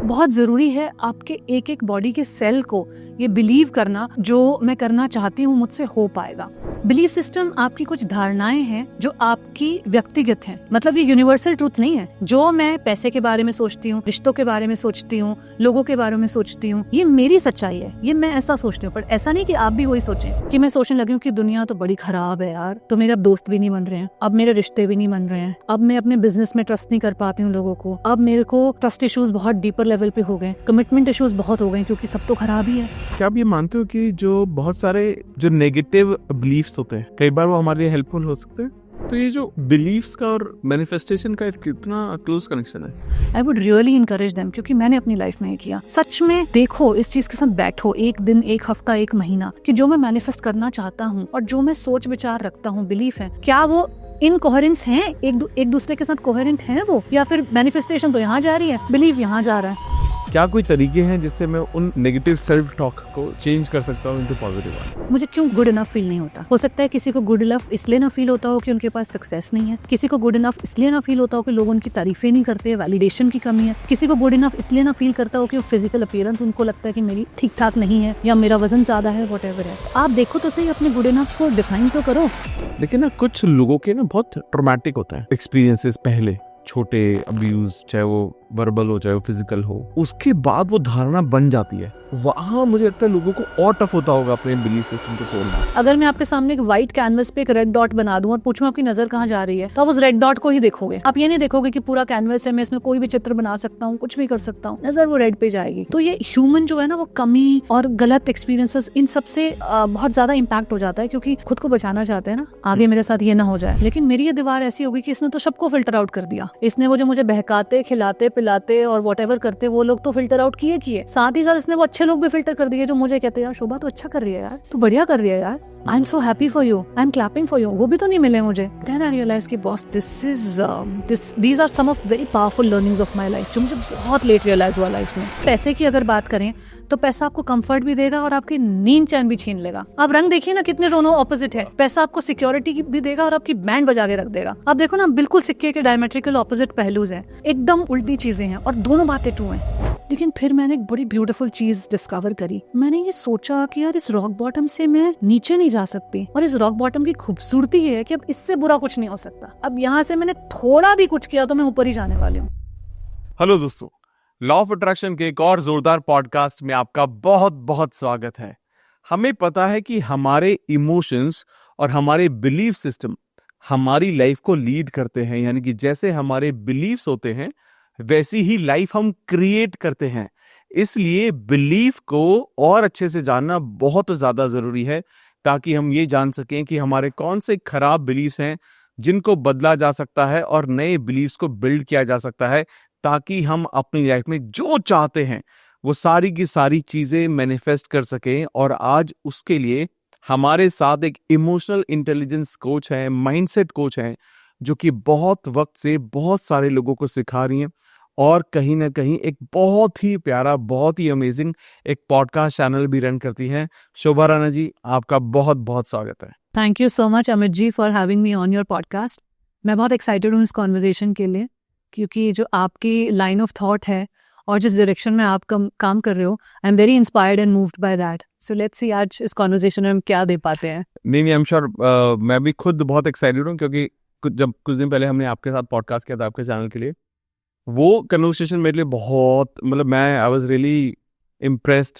बहुत ज़रूरी है आपके एक एक बॉडी के सेल को ये बिलीव करना जो मैं करना चाहती हूँ मुझसे हो पाएगा। बिलीफ सिस्टम आपकी कुछ धारणाएं हैं जो आपकी व्यक्तिगत हैं, मतलब ये यूनिवर्सल ट्रूथ नहीं है। जो मैं पैसे के बारे में सोचती हूँ, रिश्तों के बारे में सोचती हूँ, लोगों के बारे में सोचती हूँ, ये मेरी सच्चाई है, ये मैं ऐसा सोचती हूँ। पर ऐसा नहीं कि आप भी वही सोचें कि मैं सोचने लगी हूँ कि दुनिया तो बड़ी खराब है यार, तो मेरे अब दोस्त भी नहीं बन रहे हैं, अब मेरे रिश्ते भी नहीं बन रहे हैं, अब मैं अपने बिजनेस में ट्रस्ट नहीं कर पाती हूँ लोगों को, अब मेरे को ट्रस्ट इश्यूज बहुत डीपर लेवल पे हो गए, कमिटमेंट इश्यूज बहुत हो गए क्योंकि सब तो खराब ही है। क्या आप ये मानते हो कि जो बहुत सारे जो नेगेटिव बिलीफ्स होते हैं कई बार वो हमारे लिए हेल्पफुल हो सकते हैं? तो ये जो बिलीफ्स का और मैनिफेस्टेशन का कितना क्लोज कनेक्शन है? आई वुड रियली इनकरेज देम, क्योंकि मैंने अपनी लाइफ में ये किया। सच में देखो, इस चीज के साथ बैठो एक दिन, एक हफ्ता, एक महीना, कि जो मैं मैनिफेस्ट करना चाहता हूँ और जो मैं सोच विचार रखता हूँ, बिलीफ है, क्या वो इनकोहेरेंस है, एक दूसरे के साथ कोहेरेंट है वो, या फिर मैनिफेस्टेशन तो यहाँ जा रही है, बिलीव यहाँ जा रहा है। क्या कोई तरीके हैं जिससे मैं उन नेगेटिव सेल्फ टॉक को चेंज कर सकता हूँ इनटू पॉजिटिव वन? मुझे क्यों गुड इनफ फील नहीं होता? हो सकता है किसी को गुड इनफ इसलिए ना फील होता हो कि उनके पास सक्सेस नहीं है, किसी को गुड इनफ इसलिए ना फील होता हो कि लोग उनकी तारीफें नहीं करते, वैलिडेशन की कमी है, किसी को गुड इनफ इसलिए ना फील करता हो कि फिजिकल अपीयरेंस उनको लगता है कि मेरी ठीक ठाक नहीं है या मेरा वजन ज्यादा है, व्हाटएवर है। आप देखो तो सही, अपने गुड इनफ को डिफाइन तो करो। लेकिन ना कुछ लोगों के ना बहुत ट्रॉमेटिक होता है एक्सपीरियंसेस, पहले छोटे अब्यूज, चाहे वो वर्बल हो चाहे वो फिजिकल हो, उसके बाद वो धारणा बन जाती है। वहाँ मुझे लगता है लोगों को और टफ होता होगा अपने बिलीफ सिस्टम को तोड़ना। अगर मैं आपके सामने एक व्हाइट कैनवस पे एक रेड डॉट बना दूं और पूछूं आपकी नजर कहाँ जा रही है, तो आप उस रेड डॉट को ही देखोगे। आप ये नहीं देखोगे कि पूरा कैनवस है, मैं इसमें कोई भी चित्र बना सकता हूँ, कुछ भी कर सकता हूँ, नजर वो रेड पे जाएगी। तो ये ह्यूमन जो है ना, वो कमी और गलत एक्सपीरियंसेस, इन सबसे बहुत ज्यादा इम्पैक्ट हो जाता है, क्योंकि खुद को बचाना चाहते हैं ना, आगे मेरे साथ ये ना हो जाए। लेकिन मेरी ये दीवार ऐसी होगी कि इसने तो सबको फिल्टर आउट कर दिया। इसने वो जो मुझे बहकाते, खिलाते, पिलाते और व्हाटएवर करते, वो लोग तो फिल्टर आउट किए, साथ ही साथ इसने वो अच्छे लोग भी फिल्टर कर दिए जो मुझे कहते हैं यार शोभा तो अच्छा कर रही है यार, तू बढ़िया कर रही है यार, I am so happy for you, I am clapping for you. वो भी तो नहीं मिले मुझे। देन आई रियलाइज कि boss these are some of very powerful learnings of my life, जो मुझे बहुत लेट रियलाइज हुआ लाइफ में। पैसे की अगर बात करें तो पैसा आपको कंफर्ट भी देगा और आपकी नींद चैन भी छीन लेगा। आप रंग देखिए ना, कितने दोनों ऑपोजिट है। पैसा आपको सिक्योरिटी भी देगा और आपकी बैंड बजा के रख देगा। आप देखो ना, बिल्कुल सिक्के के डायमेट्रिकल ऑपोजिट पहलूज हैं, एकदम उल्टी चीजें हैं और दोनों बातें ट्रू हैं। लेकिन फिर मैंने एक बड़ी ब्यूटीफुल चीज डिस्कवर करी। मैंने ये सोचा कि यार इस रॉक बॉटम से मैं नीचे नहीं जा सकती, और इस रॉक बॉटम की खूबसूरती है कि अब इससे बुरा कुछ नहीं हो सकता। अब यहाँ से मैंने थोड़ा भी कुछ किया तो मैं ऊपर ही जाने वाली हूँ। हेलो दोस्तों, लॉ ऑफ अट्रैक्शन के एक और जोरदार पॉडकास्ट में आपका बहुत बहुत स्वागत है। हमें पता है कि हमारे इमोशंस और हमारे बिलीफ सिस्टम हमारी लाइफ को लीड करते हैं, यानी कि जैसे हमारे बिलीफ्स होते हैं वैसी ही लाइफ हम क्रिएट करते हैं। इसलिए बिलीफ को और अच्छे से जानना बहुत ज्यादा जरूरी है, ताकि हम ये जान सकें कि हमारे कौन से खराब बिलीफ्स हैं जिनको बदला जा सकता है और नए बिलीफ्स को बिल्ड किया जा सकता है, ताकि हम अपनी लाइफ में जो चाहते हैं वो सारी की सारी चीजें मैनिफेस्ट कर सकें। और आज उसके लिए हमारे साथ एक इमोशनल इंटेलिजेंस कोच है, माइंडसेट कोच है, जो कि बहुत वक्त से बहुत सारे लोगों को सिखा रही हैं और कहीं ना कहीं एक बहुत ही प्यारा, बहुत ही अमेजिंग एक पॉडकास्ट चैनल भी रन करती हैं। शोभा राणा जी, आपका बहुत बहुत स्वागत है। Thank you so much Amit ji for having me on your podcast. मैं बहुत एक्साइटेड हूँ इस कॉन्वर्जेशन के लिए, क्योंकि जो आपकी लाइन ऑफ थॉट है और जिस डायरेक्शन में आप काम कर रहे हो, I am very inspired and moved by that. So let's see आज इस कॉन्वर्जेशन में हम क्या दे पाते हैं। नहीं, आई एम श्योर, मैं भी खुद बहुत एक्साइटेड हूँ, क्योंकि जब कुछ दिन पहले हमने आपके साथ पॉडकास्ट किया था आपके चैनल के लिए, वो कन्वर्सेशन मेरे लिए बहुत, मतलब मैं आई वाज रियली इम्प्रेस्ड।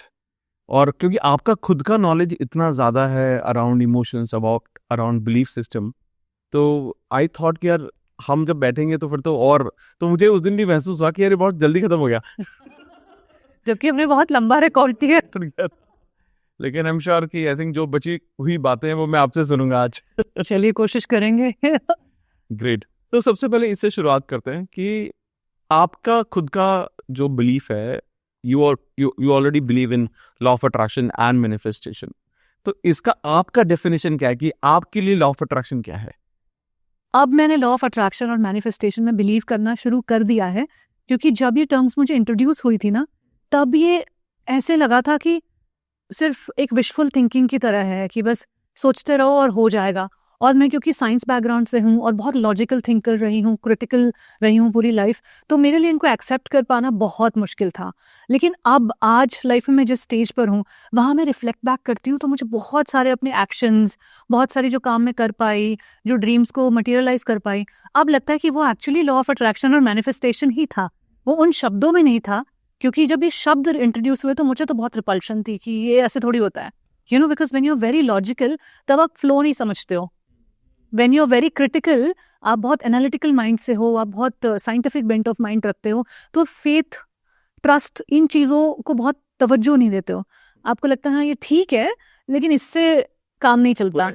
और क्योंकि आपका खुद का नॉलेज इतना ज़्यादा है around emotions, around belief system, तो आई थॉट कि यार हम जब बैठेंगे तो फिर तो मुझे उस दिन भी महसूस हुआ कि यार बहुत जल्दी खत्म हो गया जबकि हमने बहुत लंबा रिकॉर्ड किया। लेकिन आई एम श्योर कि आई थिंक जो बची हुई बातें हैं वो मैं आपसे सुनूंगा आज। चलिए कोशिश करेंगे। ग्रेट। तो सबसे पहले इससे शुरुआत करते हैं कि आपका खुद का जो बिलीफ है, you already believe in law of attraction and manifestation, तो इसका आपका डेफिनेशन क्या है कि आपके लिए लॉ ऑफ अट्रैक्शन क्या है? अब मैंने लॉ ऑफ अट्रैक्शन और मैनिफेस्टेशन में बिलीव करना शुरू कर दिया है, क्योंकि जब ये टर्म्स मुझे इंट्रोड्यूस हुई थी ना, तब ये ऐसे लगा था कि सिर्फ एक विशफुल थिंकिंग की तरह है कि बस सोचते रहो और हो जाएगा। और मैं क्योंकि साइंस बैकग्राउंड से हूँ और बहुत लॉजिकल थिंकर रही हूँ, क्रिटिकल रही हूँ पूरी लाइफ, तो मेरे लिए इनको एक्सेप्ट कर पाना बहुत मुश्किल था। लेकिन अब आज लाइफ में मैं जिस स्टेज पर हूँ वहाँ मैं रिफ्लेक्ट बैक करती हूँ तो मुझे बहुत सारे अपने एक्शंस, बहुत सारी जो काम मैं कर पाई, जो ड्रीम्स को मटेरियलाइज कर पाई, अब लगता है कि वो एक्चुअली लॉ ऑफ अट्रैक्शन और मैनिफेस्टेशन ही था, वो उन शब्दों में नहीं था। क्योंकि जब ये शब्द इंट्रोड्यूस हुए तो मुझे तो बहुत रिपल्शन थी कि ये ऐसे थोड़ी होता है, because when you are very logical तब आप फ्लो नहीं समझते हो। When you are very critical, आप बहुत एनालिटिकल माइंड से हो, आप बहुत साइंटिफिक बेंट ऑफ माइंड रखते हो, तो फेथ, ट्रस्ट, इन चीज़ों को बहुत तवज्जो नहीं देते हो। आपको लगता है हाँ ये ठीक है लेकिन इससे काम नहीं चलता,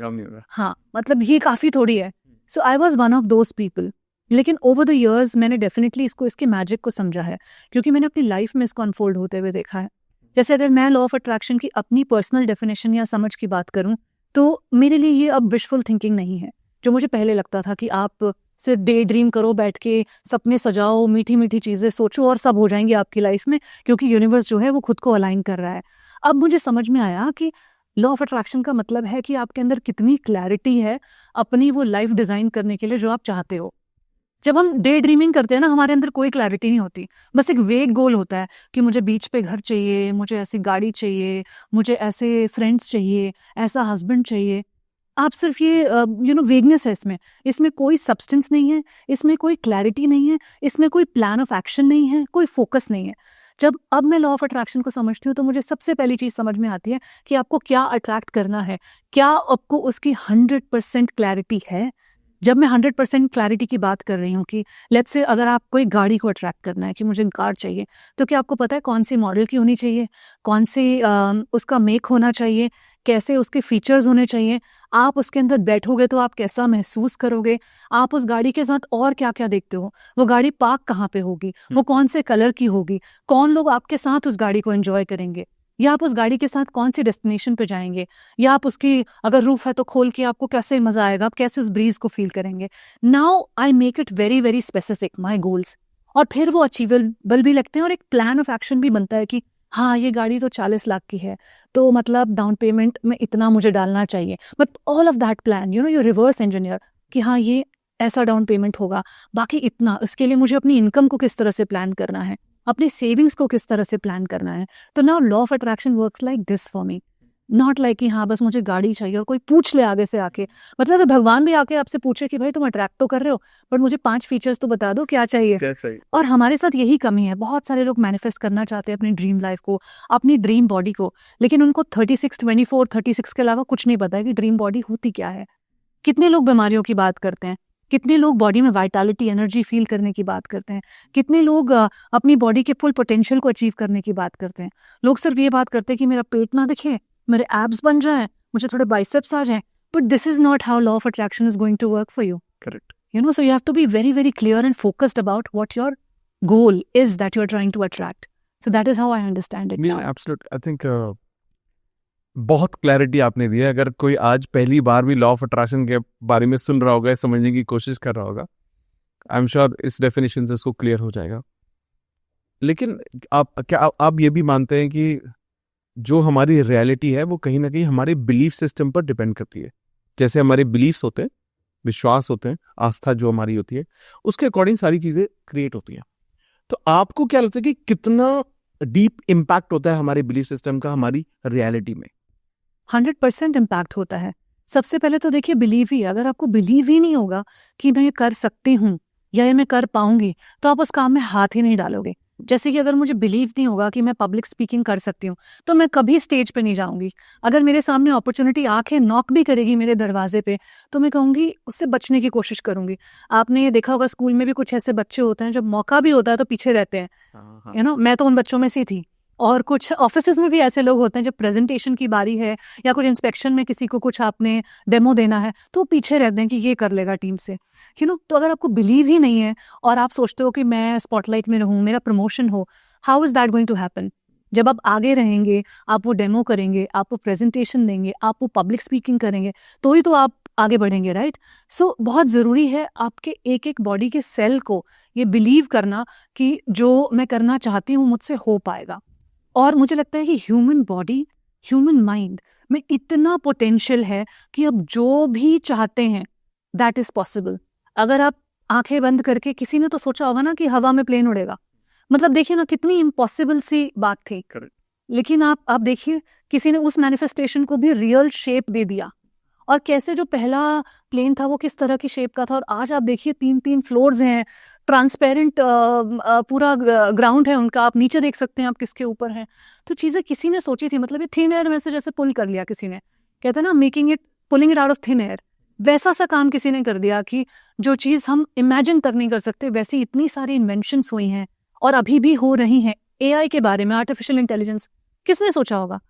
हाँ मतलब ये काफ़ी थोड़ी है। So I was one of those people. लेकिन ओवर द इयर्स मैंने डेफिनेटली इसके मैजिक को समझा है, क्योंकि मैंने अपनी लाइफ में इसको अनफोल्ड होते हुए देखा है। जैसे अगर मैं लॉ ऑफ अट्रैक्शन की अपनी पर्सनल डेफिनेशन या समझ की बात करूं तो मेरे लिए ये अब विशफुल थिंकिंग नहीं है। जो मुझे पहले लगता था कि आप सिर्फ डे ड्रीम करो, बैठ के सपने सजाओ, मीठी मीठी चीज़ें सोचो और सब हो जाएंगी आपकी लाइफ में, क्योंकि यूनिवर्स जो है वो खुद को अलाइन कर रहा है। अब मुझे समझ में आया कि लॉ ऑफ अट्रैक्शन का मतलब है कि आपके अंदर कितनी क्लैरिटी है अपनी वो लाइफ डिज़ाइन करने के लिए जो आप चाहते हो। जब हम डे ड्रीमिंग करते हैं ना, हमारे अंदर कोई क्लैरिटी नहीं होती, बस एक वेग गोल होता है कि मुझे बीच पे घर चाहिए, मुझे ऐसी गाड़ी चाहिए, मुझे ऐसे फ्रेंड्स चाहिए, ऐसा हस्बैंड चाहिए। आप सिर्फ ये वेगनेस है इसमें कोई सब्सटेंस नहीं है, इसमें कोई क्लैरिटी नहीं है, इसमें कोई प्लान ऑफ एक्शन नहीं है, कोई फोकस नहीं है। जब अब मैं लॉ ऑफ अट्रैक्शन को समझती हूँ तो मुझे सबसे पहली चीज़ समझ में आती है कि आपको क्या अट्रैक्ट करना है, क्या आपको उसकी 100% क्लैरिटी है। जब मैं 100% क्लैरिटी की बात कर रही हूँ कि लेट्स से अगर आप कोई गाड़ी को अट्रैक्ट करना है कि मुझे कार चाहिए, तो क्या आपको पता है कौन सी मॉडल की होनी चाहिए, कौन सी उसका मेक होना चाहिए, कैसे उसके फीचर्स होने चाहिए, आप उसके अंदर बैठोगे तो आप कैसा महसूस करोगे, आप उस गाड़ी के साथ और क्या क्या देखते हो, वो गाड़ी पार्क कहाँ पे होगी, वो कौन से कलर की होगी, कौन लोग आपके साथ उस गाड़ी को एंजॉय करेंगे, या आप उस गाड़ी के साथ कौन सी डेस्टिनेशन पे जाएंगे, या आप उसकी अगर रूफ है तो खोल के आपको कैसे मजा आएगा, आप कैसे उस ब्रीज को फील करेंगे। Now I make it very very specific my goals, और फिर वो अचीवेबल भी लगते हैं और एक प्लान ऑफ एक्शन भी बनता है कि हाँ ये गाड़ी तो 40 लाख की है, तो मतलब डाउन पेमेंट में इतना मुझे डालना चाहिए। But all of that plan you reverse engineer कि हाँ ये ऐसा डाउन पेमेंट होगा, बाकी इतना, इसके लिए मुझे अपनी इनकम को किस तरह से प्लान करना है, अपनी सेविंग्स को किस तरह से प्लान करना है। तो now law of attraction works like this for me, not like कि हाँ बस मुझे गाड़ी चाहिए और कोई पूछ ले आगे से आके, मतलब भगवान भी आके आपसे पूछे कि भाई तुम अट्रैक्ट तो कर रहे हो बट मुझे 5 फीचर्स तो बता दो क्या चाहिए। और हमारे साथ यही कमी है, बहुत सारे लोग मैनिफेस्ट करना चाहते हैं अपनी ड्रीम लाइफ को, अपनी ड्रीम बॉडी को, लेकिन उनको 36 के अलावा कुछ नहीं पता है कि ड्रीम बॉडी होती क्या है। कितने लोग बीमारियों की बात करते हैं, कितने लोग बॉडी में वाइटैलिटी, एनर्जी फील करने की बात करते हैं, कितने लोग अपनी बॉडी के फुल पोटेंशियल को अचीव करने की बात करते हैं। लोग सिर्फ ये बात करते हैं कि मेरा पेट ना दिखे, मेरे एब्स बन जाएं, मुझे थोड़े बाइसेप्स आ जाएं, but this is not how law of attraction is going to work for you. Correct. So you have to be very very clear and focused about what your goal is that you are trying to attract. So that is how I understand it now. Absolutely. I think बहुत clarity आपने दी है। अगर कोई आज पहली बार भी law of attraction के बारे में सुन रहा होगा, समझने की कोशिश कर रहा होगा, आई एम श्योर इस डेफिनेशन से इसको क्लियर हो जाएगा। लेकिन आप ये भी मानते हैं कि जो हमारी रियलिटी है वो कहीं ना कहीं हमारे बिलीफ सिस्टम पर डिपेंड करती है? जैसे हमारे बिलीफ्स होते हैं, विश्वास होते हैं, आस्था जो हमारी होती है, उसके अकॉर्डिंग सारी चीजें क्रिएट होती हैं। तो आपको क्या लगता है कि कितना डीप इम्पैक्ट होता है हमारे बिलीफ सिस्टम का हमारी रियलिटी में? 100% इम्पैक्ट होता है। सबसे पहले तो देखिए बिलीव ही, अगर आपको बिलीव ही नहीं होगा कि मैं ये कर सकती हूँ या ये मैं कर पाऊंगी, तो आप उस काम में हाथ ही नहीं डालोगे। जैसे कि अगर मुझे बिलीव नहीं होगा कि मैं पब्लिक स्पीकिंग कर सकती हूँ तो मैं कभी स्टेज पे नहीं जाऊंगी। अगर मेरे सामने अपॉर्चुनिटी आके नॉक भी करेगी मेरे दरवाजे पे तो मैं कहूँगी, उससे बचने की कोशिश करूंगी। आपने ये देखा होगा स्कूल में भी कुछ ऐसे बच्चे होते हैं जब मौका भी होता है तो पीछे रहते हैं, मैं तो उन बच्चों में से थी। और कुछ ऑफिसेज में भी ऐसे लोग होते हैं जब प्रेजेंटेशन की बारी है या कुछ इंस्पेक्शन में किसी को कुछ आपने डेमो देना है तो पीछे रहते हैं कि ये कर लेगा टीम से, तो अगर आपको बिलीव ही नहीं है और आप सोचते हो कि मैं स्पॉटलाइट में रहूं, मेरा प्रमोशन हो, how is that going to happen? जब आप आगे रहेंगे, आप वो डेमो करेंगे, आप वो प्रेजेंटेशन देंगे, आप वो पब्लिक स्पीकिंग करेंगे, तो ही तो आप आगे बढ़ेंगे, राइट? सो बहुत ज़रूरी है आपके एक एक बॉडी के सेल को ये बिलीव करना कि जो मैं करना चाहती हूँ मुझसे हो पाएगा। और मुझे लगता है कि ह्यूमन बॉडी ह्यूमन माइंड में इतना पोटेंशियल है कि अब जो भी चाहते हैं दैट इज पॉसिबल। अगर आप आंखें बंद करके, किसी ने तो सोचा होगा ना कि हवा में प्लेन उड़ेगा, मतलब देखिए ना कितनी इम्पॉसिबल सी बात थी, लेकिन आप देखिए किसी ने उस मैनिफेस्टेशन को भी रियल शेप दे दिया। और कैसे जो पहला प्लेन था वो किस तरह की शेप का था, और आज आप देखिए 3-3 फ्लोर्स हैं, ट्रांसपेरेंट पूरा ग्राउंड है उनका, आप नीचे देख सकते हैं आप किसके ऊपर हैं। तो चीज़ें किसी ने सोची थी, मतलब ये थिन एयर में से जैसे पुल कर लिया किसी ने, कहते हैं ना making it, pulling it out of thin air, वैसा सा काम किसी ने कर दिया कि जो चीज़ हम इमेजिन तक नहीं कर सकते वैसी इतनी सारी इन्वेंशंस हुई हैं और अभी भी हो रही हैं। एआई के बारे में, आर्टिफिशियल इंटेलिजेंस, किसने सोचा होगा?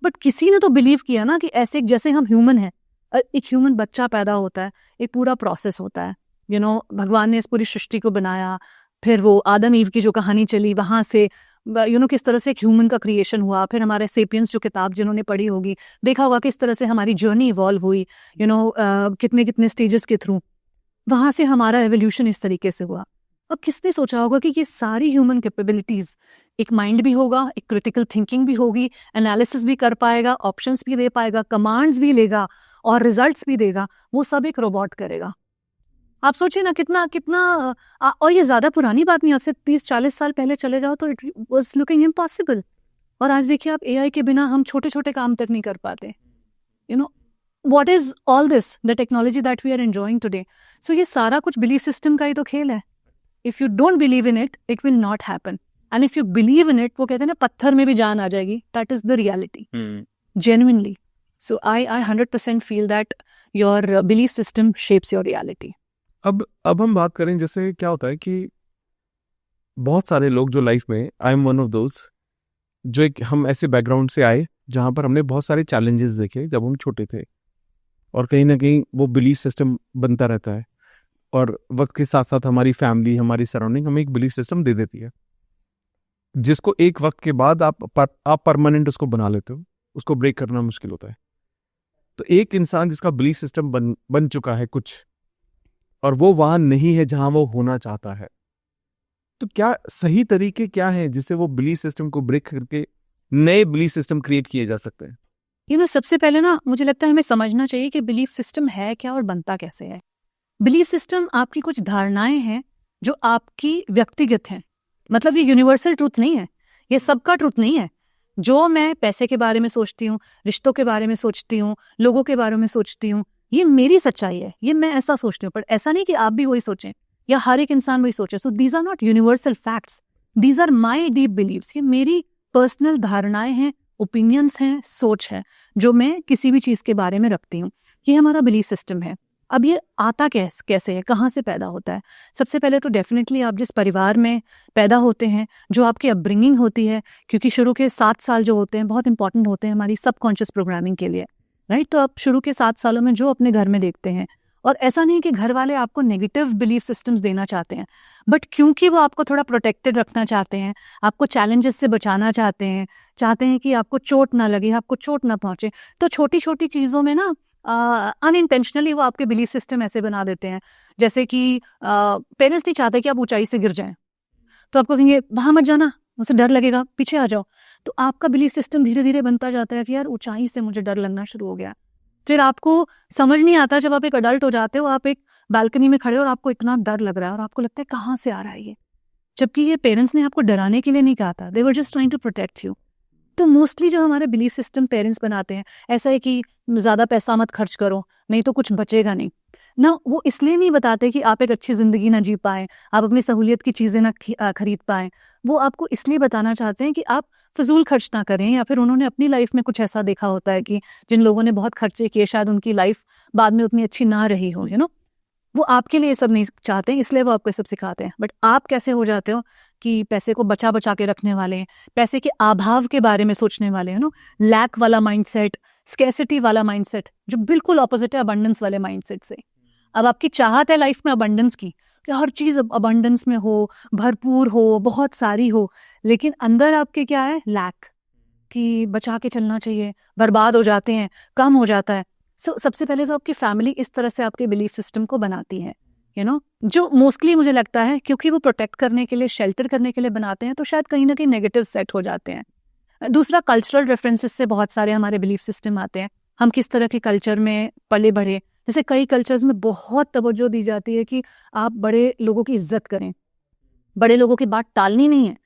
बट किसी ने तो बिलीव किया ना कि ऐसे जैसे हम ह्यूमन हैं, एक ह्यूमन बच्चा पैदा होता है, एक पूरा प्रोसेस होता है, भगवान ने इस पूरी सृष्टि को बनाया, फिर वो आदम ईव की जो कहानी चली वहां से किस तरह से एक ह्यूमन का क्रिएशन हुआ, फिर हमारे सेपियंस जो किताब जिन्होंने पढ़ी होगी देखा होगा किस तरह से हमारी जर्नी इवॉल्व हुई, कितने कितने स्टेजेस के थ्रू, वहां से हमारा एवोल्यूशन इस तरीके से हुआ। अब किसने सोचा होगा कि ये सारी ह्यूमन कैपेबिलिटीज, एक माइंड भी होगा, एक क्रिटिकल थिंकिंग भी होगी, एनालिसिस भी कर पाएगा, ऑप्शंस भी दे पाएगा, कमांड्स भी लेगा और रिजल्ट्स भी देगा, वो सब एक रोबोट करेगा। आप सोचिए ना कितना कितना और ये ज्यादा पुरानी बात नहीं, आज से 30-40 साल पहले चले जाओ तो इट वाज लुकिंग इम्पॉसिबल। और आज देखिए आप एआई के बिना हम छोटे छोटे काम तक नहीं कर पाते। What is all this, the technology that we are enjoying today. So ये सारा कुछ बिलीफ सिस्टम का ही तो खेल है। If you don't believe in it, it will not happen, and if you believe in it, वो कहते हैं ना पत्थर में भी जान आ जाएगी, that is the reality genuinely. So I 100% feel that your belief system shapes your reality. अब हम बात करें, जैसे क्या होता है कि बहुत सारे लोग जो लाइफ में, I am one of those, जो एक हम ऐसे बैकग्राउंड से आए जहाँ पर हमने बहुत सारे चैलेंजेस देखे जब हम छोटे थे, और कहीं ना कहीं वो बिलीफ सिस्टम बनता रहता है, और वक्त के साथ साथ हमारी फैमिली, हमारी सराउंडिंग हमें एक बिलीफ सिस्टम दे देती है, जिसको एक वक्त के बाद आप परमानेंट उसको बना लेते हो, उसको ब्रेक करना मुश्किल होता है। तो एक इंसान जिसका बिलीफ सिस्टम बन चुका है कुछ, और वो वहां नहीं है जहां वो होना चाहता है, तो क्या सही तरीके क्या हैं जिससे वो बिलीफ सिस्टम को ब्रेक करके नए बिलीफ सिस्टम क्रिएट किए जा सकते हैं? सबसे पहले ना मुझे लगता है हमें समझना चाहिए कि बिलीफ सिस्टम है क्या और बनता कैसे है। बिलीफ सिस्टम आपकी कुछ धारणाएं हैं जो आपकी व्यक्तिगत हैं, मतलब ये यूनिवर्सल ट्रूथ नहीं है, ये सबका ट्रूथ नहीं है। जो मैं पैसे के बारे में सोचती हूँ, रिश्तों के बारे में सोचती हूँ, लोगों के बारे में सोचती हूँ, ये मेरी सच्चाई है, ये मैं ऐसा सोचती हूँ, पर ऐसा नहीं कि आप भी वही सोचें या हर एक इंसान वही सोचे। So these are not universal facts, these are my deep beliefs. ये मेरी पर्सनल धारणाएं हैं, ओपिनियंस हैं, सोच है जो मैं किसी भी चीज के बारे में रखती हूँ। ये हमारा बिलीफ सिस्टम है। अब ये आता कैसे है, कहाँ से पैदा होता है? सबसे पहले तो डेफिनेटली आप जिस परिवार में पैदा होते हैं, जो आपकी अपब्रिंगिंग होती है, क्योंकि शुरू के 7 साल जो होते हैं बहुत इंपॉर्टेंट होते हैं हमारी सबकॉन्शियस प्रोग्रामिंग के लिए, राइट? तो आप शुरू के 7 सालों में जो अपने घर में देखते हैं, और ऐसा नहीं कि घर वाले आपको नेगेटिव बिलीफ सिस्टम्स देना चाहते हैं, बट क्योंकि वो आपको थोड़ा प्रोटेक्टेड रखना चाहते हैं, आपको चैलेंजेस से बचाना चाहते हैं कि आपको चोट ना लगे, आपको चोट ना पहुंचे, तो छोटी छोटी चीज़ों में ना अनइंटेंशनली वो आपके बिलीफ सिस्टम ऐसे बना देते हैं। जैसे कि पेरेंट्स नहीं चाहते कि आप ऊंचाई से गिर जाएं, तो आपको कहेंगे वहां मत जाना, मुझे डर लगेगा, पीछे आ जाओ। तो आपका बिलीफ सिस्टम धीरे धीरे बनता जाता है कि यार ऊंचाई से मुझे डर लगना शुरू हो गया। फिर आपको समझ नहीं आता, जब आप एक अडल्ट हो जाते हो, आप एक बालकनी में खड़े हो और आपको इतना डर लग रहा है और आपको लगता है कहाँ से आ रहा है ये, जबकि ये पेरेंट्स ने आपको डराने के लिए नहीं कहा था, they were just trying to protect you. तो मोस्टली जो हमारे बिलीफ सिस्टम पेरेंट्स बनाते हैं, ऐसा है कि ज़्यादा पैसा मत खर्च करो, नहीं तो कुछ बचेगा नहीं ना। वो इसलिए नहीं बताते कि आप एक अच्छी ज़िंदगी ना जी पाएँ, आप अपनी सहूलियत की चीज़ें ना खरीद पाएँ। वो आपको इसलिए बताना चाहते हैं कि आप फजूल खर्च ना करें, या फिर उन्होंने अपनी लाइफ में कुछ ऐसा देखा होता है कि जिन लोगों ने बहुत खर्चे किए, शायद उनकी लाइफ बाद में उतनी अच्छी ना रही हो, वो आपके लिए सब नहीं चाहते हैं, इसलिए वो आपको सब सिखाते हैं। बट आप कैसे हो जाते हो कि पैसे को बचा बचा के रखने वाले हैं, पैसे के अभाव के बारे में सोचने वाले हैं, लैक वाला माइंडसेट, स्कैसिटी वाला माइंडसेट, जो बिल्कुल ऑपोजिट है अबंडेंस वाले माइंडसेट से। अब आपकी चाहत है लाइफ में अबंडेंस की, कि हर चीज अबंडेंस में हो, भरपूर हो, बहुत सारी हो, लेकिन अंदर आपके क्या है? लैक, कि बचा के चलना चाहिए, बर्बाद हो जाते हैं, कम हो जाता है। सबसे पहले तो आपकी फैमिली इस तरह से आपके बिलीफ सिस्टम को बनाती है, जो मोस्टली मुझे लगता है क्योंकि वो प्रोटेक्ट करने के लिए, शेल्टर करने के लिए बनाते हैं, तो शायद कहीं ना कहीं नेगेटिव सेट हो जाते हैं। दूसरा कल्चरल रेफरेंसेस से बहुत सारे हमारे बिलीफ सिस्टम आते हैं, हम किस तरह के कल्चर में पले बढ़े। जैसे कई कल्चर्स में बहुत तवज्जो दी जाती है कि आप बड़े लोगों की इज्जत करें, बड़े लोगों की बात टालनी नहीं है,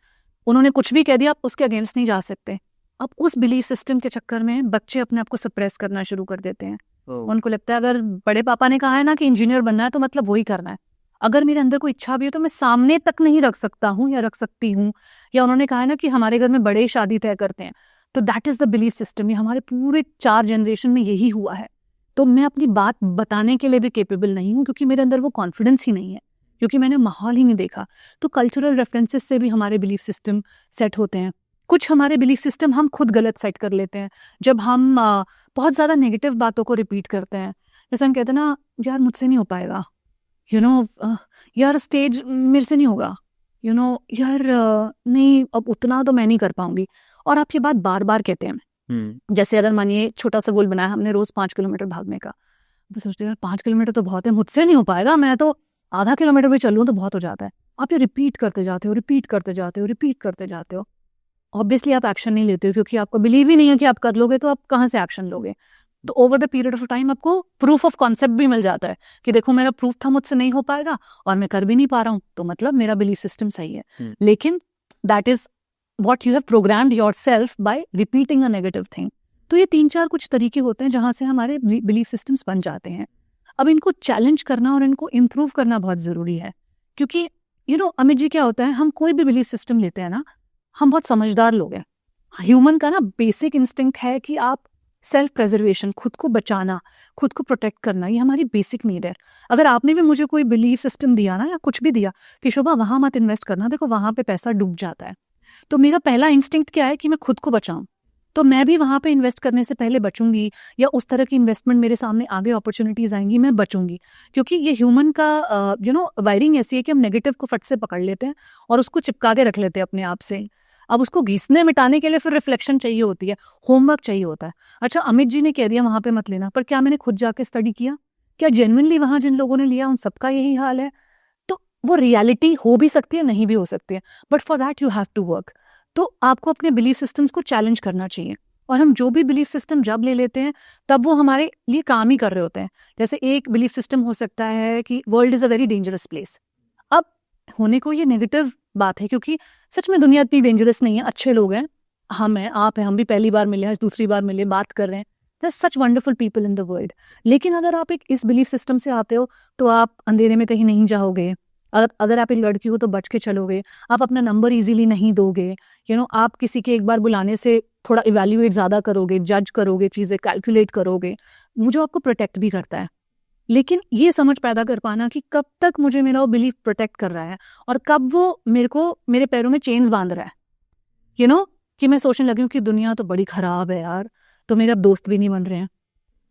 उन्होंने कुछ भी कह दिया आप उसके अगेंस्ट नहीं जा सकते। अब उस बिलीफ सिस्टम के चक्कर में बच्चे अपने आप को सप्रेस करना शुरू कर देते हैं। उनको लगता है अगर बड़े पापा ने कहा है ना कि इंजीनियर बनना है तो मतलब वही करना है, अगर मेरे अंदर कोई इच्छा भी हो तो मैं सामने तक नहीं रख सकता हूँ या रख सकती हूँ, या उन्होंने कहा है ना कि हमारे घर में बड़े ही शादी तय करते हैं, तो that is the belief system. ये हमारे पूरे 4 जनरेशन में यही हुआ है। तो मैं अपनी बात बताने के लिए भी केपेबल नहीं हूँ क्योंकि मेरे अंदर वो कॉन्फिडेंस ही नहीं है, क्योंकि मैंने माहौल ही नहीं देखा। तो कल्चरल रेफरेंसेस से भी हमारे बिलीफ सिस्टम सेट होते हैं। कुछ हमारे बिलीफ सिस्टम हम खुद गलत सेट कर लेते हैं जब हम बहुत ज़्यादा नेगेटिव बातों को रिपीट करते हैं। जैसे हम कहते हैं ना, यार मुझसे नहीं हो पाएगा, यार स्टेज मेरे से नहीं होगा, यार नहीं अब उतना तो मैं नहीं कर पाऊंगी। और आप ये बात बार बार कहते हैं। जैसे अगर मानिए छोटा सा गोल बनाया हमने रोज 5 किलोमीटर भागने का, तो सोचते हैं यार 5 किलोमीटर तो बहुत है, मुझसे नहीं हो पाएगा, मैं तो आधा किलोमीटर भी चलूँ तो बहुत हो जाता है। आप ये रिपीट करते जाते हो, रिपीट करते जाते हो, रिपीट करते जाते हो। ऑब्वियसली आप एक्शन नहीं लेते हो क्योंकि आपको बिलीव ही नहीं है कि आप कर लोगे, तो आप कहाँ से एक्शन लोगे। तो over the period of time आपको प्रूफ ऑफ कॉन्सेप्ट भी मिल जाता है कि देखो मेरा प्रूफ था मुझसे नहीं हो पाएगा और मैं कर भी नहीं पा रहा हूँ, तो मतलब मेरा बिलीफ सिस्टम सही है। लेकिन that is what you have programmed yourself bye repeating a negative thing. तो ये 3-4 कुछ तरीके होते हैं जहां से हमारे बिलीफ सिस्टम्स बन जाते हैं। अब इनको चैलेंज करना और इनको इम्प्रूव करना बहुत जरूरी है, क्योंकि अमित जी क्या होता है, हम कोई भी बिलीफ सिस्टम लेते हैं ना, हम बहुत समझदार लोग हैं। ह्यूमन का ना बेसिक इंस्टिंक्ट है कि आप सेल्फ प्रेजर्वेशन, खुद को बचाना, खुद को प्रोटेक्ट करना, ये हमारी बेसिक नीड है। अगर आपने भी मुझे कोई बिलीफ सिस्टम दिया ना या कुछ भी दिया कि शोभा वहां मत इन्वेस्ट करना, देखो वहां पे पैसा डूब जाता है, तो मेरा पहला इंस्टिंक्ट क्या है कि मैं खुद को बचाऊं। तो मैं भी वहां पे इन्वेस्ट करने से पहले बचूंगी, या उस तरह की इन्वेस्टमेंट मेरे सामने आगे अपॉर्चुनिटीज आएंगी, मैं बचूंगी। क्योंकि ये ह्यूमन का वायरिंग ऐसी है कि हम नेगेटिव को फट से पकड़ लेते हैं और उसको चिपका के रख लेते हैं अपने आप से। अब उसको घिसने मिटाने के लिए फिर रिफ्लेक्शन चाहिए होती है, होमवर्क चाहिए होता है। अच्छा, अमित जी ने कह दिया वहां पे मत लेना, पर क्या मैंने खुद जाके स्टडी किया? क्या जेन्युइनली वहां जिन लोगों ने लिया उन सबका यही हाल है? तो वो रियलिटी हो भी सकती है, नहीं भी हो सकती है, but for that you have to work. तो आपको अपने बिलीफ सिस्टम्स को चैलेंज करना चाहिए, और हम जो भी बिलीफ सिस्टम जब ले लेते हैं तब वो हमारे लिए काम ही कर रहे होते हैं। जैसे एक बिलीफ सिस्टम हो सकता है कि world is a very dangerous place. अब होने को ये नेगेटिव बात है, क्योंकि सच में दुनिया इतनी डेंजरस नहीं है, अच्छे लोग हैं, हम हैं, आप हैं, हम भी पहली बार मिले, आज दूसरी बार मिले, बात कर रहे हैं, there such wonderful people in the world. लेकिन अगर आप एक इस बिलीफ सिस्टम से आते हो तो आप अंधेरे में कहीं नहीं जाओगे। अगर आप एक लड़की हो तो बच के चलोगे, आप अपना नंबर इजीली नहीं दोगे, आप किसी के एक बार बुलाने से थोड़ा इवैल्यूएट ज्यादा करोगे, जज करोगे, चीजें कैलकुलेट करोगे, वो जो आपको प्रोटेक्ट भी करता है। लेकिन ये समझ पैदा कर पाना कि कब तक मुझे मेरा वो बिलीफ प्रोटेक्ट कर रहा है और कब वो मेरे को मेरे पैरों में चेन्स बांध रहा है, कि मैं सोचने लगी हूँ कि दुनिया तो बड़ी खराब है यार, तो मेरे अब दोस्त भी नहीं बन रहे हैं,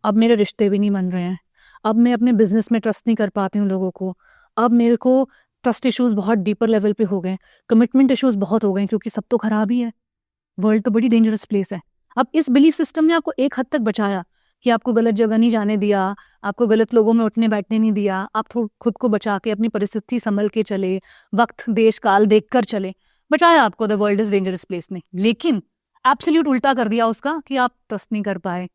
अब मेरे रिश्ते भी नहीं बन रहे हैं, अब मैं अपने बिजनेस में ट्रस्ट नहीं कर पाती हूँ लोगों को, अब मेरे को ट्रस्ट इश्यूज बहुत डीपर लेवल पे हो गए, कमिटमेंट इश्यूज बहुत हो गए, क्योंकि सब तो खराब ही है, वर्ल्ड तो बड़ी डेंजरस प्लेस है। अब इस बिलीफ सिस्टम ने आपको एक हद तक बचाया कि आपको गलत जगह नहीं जाने दिया, आपको गलत लोगों में उठने बैठने नहीं दिया, आप खुद को बचा के अपनी परिस्थिति संभल के चले, वक्त देश काल देख कर चले, बचाया आपको the world is dangerous place ने। लेकिन एब्सोल्यूट उल्टा कर दिया उसका कि आप ट्रस्ट नहीं कर पाए,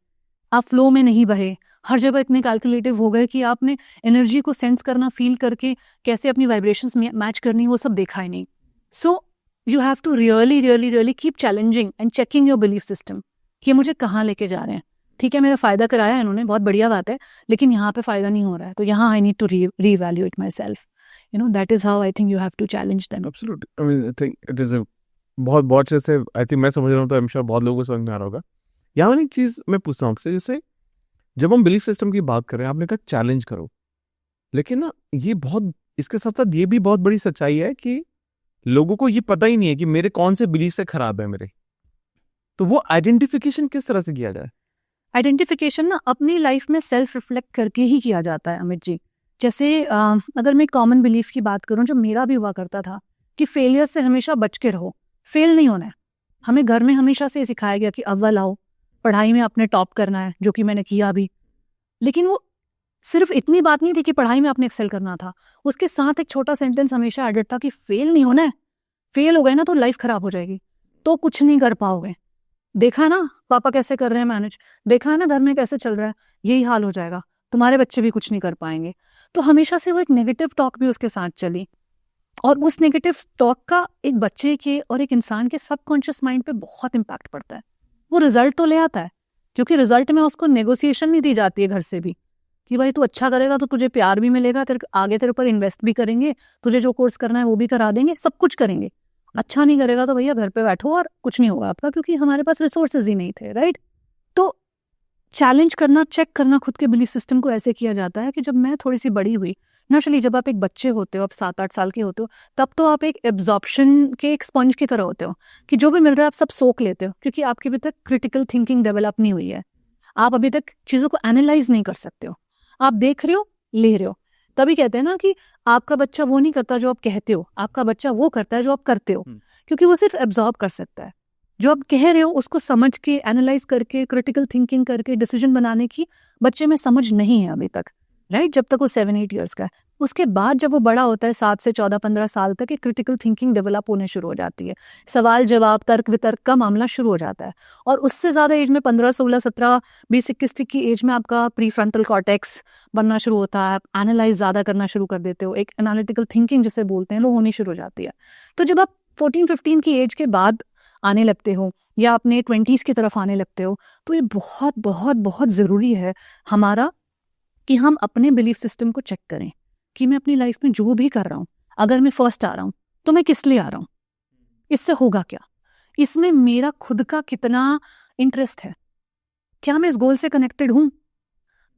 आप फ्लो में नहीं बहे, हर जगह इतने कैलकुलेटिव हो गए कि आपने एनर्जी को सेंस करना, फील करके कैसे अपनी वाइब्रेशंस मैच करनी, वो सब देखा ही नहीं। So you have to really really really keep challenging and checking your belief system कि मुझे कहाँ लेके जा रहे हैं। ठीक है, मेरा फायदा कराया है इन्होंने, बहुत बढ़िया बात है, लेकिन यहाँ पे फायदा नहीं हो रहा है, तो यहाँ I need to reevaluate my self. That is how I think you have to challenge them. Absolutely, I mean I think it is बहुत अच्छे से, आई थिंक मैं समझ रहा हूँ, तो आई एम श्योर बहुत लोगों को समझ में आ रहा होगा। यहाँ वाली चीज मैं पूछता हूँ आपसे, जैसे जब हम बिलीफ सिस्टम की बात कर रहे हैं, आपने कहा चैलेंज करो, लेकिन ना ये बहुत, इसके साथ साथ ये भी बहुत बड़ी सच्चाई है कि लोगों को ये पता ही नहीं है कि मेरे कौन से बिलीफ से खराब है मेरे, तो वो आइडेंटिफिकेशन किस तरह से किया जाए? आइडेंटिफिकेशन ना अपनी लाइफ में सेल्फ रिफ्लेक्ट करके ही किया जाता है अमित जी। जैसे अगर मैं कॉमन बिलीफ की बात करूं जो मेरा भी हुआ करता था कि फेलियर से हमेशा बच के रहो, फेल नहीं होना है। हमें घर में हमेशा से सिखाया गया कि अव्वल आओ, पढ़ाई में अपने टॉप करना है, जो कि मैंने किया भी। लेकिन वो सिर्फ इतनी बात नहीं थी कि पढ़ाई में अपने एक्सेल करना था, उसके साथ एक छोटा सेंटेंस हमेशा एडेड था कि फेल नहीं होना है, फेल हो गए ना तो लाइफ खराब हो जाएगी, तो कुछ नहीं कर पाओगे। देखा है ना पापा कैसे कर रहे हैं मैनेज, देखा है ना घर में कैसे चल रहा है, यही हाल हो जाएगा, तुम्हारे बच्चे भी कुछ नहीं कर पाएंगे। तो हमेशा से वो एक नेगेटिव टॉक भी उसके साथ चली, और उस नेगेटिव टॉक का एक बच्चे के और एक इंसान के सबकॉन्शियस माइंड पे बहुत इम्पैक्ट पड़ता है। वो रिजल्ट तो ले आता है, क्योंकि रिजल्ट में उसको नेगोशिएशन नहीं दी जाती है घर से भी, कि भाई तू अच्छा करेगा तो तुझे प्यार भी मिलेगा, तेरे आगे तेरे ऊपर इन्वेस्ट भी करेंगे, तुझे जो कोर्स करना है वो भी करा देंगे, सब कुछ करेंगे। अच्छा नहीं करेगा तो भैया घर पे बैठो और कुछ नहीं होगा आपका, क्योंकि हमारे पास रिसोर्सेज ही नहीं थे, राइट। तो चैलेंज करना, चेक करना खुद के बिलीफ सिस्टम को ऐसे किया जाता है कि जब मैं थोड़ी सी बड़ी हुई, नेचुरली जब आप एक बच्चे होते हो, आप 7-8 साल के होते हो, तब तो आप एक एब्जॉर्प्शन के एक स्पंज की तरह होते हो कि जो भी मिल रहा है आप सब सोख लेते हो, क्योंकि आपके अभी तक क्रिटिकल थिंकिंग डेवलप नहीं हुई है। आप अभी तक चीज़ों को एनालाइज नहीं कर सकते हो, आप देख रहे हो, ले रहे हो। तभी कहते हैं ना कि आपका बच्चा वो नहीं करता जो आप कहते हो, आपका बच्चा वो करता है जो आप करते हो, क्योंकि वो सिर्फ एब्जॉर्ब कर सकता है। जो आप कह रहे हो उसको समझ के, एनालाइज करके, क्रिटिकल थिंकिंग करके डिसीजन बनाने की बच्चे में समझ नहीं है अभी तक, राइट। जब तक वो 7-8 ईयर्स का है, उसके बाद जब वो बड़ा होता है 7 से 14-15 साल तक, एक क्रिटिकल थिंकिंग डेवलप होने शुरू हो जाती है, सवाल जवाब, तर्क वितर्क का मामला शुरू हो जाता है। और उससे ज़्यादा एज में 15, 16, 17, 20, 21 तक की एज में आपका प्री फ्रंटल कॉर्टेक्स बनना शुरू होता है, आप एनालाइज ज़्यादा करना शुरू कर देते हो, एक एनालिटिकल थिंकिंग जिसे बोलते हैं वो होनी शुरू हो जाती है। तो जब आप 14-15 की एज के बाद आने लगते हो या अपने 20s की तरफ आने लगते हो, तो ये बहुत बहुत बहुत ज़रूरी है हमारा कि हम अपने बिलीफ सिस्टम को चेक करें कि मैं अपनी लाइफ में जो भी कर रहा हूँ, अगर मैं फर्स्ट आ रहा हूँ तो मैं किस लिए आ रहा हूँ, इससे होगा क्या, इसमें मेरा खुद का कितना इंटरेस्ट है, क्या मैं इस गोल से कनेक्टेड हूँ।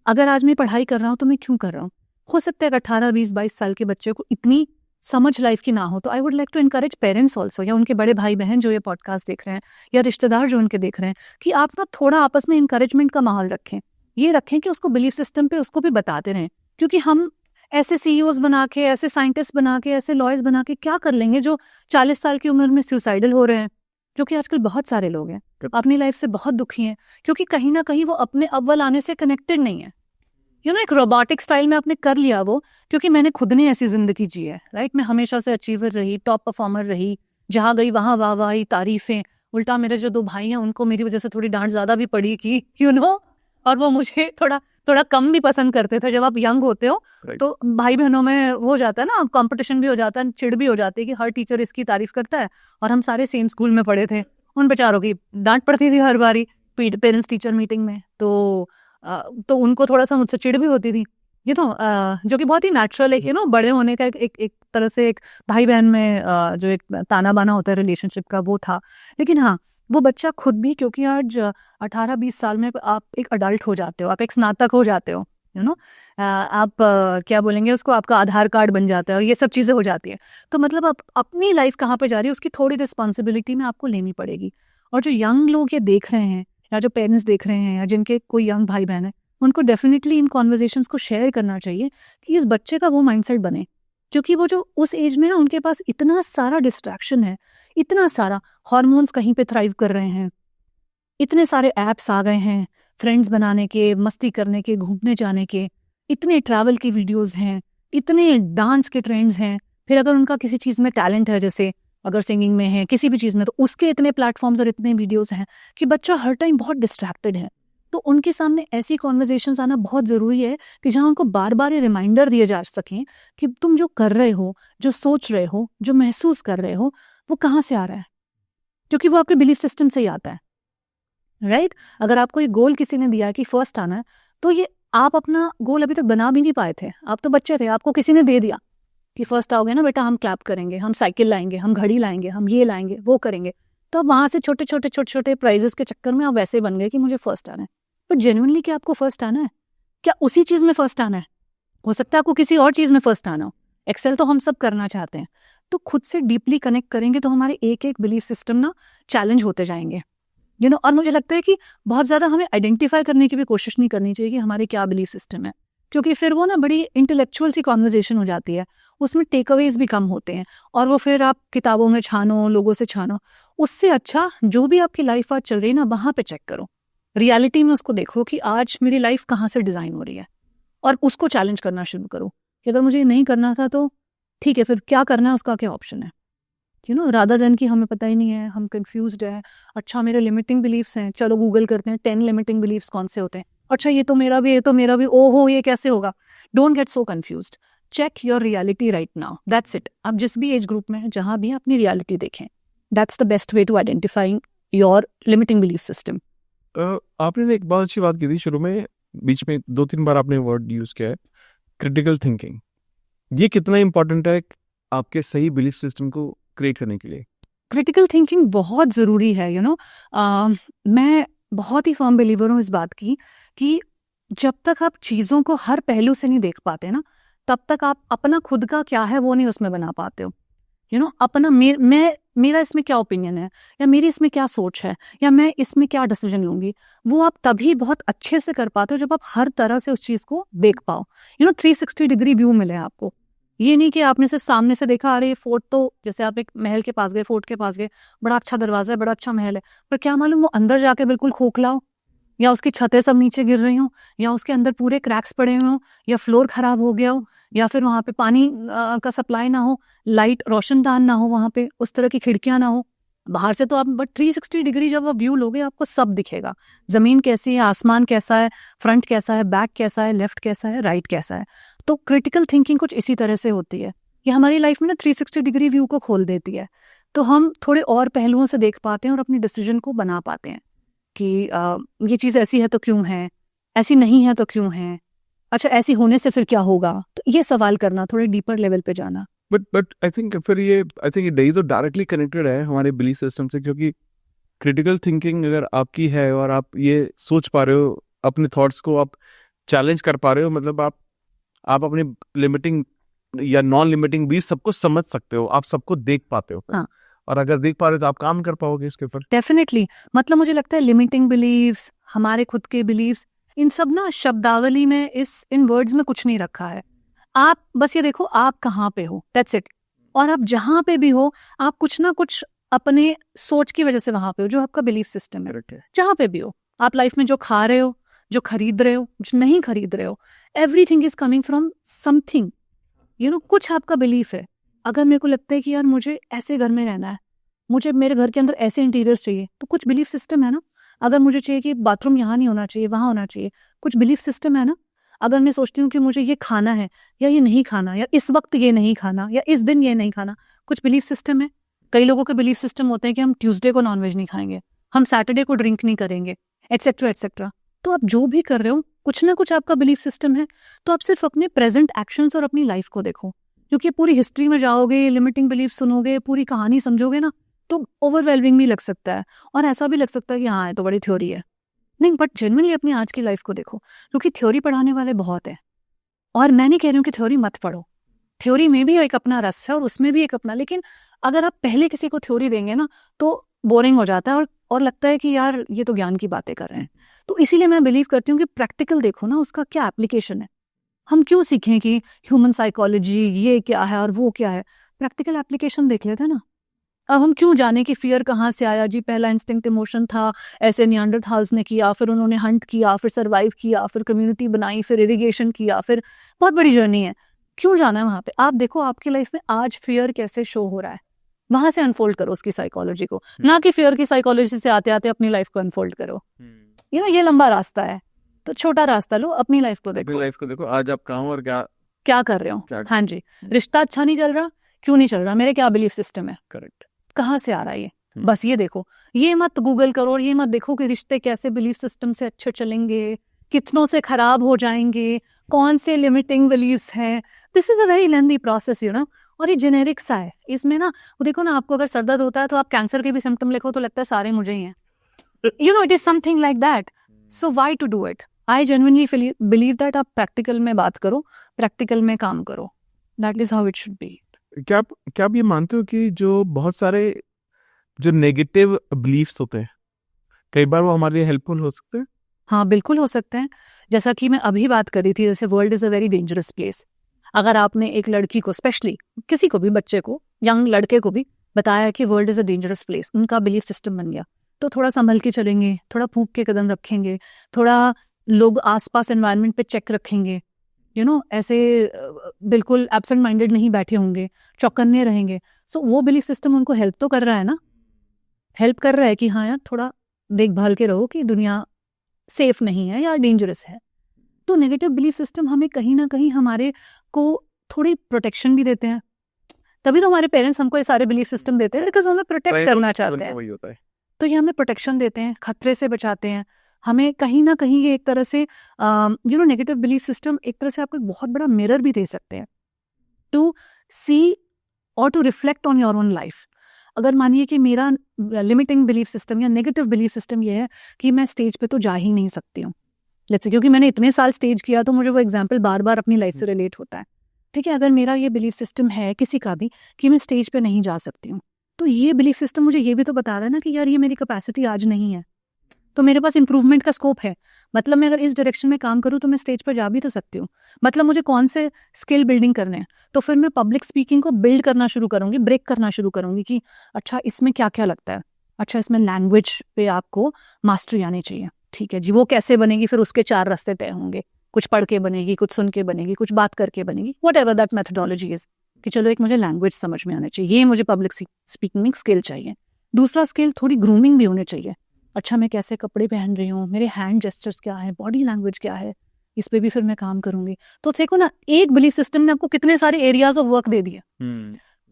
अगर आज मैं पढ़ाई कर रहा हूँ तो मैं क्यों कर रहा हूँ। हो सकता है कि 18, 20, 22 साल के बच्चे को इतनी समझ लाइफ की ना हो, तो I would like to encourage parents also, या उनके बड़े भाई बहन जो ये पॉडकास्ट देख रहे हैं, या रिश्तेदार जो उनके देख रहे हैं, कि आप ना थोड़ा आपस में इंकरेजमेंट का माहौल रखें, ये रखें कि उसको बिलीफ सिस्टम पे उसको भी बताते रहें। क्योंकि हम ऐसे सीईओज बना के, ऐसे साइंटिस्ट बना के, ऐसे लॉयर्स बना के क्या कर लेंगे जो 40 साल की उम्र में सुसाइडल हो रहे हैं, जो कि आजकल बहुत सारे लोग हैं, अपनी लाइफ से बहुत दुखी हैं, क्योंकि कहीं ना कहीं वो अपने अव्वल आने से कनेक्टेड नहीं है। एक रोबोटिक स्टाइल में आपने कर लिया वो, क्योंकि मैंने खुद ने ऐसी जिंदगी जी है, राइट। मैं हमेशा से अचीवर रही, टॉप परफॉर्मर रही, जहां गई वहां वाहवाही, तारीफें। उल्टा मेरे जो 2 भाई हैं उनको मेरी वजह से थोड़ी डांट ज्यादा भी पड़ी कि और वो मुझे थोड़ा थोड़ा कम भी पसंद करते थे। जब आप यंग होते हो तो भाई बहनों में वो हो जाता है ना, कंपटीशन भी हो जाता है, चिढ़ भी हो जाती है कि हर टीचर इसकी तारीफ करता है, और हम सारे सेम स्कूल में पढ़े थे। उन बेचारों की डांट पड़ती थी हर बारी पेरेंट्स टीचर मीटिंग में, तो उनको थोड़ा सा मुझसे चिढ़ भी होती थी, जो कि बहुत ही नेचुरल है, बड़े होने का एक तरह से एक भाई बहन में जो एक ताना बाना होता है रिलेशनशिप का, वो था। लेकिन हाँ, वो बच्चा खुद भी, क्योंकि आज 18-20 साल में आप एक अडल्ट हो जाते हो, आप एक स्नातक हो जाते हो, आप क्या बोलेंगे उसको, आपका आधार कार्ड बन जाता है और ये सब चीज़ें हो जाती है। तो मतलब आप अपनी लाइफ कहाँ पे जा रही है उसकी थोड़ी रिस्पॉन्सिबिलिटी में आपको लेनी पड़ेगी। और जो यंग लोग ये देख रहे हैं, या जो पेरेंट्स देख रहे हैं, या जिनके कोई यंग भाई बहन है, उनको डेफिनेटली इन कॉन्वर्जेशंस को शेयर करना चाहिए कि इस बच्चे का वो माइंडसेट बने। क्योंकि वो जो उस एज में ना, उनके पास इतना सारा डिस्ट्रैक्शन है, इतना सारा हार्मोन्स कहीं पे थ्राइव कर रहे हैं, इतने सारे ऐप्स आ गए हैं फ्रेंड्स बनाने के, मस्ती करने के, घूमने जाने के, इतने ट्रैवल की वीडियोस हैं, इतने डांस के ट्रेंड्स हैं। फिर अगर उनका किसी चीज़ में टैलेंट है, जैसे अगर सिंगिंग में है, किसी भी चीज़ में, तो उसके इतने प्लेटफॉर्म्स और इतने वीडियोस हैं कि बच्चा हर टाइम बहुत डिस्ट्रैक्टेड है। तो उनके सामने ऐसी कॉन्वर्जेशंस आना बहुत ज़रूरी है कि जहाँ उनको बार बार ये रिमाइंडर दिए जा सकें कि तुम जो कर रहे हो, जो सोच रहे हो, जो महसूस कर रहे हो, वो कहाँ से आ रहा है, क्योंकि वो आपके बिलीफ सिस्टम से ही आता है, राइट। अगर आपको ये गोल किसी ने दिया है कि फर्स्ट आना है, तो ये आप अपना गोल अभी तक बना भी नहीं पाए थे, आप तो बच्चे थे, आपको किसी ने दे दिया कि फर्स्ट आओगे ना बेटा, हम क्लैप करेंगे, हम साइकिल लाएंगे, हम घड़ी लाएंगे, हम ये लाएंगे, वो करेंगे। तो अब वहाँ से छोटे छोटे प्राइजेस के चक्कर में आप वैसे बन गए कि मुझे फर्स्ट आना है। बट जेन्युइनली क्या आपको फर्स्ट आना है? क्या उसी चीज़ में फर्स्ट आना है? हो सकता है आपको किसी और चीज़ में फर्स्ट आना हो। एक्सेल तो हम सब करना चाहते हैं। तो खुद से डीपली कनेक्ट करेंगे तो हमारे एक एक बिलीफ सिस्टम ना चैलेंज होते जाएंगे, और मुझे लगता है कि बहुत ज़्यादा हमें आइडेंटिफाई करने की भी कोशिश नहीं करनी चाहिए कि हमारे क्या बिलीफ सिस्टम है, क्योंकि फिर वो ना बड़ी इंटेलेक्चुअल सी कॉन्वर्जेशन हो जाती है, उसमें टेक अवेज भी कम होते हैं, और वो फिर आप किताबों में छानो, लोगों से छानो। उससे अच्छा जो भी आपकी लाइफ आज चल रही है ना, वहाँ पे चेक करो, रियलिटी में उसको देखो कि आज मेरी लाइफ कहाँ से डिज़ाइन हो रही है, और उसको चैलेंज करना शुरू करो कि अगर मुझे ये नहीं करना था तो ठीक है, फिर क्या करना है, उसका क्या ऑप्शन है। रादर देन कि हमें पता ही नहीं है, हम कंफ्यूज्ड है। अच्छा मेरे लिमिटिंग बिलीफ्स हैं, चलो गूगल करते हैं 10 लिमिटिंग बिलीफ्स कौन से होते हैं। अच्छा ये तो मेरा भी, ये तो मेरा भी, ओहो ये कैसे होगा। Don't get so confused, check your reality right now, that's it. आप जिस भी एज ग्रुप में हैं, जहां भी अपनी रियलिटी देखें, that's the best way to identifying your limiting belief system. आपने एक बहुत अच्छी बात की थी शुरू में, बीच में 2-3 बार आपने वर्ड यूज किया है, क्रिटिकल थिंकिंग। ये कितना इंपॉर्टेंट है आपके सही बिलीफ सिस्टम को क्रिएट करने के लिए? क्रिटिकल थिंकिंग बहुत ज़रूरी है। मैं बहुत ही फर्म बिलीवर हूँ इस बात की कि जब तक आप चीज़ों को हर पहलू से नहीं देख पाते ना, तब तक आप अपना खुद का क्या है वो नहीं उसमें बना पाते हो। अपना मेरा इसमें क्या ओपिनियन है, या मेरी इसमें क्या सोच है, या मैं इसमें क्या डिसीजन लूंगी, वो आप तभी बहुत अच्छे से कर पाते हो जब आप हर तरह से उस चीज़ को देख पाओ। 360 डिग्री व्यू मिले आपको। ये नहीं कि आपने सिर्फ सामने से देखा, अरे फोर्ट तो, जैसे आप एक महल के पास गए, फोर्ट के पास गए, बड़ा अच्छा दरवाजा है, बड़ा अच्छा महल है, पर क्या मालूम वो अंदर जाके बिल्कुल खोखला हो, या उसकी छतें सब नीचे गिर रही हो, या उसके अंदर पूरे क्रैक्स पड़े हुए हो, या फ्लोर खराब हो गया हो, या फिर वहां पे पानी का सप्लाई ना हो, लाइट रोशनदान ना हो, वहां पे उस तरह की खिड़कियां ना हो। बाहर से तो आप, बट 360 डिग्री जब आप व्यू लोगे आपको सब दिखेगा। जमीन कैसी है, आसमान कैसा है, फ्रंट कैसा है, बैक कैसा है, लेफ्ट कैसा है, राइट कैसा है। तो क्रिटिकल थिंकिंग कुछ इसी तरह से होती है। ये हमारी लाइफ में ना 360 डिग्री व्यू को खोल देती है, तो हम थोड़े और पहलुओं से देख पाते हैं और अपनी डिसीजन को बना पाते हैं कि ये चीज़ ऐसी है तो क्यों है, ऐसी नहीं है तो क्यों है, अच्छा ऐसी होने से फिर क्या होगा। तो ये सवाल करना, थोड़े डीपर लेवल पे जाना। बट आई थिंक फिर ये तो डायरेक्टली कनेक्टेड है हमारे बिलीफ सिस्टम से, क्योंकि क्रिटिकल थिंकिंग अगर आपकी है और आप ये सोच पा रहे हो, अपने थॉट्स को आप चैलेंज कर पा रहे हो, मतलब आप अपनी लिमिटिंग या नॉन लिमिटिंग भी सबको समझ सकते हो, आप सबको देख पाते हो। हाँ। और अगर देख पा रहे हो तो आप काम कर पाओगे इसके ऊपर। डेफिनेटली, मतलब मुझे लगता है लिमिटिंग बिलीव्स, हमारे खुद के बिलीव्स, इन सब ना शब्दावली में, इन वर्ड्स में कुछ नहीं रखा है। आप बस ये देखो आप कहाँ पे हो, दैट्स इट। और आप जहाँ पे भी हो, आप कुछ ना कुछ अपने सोच की वजह से वहां पे हो, जो आपका बिलीफ सिस्टम है। जहाँ पे भी हो आप लाइफ में, जो खा रहे हो, जो खरीद रहे हो, जो नहीं खरीद रहे हो, everything is coming from something. कुछ आपका बिलीफ है। अगर मेरे को लगता है कि यार मुझे ऐसे घर में रहना है, मुझे मेरे घर के अंदर ऐसे इंटीरियर्स चाहिए, तो कुछ बिलीफ सिस्टम है ना। अगर मुझे चाहिए कि बाथरूम यहाँ नहीं होना चाहिए, वहां होना चाहिए, कुछ बिलीफ सिस्टम है ना। अगर मैं सोचती हूँ कि मुझे ये खाना है या ये नहीं खाना, या इस वक्त ये नहीं खाना, या इस दिन ये नहीं खाना, कुछ बिलीफ सिस्टम है। कई लोगों के बिलीफ सिस्टम होते हैं कि हम ट्यूसडे को नॉनवेज नहीं खाएंगे, हम सैटरडे को ड्रिंक नहीं करेंगे, एटसेट्रा एटसेट्रा। तो आप जो भी कर रहे हो, कुछ ना कुछ आपका बिलीफ सिस्टम है। तो आप सिर्फ अपने प्रेजेंट एक्शंस और अपनी लाइफ को देखो, क्योंकि पूरी हिस्ट्री में जाओगे, लिमिटिंग बिलीफ सुनोगे, पूरी कहानी समझोगे ना, तो ओवरवेलमिंग भी लग सकता है, और ऐसा भी लग सकता है कि हाँ ये तो बड़ी थ्योरी है। नहीं, बट जेन्युइनली अपनी आज की लाइफ को देखो, क्योंकि थ्योरी पढ़ाने वाले बहुत हैं। और मैं नहीं कह रही हूँ कि थ्योरी मत पढ़ो, थ्योरी में भी एक अपना रस है और उसमें भी एक अपना, लेकिन अगर आप पहले किसी को थ्योरी देंगे ना तो बोरिंग हो जाता है, और लगता है कि यार ये तो ज्ञान की बातें कर रहे हैं। तो इसीलिए मैं बिलीव करती हूँ कि प्रैक्टिकल देखो ना, उसका क्या एप्लीकेशन है। हम क्यों सीखें कि ह्यूमन साइकोलॉजी ये क्या है और वो क्या है, प्रैक्टिकल एप्लीकेशन देख लेते हैं ना। अब हम क्यों जाने कि फियर कहाँ से आया जी, पहला इंस्टिंक्ट इमोशन था, ऐसे नियांडरथाल्स ने किया, फिर उन्होंने हंट किया, फिर सरवाइव किया, फिर कम्युनिटी बनाई, फिर इरिगेशन किया, फिर बहुत बड़ी जर्नी है। क्यों जाना है वहां पे। आप देखो आपकी लाइफ में आज फियर कैसे शो हो रहा है, वहां से अनफोल्ड करो उसकी साइकोलॉजी को, ना कि फियर की साइकोलॉजी से आते आते अपनी लाइफ को अनफोल्ड करो। ये लंबा रास्ता है, तो छोटा रास्ता लो, अपनी लाइफ को देखो। आज आप कहाँ और क्या कर रहे हो। हाँ जी, रिश्ता अच्छा नहीं चल रहा, क्यों नहीं चल रहा, मेरे क्या बिलीफ सिस्टम है, करेक्ट, कहाँ से आ रहा है ये। बस ये देखो, ये मत गूगल करो और ये मत देखो कि रिश्ते कैसे बिलीफ सिस्टम से अच्छे चलेंगे, कितनों से खराब हो जाएंगे, कौन से लिमिटिंग बिलीव्स हैं। This is a very lengthy process और ये जेनेरिक सा है। इसमें ना वो देखो ना, आपको अगर सर दर्द होता है तो आप कैंसर के भी सिम्टम लिखो तो लगता है सारे मुझे ही हैं। It is something like that. So why to do it. I genuinely believe that आप प्रैक्टिकल में बात करो, प्रैक्टिकल में काम करो, that is how it should be. क्या आप ये मानते हो कि जो बहुत सारे जो नेगेटिव बिलीफ्स होते हैं, कई बार वो हमारे लिए हेल्पफुल हो सकते हैं? हाँ बिल्कुल हो सकते हैं। जैसा कि मैं अभी बात कर रही थी, जैसे world is a very dangerous place. अगर आपने एक लड़की को, स्पेशली किसी को भी, बच्चे को, यंग लड़के को भी बताया कि world is a dangerous place, उनका बिलीफ सिस्टम बन गया, तो थोड़ा संभल के चलेंगे, थोड़ा फूंक के कदम रखेंगे, थोड़ा लोग आसपास एनवायरनमेंट पे चेक रखेंगे, ऐसे बिल्कुल एब्सेंट माइंडेड नहीं बैठे होंगे, चौकन्ने रहेंगे। सो वो बिलीफ सिस्टम उनको हेल्प तो कर रहा है ना, हेल्प कर रहा है कि हाँ यार थोड़ा देखभाल के रहो कि दुनिया सेफ नहीं है या डेंजरस है। तो नेगेटिव बिलीफ सिस्टम हमें कहीं ना कहीं हमारे को थोड़ी प्रोटेक्शन भी देते हैं। तभी तो हमारे पेरेंट्स हमको ये सारे बिलीफ सिस्टम देते हैं, बिकॉज हमें प्रोटेक्ट करना चाहते हैं। वही होता है। तो ये हमें प्रोटेक्शन देते हैं, खतरे से बचाते हैं हमें। कहीं ना कहीं ये एक तरह से नेगेटिव बिलीफ सिस्टम एक तरह से आपको एक बहुत बड़ा मिरर भी दे सकते हैं टू सी और to reflect on your own life. अगर मानिए कि मेरा लिमिटिंग बिलीफ सिस्टम या नेगेटिव बिलीफ सिस्टम ये है कि मैं स्टेज पे तो जा ही नहीं सकती हूँ, लेट्स से, क्योंकि मैंने इतने साल स्टेज किया तो मुझे वो एग्जाम्पल बार बार अपनी लाइफ से रिलेट होता है। ठीक है, अगर मेरा ये बिलीफ सिस्टम है किसी का भी कि मैं स्टेज पे नहीं जा सकती हूँ, तो ये बिलीफ सिस्टम मुझे ये भी तो बता रहा है ना कि यार ये मेरी कैपेसिटी आज नहीं है, तो मेरे पास इंप्रूवमेंट का स्कोप है। मतलब मैं अगर इस डायरेक्शन में काम करूँ तो मैं स्टेज पर जा भी तो सकती हूँ। मतलब मुझे कौन से स्किल बिल्डिंग करने हैं, तो फिर मैं पब्लिक स्पीकिंग को बिल्ड करना शुरू करूँगी, ब्रेक करना शुरू करूँगी कि अच्छा इसमें क्या क्या लगता है, अच्छा इसमें लैंग्वेज पे आपको मास्टरी आनी चाहिए। ठीक है जी, वो कैसे बनेगी, फिर उसके 4 रास्ते तय होंगे, कुछ पढ़ के बनेगी, कुछ सुन के बनेगी, कुछ बात करके बनेगी, what ever that methodology is, कि चलो एक मुझे लैंग्वेज समझ में आना चाहिए, ये मुझे पब्लिक स्पीकिंग में स्किल चाहिए। दूसरा स्किल थोड़ी ग्रूमिंग भी होनी चाहिए। अच्छा मैं कैसे कपड़े पहन रही हूँ, मेरे हैंड जेस्चर्स क्या है, बॉडी लैंग्वेज क्या है, इस पे भी फिर मैं काम करूंगी। तो देखो ना, एक बिलीफ सिस्टम ने आपको कितने सारे एरियाज ऑफ वर्क दे दिए।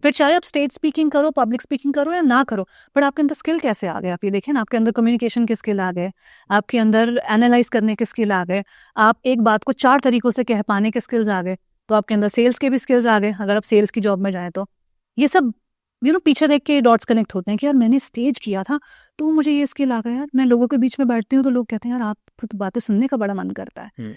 फिर चाहे आप स्टेज स्पीकिंग करो, पब्लिक स्पीकिंग करो या ना करो, पर आपके अंदर स्किल कैसे आ गए। आप ये देखें ना, आपके अंदर कम्युनिकेशन के स्किल आ गए, आपके अंदर एनालाइज करने के स्किल आ गए, आप एक बात को 4 तरीकों से कह पाने के स्किल्स आ गए, तो आपके अंदर सेल्स के भी स्किल्स आ गए अगर आप सेल्स की जॉब में जाए तो। ये सब पीछे देख के डॉट्स कनेक्ट होते हैं कि यार मैंने स्टेज किया था तो मुझे ये स्किल आ गया। यार मैं लोगों के बीच में बैठती हूँ तो लोग कहते हैं यार आपको तो बातें सुनने का बड़ा मन करता है,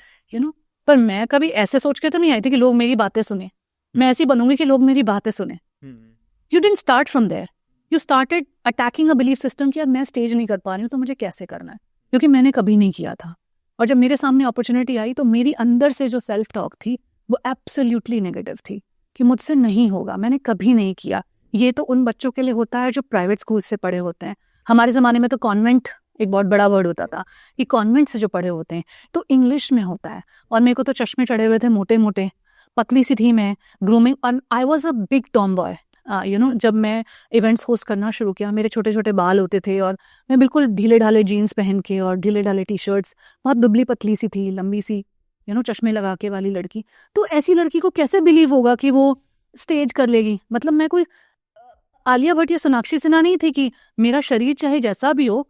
पर मैं कभी ऐसे सोच के तो नहीं आई थी कि लोग मेरी बातें सुने। मैं ऐसी बनूंगी कि लोग मेरी बातें सुने। You didn't start from there, you started attacking a belief system कि यार मैं स्टेज नहीं कर पा रही हूँ तो मुझे कैसे करना है, क्योंकि मैंने कभी नहीं किया था। और जब मेरे सामने अपॉर्चुनिटी आई तो मेरी अंदर से जो सेल्फ टॉक थी वो एब्सोल्युटली नेगेटिव थी कि मुझसे नहीं होगा, मैंने कभी नहीं किया। ये तो उन बच्चों के लिए होता है जो प्राइवेट स्कूल से पढ़े होते हैं। हमारे ज़माने में तो कॉन्वेंट एक बहुत बड़ा वर्ड होता था कि कॉन्वेंट से जो पढ़े होते हैं तो इंग्लिश में होता है। और मेरे को तो चश्मे चढ़े हुए थे, मोटे मोटे, पतली सी थी मैं, ग्रूमिंग, और I was a big Tom boy. जब मैं इवेंट्स होस्ट करना शुरू किया, मेरे छोटे छोटे बाल होते थे और मैं बिल्कुल ढीले ढाले जीन्स पहन के और ढीले ढाले टी शर्ट्स, बहुत दुबली पतली सी थी, लंबी सी, चश्मे लगा के वाली लड़की। तो ऐसी लड़की को कैसे बिलीव होगा कि वो स्टेज कर लेगी। मतलब मैं कोई आलिया भट्ट या सोनाक्षी सिन्हा नहीं थी कि मेरा शरीर चाहे जैसा भी हो।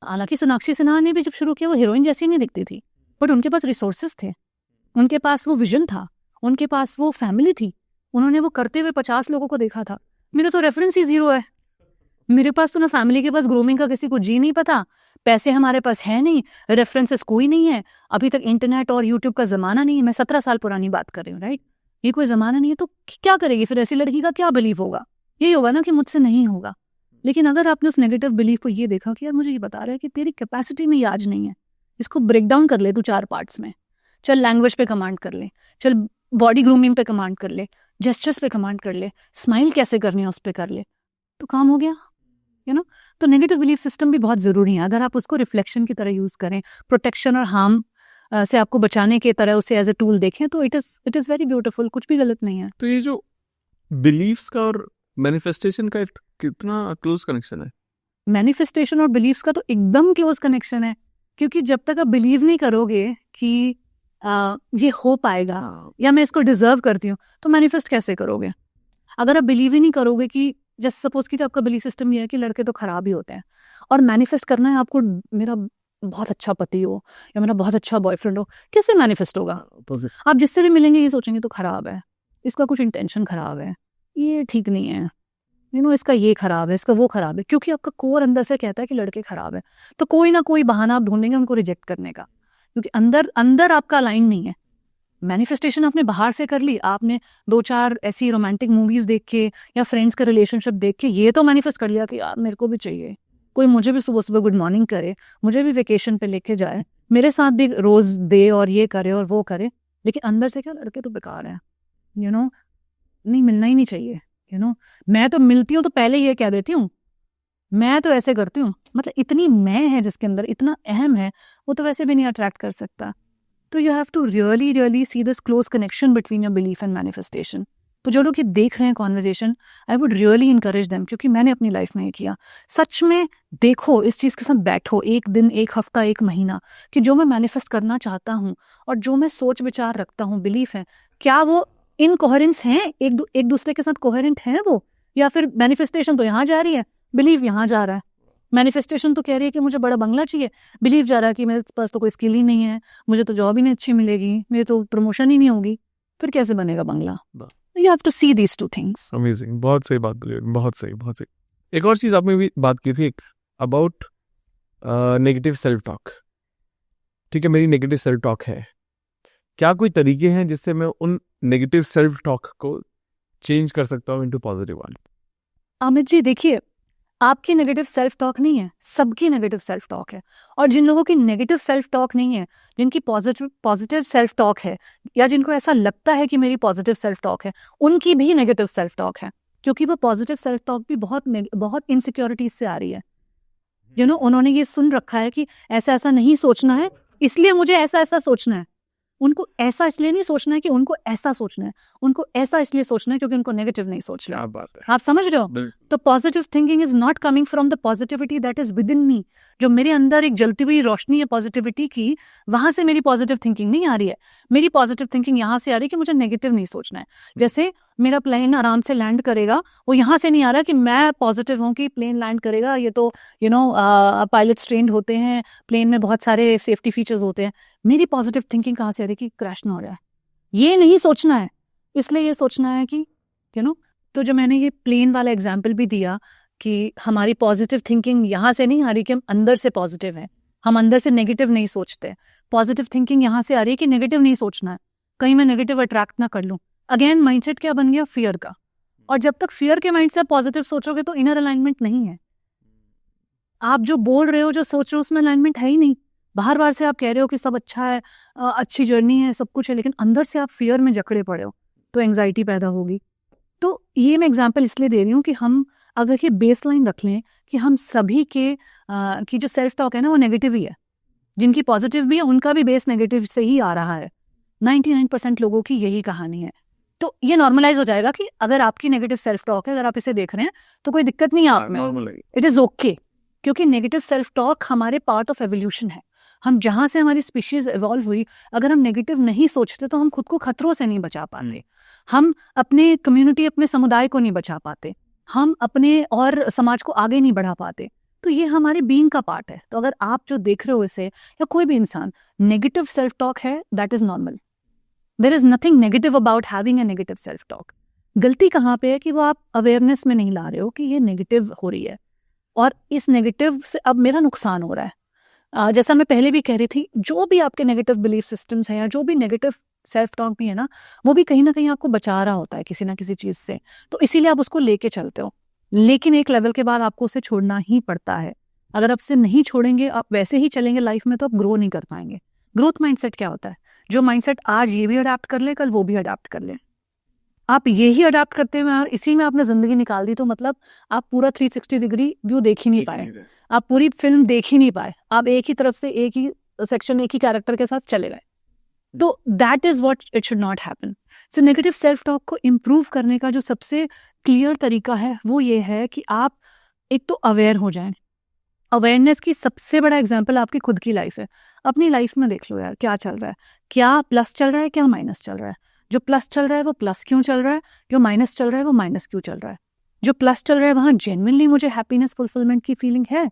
हालांकि सोनाक्षी सिन्हा ने भी जब शुरू किया वो हीरोइन जैसी नहीं दिखती थी, बट उनके पास रिसोर्सेज थे, उनके पास वो विजन था, उनके पास वो फैमिली थी, उन्होंने वो करते हुए 50 लोगों को देखा था। मेरा तो रेफरेंस ही 0 है। मेरे पास तो ना फैमिली के पास ग्रूमिंग का किसी को जी नहीं पता, पैसे हमारे पास है नहीं, रेफरेंसेस कोई नहीं है, अभी तक इंटरनेट और यूट्यूब का जमाना नहीं है। मैं 17 साल पुरानी बात कर रही हूँ, राइट। ये कोई जमाना नहीं है, तो क्या करेगी फिर ऐसी लड़की का क्या बिलीव होगा। यही होगा ना कि मुझसे नहीं होगा। लेकिन अगर आपने उस नेगेटिव बिलीफ को ये देखा कि यार मुझे ये बता रहा है कि तेरी कैपेसिटी में ये आज नहीं है, इसको ब्रेक डाउन कर ले तू 4 पार्ट्स में। चल लैंग्वेज पे कमांड कर ले, चल बॉडी ग्रूमिंग पे कमांड कर ले, जेस्चर्स पे कमांड कर ले, स्माइल कैसे करनी है उस पे कर ले, तो काम हो गया। तो नेगेटिव बिलीफ सिस्टम भी बहुत जरूरी है। अगर आप उसको रिफ्लेक्शन की तरह यूज करें, प्रोटेक्शन और हार्म से आपको बचाने की तरह उसे एज ए टूल देखें, तो इट इज वेरी ब्यूटीफुल, कुछ भी गलत नहीं है। तो ये जो बिलीव्स का और मैनिफेस्टेशन का कितना क्लोज कनेक्शन है? मैनिफेस्टेशन और बिलीव्स का तो एकदम क्लोज कनेक्शन है, क्योंकि जब तक आप बिलीव नहीं करोगे कि ये हो पाएगा या मैं इसको डिजर्व करती हूँ, तो मैनिफेस्ट कैसे करोगे। अगर आप बिलीव ही नहीं करोगे कि जैसे सपोज की आपका बिलीफ सिस्टम ये है कि लड़के तो खराब ही होते हैं, और मैनिफेस्ट करना है आपको मेरा बहुत अच्छा पति हो या मेरा बहुत अच्छा बॉयफ्रेंड हो, कैसे मैनिफेस्ट होगा। आप जिससे भी मिलेंगे ये सोचेंगे तो खराब है, इसका कुछ इंटेंशन खराब है, ये ठीक नहीं है, इसका ये खराब है, इसका वो खराब है, क्योंकि आपका कोर अंदर से कहता है कि लड़के खराब है। तो कोई ना कोई बहाना आप ढूंढेंगे उनको रिजेक्ट करने का, क्योंकि अंदर आपका अलाइन नहीं है। मैनिफेस्टेशन आपने बाहर से कर ली, आपने 2-4 ऐसी रोमांटिक मूवीज देख के या फ्रेंड्स का रिलेशनशिप देख के ये तो मैनिफेस्ट कर लिया कि यार मेरे को भी चाहिए, कोई मुझे भी सुबह सुबह गुड मॉर्निंग करे, मुझे भी वेकेशन पे लेके जाए, मेरे साथ भी रोज दे और ये करे और वो करे। लेकिन अंदर से क्या, लड़के तो बेकार है, नहीं मिलना ही नहीं चाहिए। मैं तो मिलती हूँ तो पहले ये कह देती हूँ, मैं तो ऐसे करती हूँ, मतलब इतनी मैं है जिसके अंदर, इतना अहम है, वो तो वैसे भी नहीं अट्रैक्ट कर सकता। तो you have to really really see this close connection between your belief and manifestation. तो जो लोग ये देख रहे हैं conversation, I would really encourage them, क्योंकि मैंने अपनी लाइफ में ये किया। सच में देखो, इस चीज़ के साथ बैठो, एक दिन, एक हफ्ता, एक महीना, कि जो मैं मैनिफेस्ट करना चाहता हूँ और जो मैं सोच विचार रखता हूँ, बिलीफ है, क्या वो इनकोहेरेंस हैं, एक दूसरे के साथ कोहेरेंट हैं वो, या फिर मैनिफेस्टेशन तो यहाँ जा रही है, बिलीव यहाँ जा रहा है। मैनिफेस्टेशन तो कह रही है कि मुझे बड़ा बंगला चाहिए, बिलीव जा रहा है कि मेरे पास तो कोई स्किल ही नहीं है, मुझे तो जॉब ही नहीं अच्छी मिलेगी, मेरी तो प्रमोशन ही नहीं होगी, फिर कैसे बनेगा बंगला? You have to see these two things. Amazing, बहुत सही बात बोली, बहुत सही, बहुत सही। एक और चीज आपने भी बात की थी अबाउट नेगेटिव सेल्फ टॉक। ठीक है, मेरी नेगेटिव सेल्फ टॉक है, क्या कोई तरीके हैं जिससे मैं उन नेगेटिव सेल्फ टॉक को चेंज कर सकता हूँ into positive one? Amit ji देखिए, आपकी नेगेटिव सेल्फ टॉक नहीं है, सबकी नेगेटिव सेल्फ टॉक है। और जिन लोगों की नेगेटिव सेल्फ टॉक नहीं है, जिनकी पॉजिटिव सेल्फ टॉक है, या जिनको ऐसा लगता है कि मेरी पॉजिटिव सेल्फ टॉक है, उनकी भी नेगेटिव सेल्फ टॉक है, क्योंकि वो पॉजिटिव सेल्फ टॉक भी बहुत इनसिक्योरिटीज से आ रही है। उन्होंने ये सुन रखा है कि ऐसा ऐसा नहीं सोचना है, इसलिए मुझे ऐसा ऐसा सोचना है। उनको ऐसा इसलिए नहीं सोचना है कि उनको ऐसा सोचना है, उनको ऐसा इसलिए सोचना है क्योंकि उनको नेगेटिव नहीं सोचना। क्या बात है, आप समझ रहे हो? तो positive thinking is not coming from the positivity that is within me. जो मेरे अंदर एक जलती हुई रोशनी है पॉजिटिविटी की, वहां से मेरी पॉजिटिव थिंकिंग नहीं आ रही है। मेरी पॉजिटिव थिंकिंग यहाँ से आ रही है कि मुझे नेगेटिव नहीं सोचना है। जैसे मेरा प्लेन आराम से लैंड करेगा, वो यहाँ से नहीं आ रहा कि मैं पॉजिटिव हूँ कि प्लेन लैंड करेगा, ये तो पायलट्स ट्रेंड होते हैं, प्लेन में बहुत सारे सेफ्टी फीचर्स होते हैं। मेरी पॉजिटिव थिंकिंग कहाँ से आ रही है कि क्रैश ना हो जाए, ये नहीं सोचना है, इसलिए ये सोचना है कि तो जो मैंने ये प्लेन वाला एग्जाम्पल भी दिया कि हमारी पॉजिटिव थिंकिंग यहाँ से नहीं आ रही कि हम अंदर से पॉजिटिव हैं, हम अंदर से नेगेटिव नहीं सोचते। पॉजिटिव थिंकिंग यहाँ से आ रही है कि नेगेटिव नहीं सोचना है, कहीं मैं नेगेटिव अट्रैक्ट ना कर लूँ। अगेन माइंडसेट क्या बन गया? फियर का। और जब तक फियर के माइंड से आप पॉजिटिव सोचोगे तो इनर अलाइनमेंट नहीं है। आप जो बोल रहे हो, जो सोच रहे हो, उसमें अलाइनमेंट है ही नहीं। बार से आप कह रहे हो कि सब अच्छा है, अच्छी जर्नी है, सब कुछ है, लेकिन अंदर से आप फियर में जकड़े पड़े हो, तो एंग्जाइटी पैदा होगी। तो ये मैं एग्जांपल इसलिए दे रही हूँ कि हम अगर ये बेस लाइन रख लें कि हम सभी की जो सेल्फ टॉक है ना, वो नेगेटिव ही है। जिनकी पॉजिटिव भी है, उनका भी बेस नेगेटिव से ही आ रहा है। 99% लोगों की यही कहानी है। तो ये नॉर्मलाइज हो जाएगा कि अगर आपकी नेगेटिव सेल्फ टॉक है, अगर आप इसे देख रहे हैं, तो कोई दिक्कत नहीं है आप में, इट इज ओके। क्योंकि नेगेटिव सेल्फ टॉक हमारे पार्ट ऑफ एवोल्यूशन है। हम जहां से हमारी स्पीशीज इवॉल्व हुई, अगर हम नेगेटिव नहीं सोचते तो हम खुद को खतरों से नहीं बचा पाते, हम अपने कम्युनिटी, अपने समुदाय को नहीं बचा पाते, हम अपने और समाज को आगे नहीं बढ़ा पाते। तो ये हमारे बीइंग का पार्ट है। तो अगर आप जो देख रहे हो इसे, या कोई भी इंसान नेगेटिव सेल्फ टॉक है, that is normal. There is nothing negative about having a negative self talk. गलती कहाँ पे है कि वो आप अवेयरनेस में नहीं ला रहे हो कि ये नेगेटिव हो रही है और इस नेगेटिव से अब मेरा नुकसान हो रहा है। जैसा मैं पहले भी कह रही थी, जो भी आपके नेगेटिव बिलीफ सिस्टम्स हैं या जो भी नेगेटिव सेल्फ टॉक भी है ना, वो भी कहीं ना कहीं आपको बचा रहा होता है किसी ना किसी चीज से। तो इसीलिए आप उसको लेके चलते हो, लेकिन एक लेवल के बाद आपको उसे छोड़ना ही पड़ता है। अगर आप उसे नहीं छोड़ेंगे, आप वैसे ही चलेंगे लाइफ में, तो आप ग्रो नहीं कर पाएंगे। ग्रोथ माइंडसेट क्या होता है? जो माइंडसेट आज ये भी अडाप्ट कर ले, कल वो भी अडाप्ट कर ले। आप ये ही अडाप्ट करते हुए और इसी में आपने जिंदगी निकाल दी, तो मतलब आप पूरा 360 डिग्री व्यू देख ही नहीं पाए, आप पूरी फिल्म देख ही नहीं पाए, आप एक ही तरफ से एक ही सेक्शन, एक ही कैरेक्टर के साथ चले गए। तो that is what it should not happen. So negative self talk को इम्प्रूव करने का जो सबसे क्लियर तरीका है वो ये है कि आप एक तो अवेयर हो जाएं। अवेयरनेस की सबसे बड़ा एग्जाम्पल आपकी खुद की लाइफ है। अपनी लाइफ में देख लो यार, क्या चल रहा है, क्या प्लस चल रहा है, क्या माइनस चल रहा है। जो प्लस चल रहा है वो प्लस क्यों चल रहा है, जो माइनस चल रहा है वो माइनस क्यों चल रहा है। जो प्लस चल रहा है वहां जेन्युइनली मुझे हैप्पीनेस, फुलफिलमेंट की फीलिंग है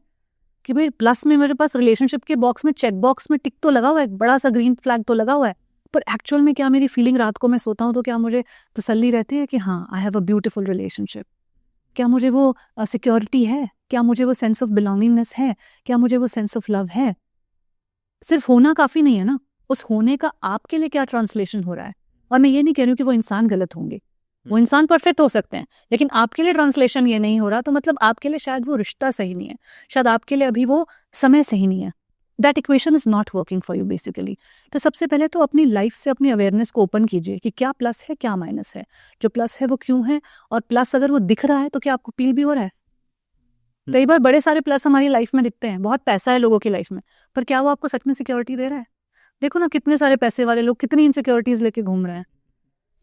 कि भाई प्लस में मेरे पास रिलेशनशिप के बॉक्स में, चेक बॉक्स में टिक तो लगा हुआ है, एक बड़ा सा ग्रीन फ्लैग तो लगा हुआ है, पर एक्चुअल में क्या मेरी फीलिंग, रात को मैं सोता हूँ तो क्या मुझे तसल्ली रहती है कि हाँ I have a beautiful relationship? क्या मुझे वो सिक्योरिटी है? क्या मुझे वो सेंस ऑफ बिलोंगिंगनेस है? क्या मुझे वो सेंस ऑफ लव है? सिर्फ होना काफी नहीं है ना, उस होने का आपके लिए क्या ट्रांसलेशन हो रहा है। और मैं ये नहीं कह रही हूँ कि वो इंसान गलत होंगे, वो इंसान परफेक्ट हो सकते हैं, लेकिन आपके लिए ट्रांसलेशन ये नहीं हो रहा, तो मतलब आपके लिए शायद वो रिश्ता सही नहीं है, शायद आपके लिए अभी वो समय सही नहीं है। That equation is not working for you basically. तो सबसे पहले तो अपनी लाइफ से अपनी अवेयरनेस को ओपन कीजिए कि क्या प्लस है, क्या माइनस है। जो प्लस है वो क्यों है, और प्लस अगर वो दिख रहा है तो क्या आपको फील भी हो रहा है। कई बार बड़े सारे प्लस हमारी लाइफ में दिखते हैं, बहुत पैसा है लोगों की लाइफ में, पर क्या वो आपको सच में सिक्योरिटी दे रहा है? देखो ना कितने सारे पैसे वाले लोग कितनी इनसिक्योरिटीज लेके घूम रहे हैं,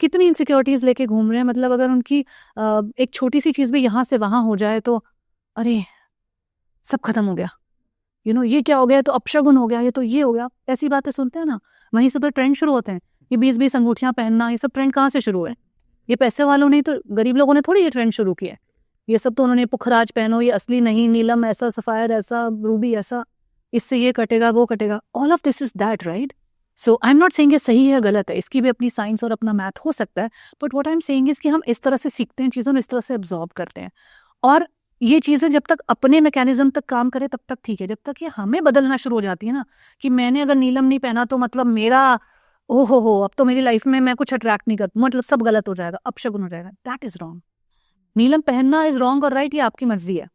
कितनी इनसिक्योरिटीज लेके घूम रहे हैं। मतलब अगर उनकी एक छोटी सी चीज भी यहाँ से वहां हो जाए तो अरे सब खत्म हो गया, ये क्या हो गया, तो अपशगुन हो गया, ये तो ये हो गया। ऐसी बातें सुनते हैं ना, वहीं से तो ट्रेंड शुरू होते हैं। ये 20-20 अंगूठियां पहनना, ये सब ट्रेंड कहाँ से शुरू हुए? ये पैसे वालों ने तो, गरीब लोगों ने थोड़ी ये ट्रेंड शुरू किया है। ये सब तो उन्होंने पुखराज पहनो, ये असली नहीं, नीलम ऐसा, सफायर ऐसा, रूबी ऐसा, इससे ये कटेगा वो कटेगा। All of this is that, right? So I am not saying ये सही है गलत है, इसकी भी अपनी साइंस और अपना मैथ हो सकता है, but what I am saying is कि हम इस तरह से सीखते हैं चीज़ों, इस तरह से एब्जॉर्ब करते हैं। और ये चीज़ें जब तक अपने मैकेनिज्म तक काम करे तब तक ठीक है। जब तक ये हमें बदलना शुरू हो जाती है ना, कि मैंने अगर नीलम नहीं पहना तो मतलब मेरा हो अब तो मेरी लाइफ में मैं कुछ अट्रैक्ट नहीं करती, मतलब सब गलत हो जाएगा, अपशगुन हो जाएगा, दैट इज रॉन्ग। नीलम पहनना इज रॉन्ग और राइट, ये आपकी मर्जी है।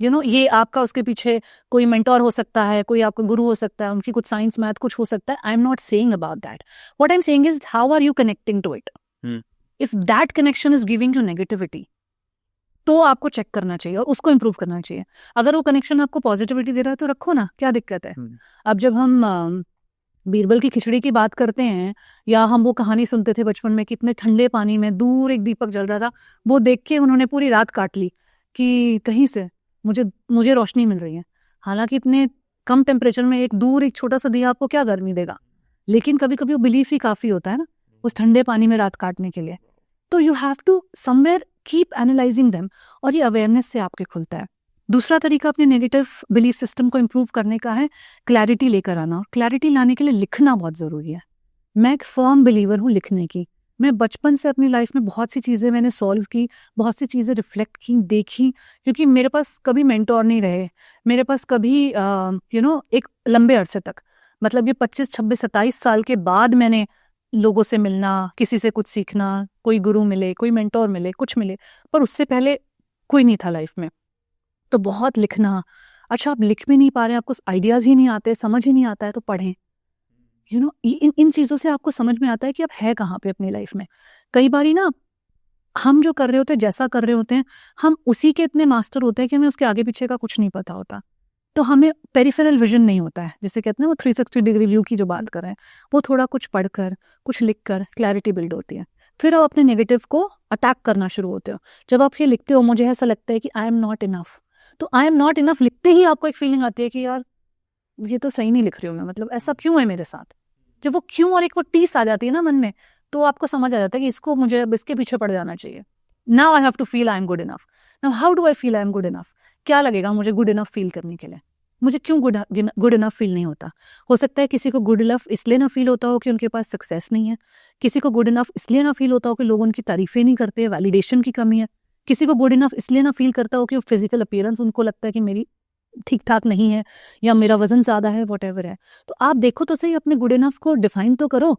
ये आपका उसके पीछे कोई मेंटोर हो सकता है, कोई आपका गुरु हो सकता है, उनकी कुछ साइंस मैथ कुछ हो सकता है। I am not saying about that, what I am saying is how are you connecting to it. If that connection is giving you negativity तो आपको चेक करना चाहिए और उसको इम्प्रूव करना चाहिए। अगर वो कनेक्शन आपको पॉजिटिविटी दे रहा है तो रखो ना, क्या दिक्कत है। अब जब हम बीरबल की खिचड़ी की बात करते हैं, या हम वो कहानी सुनते थे बचपन में, कितने ठंडे पानी में दूर एक दीपक जल रहा था, वो देख के उन्होंने पूरी रात काट ली कि कहीं से मुझे रोशनी मिल रही है। हालांकि इतने कम टेम्परेचर में एक छोटा सा दिया आपको क्या गर्मी देगा, लेकिन कभी कभी वो बिलीफ ही काफी होता है ना उस ठंडे पानी में रात काटने के लिए। तो you have to somewhere keep analysing them, और ये अवेयरनेस से आपके खुलता है। दूसरा तरीका अपने नेगेटिव बिलीफ सिस्टम को इम्प्रूव करने का है क्लैरिटी लेकर आना, और क्लैरिटी लाने के लिए लिखना बहुत ज़रूरी है। मैं एक फर्म बिलीवर हूँ लिखने की। मैं बचपन से अपनी लाइफ में बहुत सी चीज़ें मैंने सॉल्व की, बहुत सी चीज़ें रिफ्लेक्ट की, देखी, क्योंकि मेरे पास कभी मेंटोर नहीं रहे, मेरे पास कभी एक लंबे अरसे तक, मतलब ये 25, 26, 27 साल के बाद मैंने लोगों से मिलना, किसी से कुछ सीखना, कोई गुरु मिले, कोई मेंटोर मिले, कुछ मिले, पर उससे पहले कोई नहीं था लाइफ में। तो बहुत लिखना। अच्छा, आप लिख भी नहीं पा रहे हैं, आपको आइडियाज ही नहीं आते, समझ ही नहीं आता है, तो पढ़ें। इन चीज़ों से आपको समझ में आता है कि आप है कहाँ पे अपनी लाइफ में। कई बारी ना हम जो कर रहे होते हैं, जैसा कर रहे होते हैं, हम उसी के इतने मास्टर होते हैं कि हमें उसके आगे पीछे का कुछ नहीं पता होता। तो हमें पेरिफेरल विजन नहीं होता है, जैसे कहते हैं वो 360 डिग्री व्यू की जो बात कर रहे हैं, वो थोड़ा कुछ पढ़कर, कुछ लिखकर क्लैरिटी बिल्ड होती है। फिर आप अपने नेगेटिव को अटैक करना शुरू होते हो। जब आप ये लिखते हो, मुझे ऐसा लगता है कि आई एम नॉट इनफ, तो आई एम नॉट इनफ लिखते ही आपको एक फीलिंग आती है कि यार ये तो सही नहीं लिख रही हूँ मैं, मतलब ऐसा क्यों है मेरे साथ। जब वो क्यों और एक वो टीस आ जाती है ना मन में, तो आपको समझ आ जाता है कि इसको मुझे अब इसके पीछे पड़ जाना चाहिए। Now I have to feel I am good enough. Now how do I feel I am good enough? क्या लगेगा मुझे गुड इनफ फील करने के लिए? मुझे क्यों गुड इनफ फील नहीं होता? हो सकता है किसी को गुड इनफ इसलिए ना फील होता हो कि उनके पास सक्सेस नहीं है, किसी को गुड इनफ इसलिए ना फील होता हो कि लोग उनकी तारीफें नहीं करते, वैलिडेशन की कमी है, किसी को गुड इनफ इसलिए ना फील करता हो कि फिजिकल अपीयरेंस उनको लगता है कि मेरी ठीक ठाक नहीं है, या मेरा वजन ज्यादा है, वॉट है। तो आप देखो तो सही, अपने गुड इनफ को डिफाइन तो करो।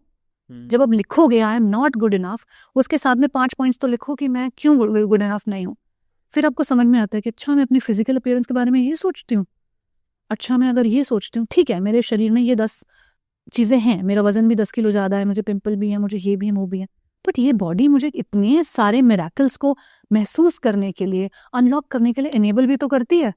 जब आप लिखोगे आई एम नॉट गुड इनफ, उसके साथ में 5 पॉइंट्स तो लिखो कि मैं क्यों गुड इनफ नहीं हूँ। फिर आपको समझ में आता है कि अच्छा मैं अपनी फिजिकल अपीयरेंस के बारे में ये सोचती हूँ, अच्छा मैं अगर ये सोचती हूँ, ठीक है मेरे शरीर में ये 10 चीज़ें हैं, मेरा वजन भी 10 किलो ज़्यादा है, मुझे पिंपल भी है, मुझे ये भी है वो भी है, बट ये बॉडी मुझे इतने सारे मिरेकल्स को महसूस करने के लिए, अनलॉक करने के लिए इनेबल भी तो करती है।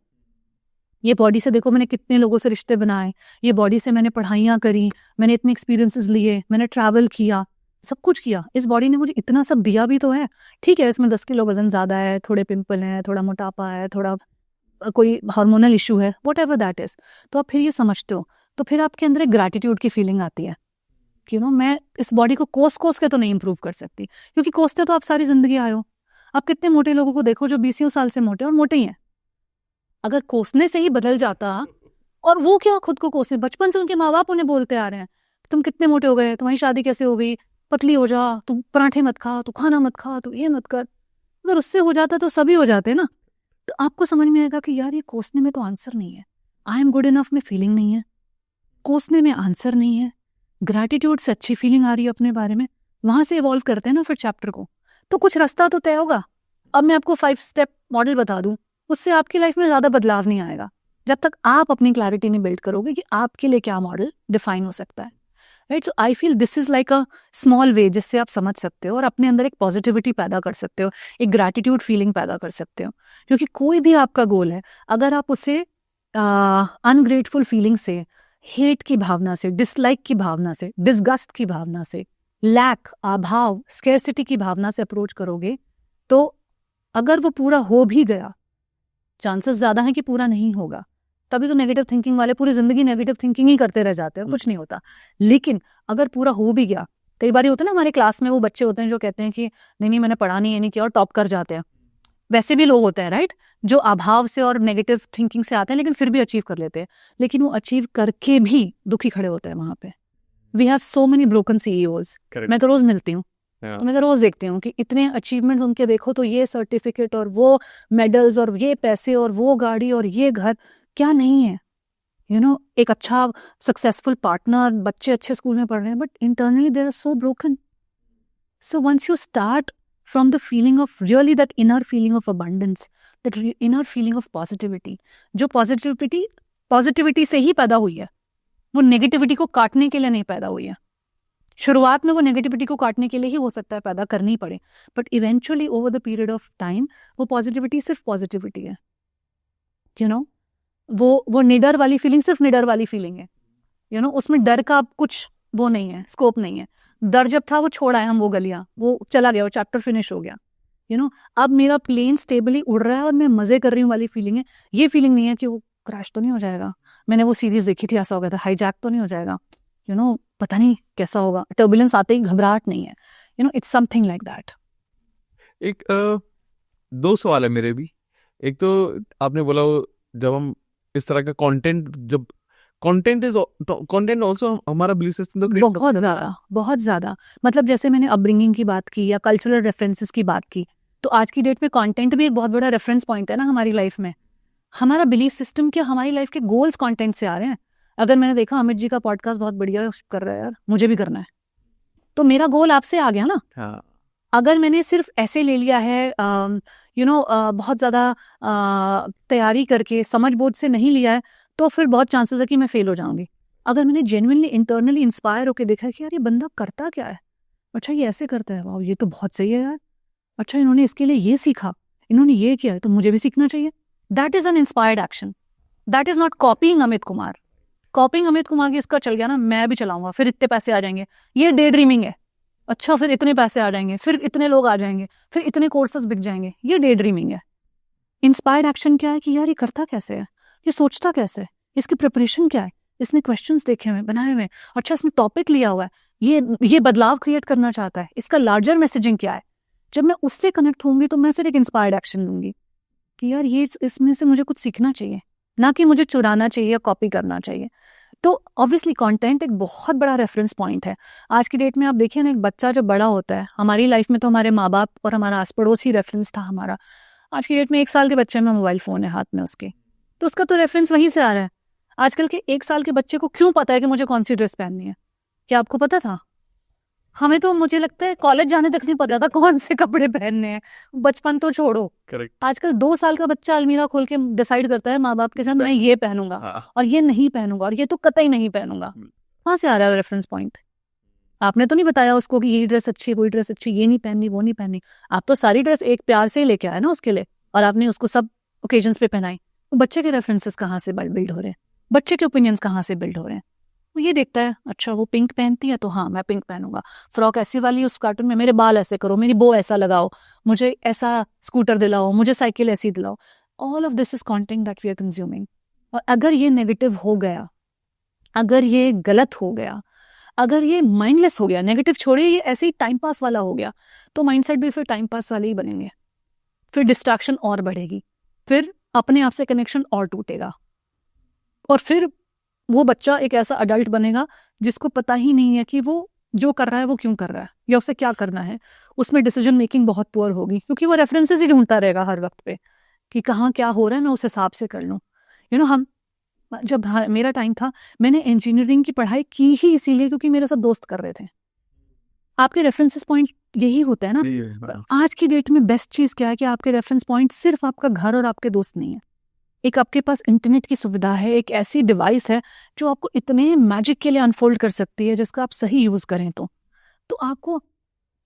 ये बॉडी से देखो मैंने कितने लोगों से रिश्ते बनाए, ये बॉडी से मैंने पढ़ाइयाँ करी, मैंने इतने एक्सपीरियंसेस लिए, मैंने ट्रैवल किया, सब कुछ किया। इस बॉडी ने मुझे इतना सब दिया भी तो है। ठीक है इसमें 10 किलो वजन ज़्यादा है, थोड़े पिंपल हैं, थोड़ा मोटापा है, थोड़ा कोई हार्मोनल इशू है, वॉट एवर दैट इज, तो आप फिर ये समझते हो, तो फिर आपके अंदर एक ग्रैटिट्यूड की फीलिंग आती है कि मैं इस बॉडी को कोस के तो नहीं इंप्रूव कर सकती, क्योंकि कोसते तो आप सारी जिंदगी आए हो। आप कितने मोटे लोगों को देखो जो 20 साल से मोटे और मोटे ही हैं। अगर कोसने से ही बदल जाता, और वो क्या खुद को कोसे, बचपन से उनके माँ बाप उन्हें बोलते आ रहे हैं तुम कितने मोटे हो गए, तुम्हारी शादी कैसे हो गई, पतली हो जा, तुम पराठे मत खा, तू खाना मत खा, तू ये मत कर। अगर उससे हो जाता तो सभी हो जाते ना। तो आपको समझ में आएगा कि यार ये कोसने में तो आंसर नहीं है, आई एम गुड इनफ में फीलिंग नहीं है, कोसने में आंसर नहीं है, ग्रैटिट्यूड से अच्छी फीलिंग आ रही है अपने बारे में, वहां से इवॉल्व करते हैं ना फिर चैप्टर को, तो कुछ रास्ता तो तय होगा। अब मैं आपको 5 स्टेप मॉडल बता दूं, उससे आपकी लाइफ में ज्यादा बदलाव नहीं आएगा जब तक आप अपनी क्लैरिटी नहीं बिल्ड करोगे कि आपके लिए क्या मॉडल डिफाइन हो सकता है, right. So I feel this is like a small way जिससे आप समझ सकते हो और अपने अंदर एक पॉजिटिविटी पैदा कर सकते हो, एक ग्रैटिट्यूड फीलिंग पैदा कर सकते हो। क्योंकि कोई भी आपका गोल है, अगर आप उसे अनग्रेटफुल फीलिंग से हेट की भावना से, डिसलाइक की भावना से, डिसगस्ट की भावना से, लैक, अभाव, स्केर्सिटी की भावना से अप्रोच करोगे तो अगर वो पूरा हो भी गया, चांसेस ज़्यादा हैं कि पूरा नहीं होगा। तभी तो नेगेटिव थिंकिंग वाले पूरी जिंदगी नेगेटिव थिंकिंग ही करते रह जाते हैं, कुछ नहीं होता। लेकिन अगर पूरा हो भी गया, कई बार होता है ना हमारे क्लास में वो बच्चे होते हैं जो कहते हैं कि नहीं मैंने पढ़ा नहीं, ये नहीं किया, और टॉप कर जाते हैं। वैसे भी लोग होते हैं राइट, जो अभाव से और नेगेटिव थिंकिंग से आते हैं लेकिन फिर भी अचीव कर लेते हैं, लेकिन वो अचीव करके भी दुखी खड़े होते हैं वहां पे। We have so many broken CEOs. मैं तो रोज मिलती हूँ, तो मैं तो रोज देखती हूँ कि इतने अचीवमेंट्स उनके देखो तो ये सर्टिफिकेट और वो मेडल्स और ये पैसे और वो गाड़ी और ये घर, क्या नहीं है। एक अच्छा सक्सेसफुल पार्टनर, बच्चे अच्छे स्कूल में पढ़ रहे हैं, but internally they are so broken. So once you start from the feeling of really that inner feeling of abundance, that inner feeling of positivity, जो पॉजिटिविटी से ही पैदा हुई है, वो नेगेटिविटी को काटने के लिए नहीं पैदा हुई है। शुरुआत में वो नेगेटिविटी को काटने के लिए ही हो सकता है पैदा करनी पड़े, but eventually over the period of time वो पॉजिटिविटी सिर्फ पॉजिटिविटी है। वो निडर वाली फीलिंग सिर्फ निडर वाली फीलिंग है। उसमें डर का कुछ वो नहीं है, स्कोप नहीं है। डर जब था वो छोड़ आए हम, वो गलियां, वो चला गया, वो चैप्टर फिनिश हो गया। अब मेरा प्लेन स्टेबली उड़ रहा है और मैं मजे कर रही हूँ वाली फीलिंग है। ये फीलिंग नहीं है कि वो क्रैश तो नहीं हो जाएगा, मैंने वो सीरीज देखी थी ऐसा हो गया था, हाईजैक तो नहीं हो जाएगा, पता नहीं कैसा होगा, टर्बुलेंस आते ही घबराहट नहीं है। It's something like that. एक दो सवाल है मेरे भी। एक तो आपने बोला जब हम इस तरह का कंटेंट ऑल्सो हमारा बिलीफ सिस्टम तो बहुत ज्यादा मतलब जैसे मैंने अपब्रिंगिंग की बात की या कल्चरल रेफरेंसेस की बात की, तो आज की डेट में कंटेंट भी एक बहुत बड़ा रेफरेंस पॉइंट है ना हमारी लाइफ में। हमारा बिलीफ सिस्टम क्या, हमारी लाइफ के गोल्स कंटेंट से आ रहे हैं। अगर मैंने देखा अमित जी का पॉडकास्ट बहुत बढ़िया कर रहा है यार, मुझे भी करना है, तो मेरा गोल आपसे आ गया ना। हाँ। अगर मैंने सिर्फ ऐसे ले लिया है बहुत ज़्यादा तैयारी करके समझ बूझ से नहीं लिया है, तो फिर बहुत चांसेस है कि मैं फेल हो जाऊंगी। अगर मैंने जेन्युइनली इंटरनली इंस्पायर होकर देखा कि यार ये बंदा करता क्या है, अच्छा ये ऐसे करता है, वाह ये तो बहुत सही है यार, अच्छा इन्होंने इसके लिए ये सीखा, इन्होंने ये किया है, तो मुझे भी सीखना चाहिए। That is an inspired action, that is not copying Amit Kumar. Copying Amit Kumar की इसका चल गया ना, मैं भी चलाऊंगा, फिर इतने पैसे आ जाएंगे, ये डे ड्रीमिंग है। अच्छा फिर इतने पैसे आ जाएंगे, फिर इतने लोग आ जाएंगे, फिर इतने कोर्सेज बिक जाएंगे, ये डे ड्रीमिंग है। इंस्पायर्ड एक्शन क्या है कि यार ये करता कैसे है, ये सोचता कैसे है, इसकी प्रिपरेशन क्या है, इसने क्वेश्चंस देखे हुए बनाए हुए, अच्छा इसमें टॉपिक लिया हुआ है, ये बदलाव क्रिएट करना चाहता है, इसका लार्जर मैसेजिंग क्या है। जब मैं उससे कनेक्ट होंगी तो मैं फिर एक इंस्पायर्ड एक्शन लूंगी कि यार ये इसमें से मुझे कुछ सीखना चाहिए, ना कि मुझे चुराना चाहिए या कॉपी करना चाहिए। तो ऑब्वियसली कंटेंट एक बहुत बड़ा रेफरेंस पॉइंट है। आज की डेट में आप देखिए ना, एक बच्चा जब बड़ा होता है, हमारी लाइफ में तो हमारे माँ बाप और हमारा आस पड़ोस ही रेफरेंस था हमारा। आज की डेट में 1 साल के बच्चे में मोबाइल फोन है हाथ में उसके, तो उसका तो रेफरेंस वहीं से आ रहा है। आजकल के 1 साल के बच्चे को क्यों पता है कि मुझे कौन सी ड्रेस पहननी है? क्या आपको पता था? हमें तो मुझे लगता है कॉलेज जाने तक नहीं पता था कौन से कपड़े पहनने हैं, बचपन तो छोड़ो। करेक्ट। आजकल 2 साल का बच्चा अलमीरा खोल के डिसाइड करता है माँ बाप के साथ, मैं ये पहनूंगा और ये नहीं पहनूंगा और ये तो कतई नहीं पहनूंगा। कहाँ से आ रहा है रेफरेंस पॉइंट? आपने तो नहीं बताया उसको कि ये ड्रेस अच्छी है, कोई ड्रेस अच्छी, ये नहीं पहननी, वो नहीं पहननी। आप तो सारी ड्रेस एक प्यार से ही लेके आए ना उसके लिए, और आपने उसको सब ओकेजन्स पे पहनाई। तो बच्चे के रेफरेंसेस कहाँ से बिल्ड हो रहे हैं, बच्चे के ओपिनियंस कहाँ से बिल्ड हो रहे हैं? वो ये देखता है, अच्छा वो पिंक पहनती है तो हाँ मैं पिंक पहनूंगा, फ्रॉक ऐसी वाली उस कार्टून में, मेरे बाल ऐसे करो, मेरी बो ऐसा लगाओ, मुझे ऐसा स्कूटर दिलाओ, मुझे साइकिल ऐसी दिलाओ। All of this is content that we are consuming. और अगर ये नेगेटिव हो गया, अगर ये गलत हो गया, अगर ये माइंडलेस हो गया, नेगेटिव छोड़िए, ये ऐसे ही टाइम पास वाला हो गया, तो माइंडसेट भी फिर टाइम पास वाले ही बनेंगे, फिर डिस्ट्रैक्शन और बढ़ेगी, फिर अपने आप से कनेक्शन और टूटेगा, और फिर वो बच्चा एक ऐसा अडल्ट बनेगा जिसको पता ही नहीं है कि वो जो कर रहा है वो क्यों कर रहा है या उसे क्या करना है। उसमें डिसीजन मेकिंग बहुत पुअर होगी, क्योंकि वो रेफरेंसेस ही ढूंढता रहेगा हर वक्त पे कि कहाँ क्या हो रहा है, मैं उस हिसाब से कर लूँ। हम जब मेरा टाइम था, मैंने इंजीनियरिंग की पढ़ाई की ही इसीलिए क्योंकि मेरे सब दोस्त कर रहे थे। आपके रेफरेंसेस पॉइंट यही होता है ना। आज की डेट में बेस्ट चीज़ क्या है कि आपके रेफरेंस पॉइंट सिर्फ आपका घर और आपके दोस्त नहीं है, एक आपके पास इंटरनेट की सुविधा है, एक ऐसी डिवाइस है जो आपको इतने मैजिक के लिए अनफोल्ड कर सकती है, जिसका आप सही यूज़ करें तो आपको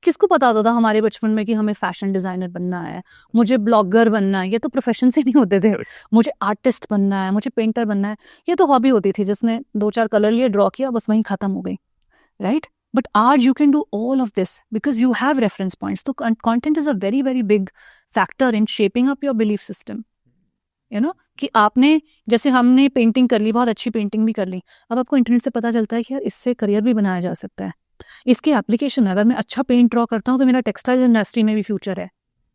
किसको पता होता था हमारे बचपन में कि हमें फैशन डिजाइनर बनना है, मुझे ब्लॉगर बनना है, ये तो प्रोफेशन से नहीं होते थे। मुझे आर्टिस्ट बनना है, मुझे पेंटर बनना है, ये तो हॉबी होती थी, जिसने 2-4 कलर लिए, ड्रॉ किया, बस वहीं खत्म हो गई, राइट? बट आज you can do all of this because you have reference points. तो content is a very very big factor in shaping up your belief system. कि आपने, जैसे हमने पेंटिंग कर ली, बहुत अच्छी पेंटिंग भी कर ली, अब आपको इंटरनेट से पता चलता है कि यार इससे करियर भी बनाया जा सकता है। इसकी एप्लीकेशन, अगर मैं अच्छा पेंट ड्रॉ करता हूँ तो मेरा टेक्सटाइल इंडस्ट्री में भी फ्यूचर है,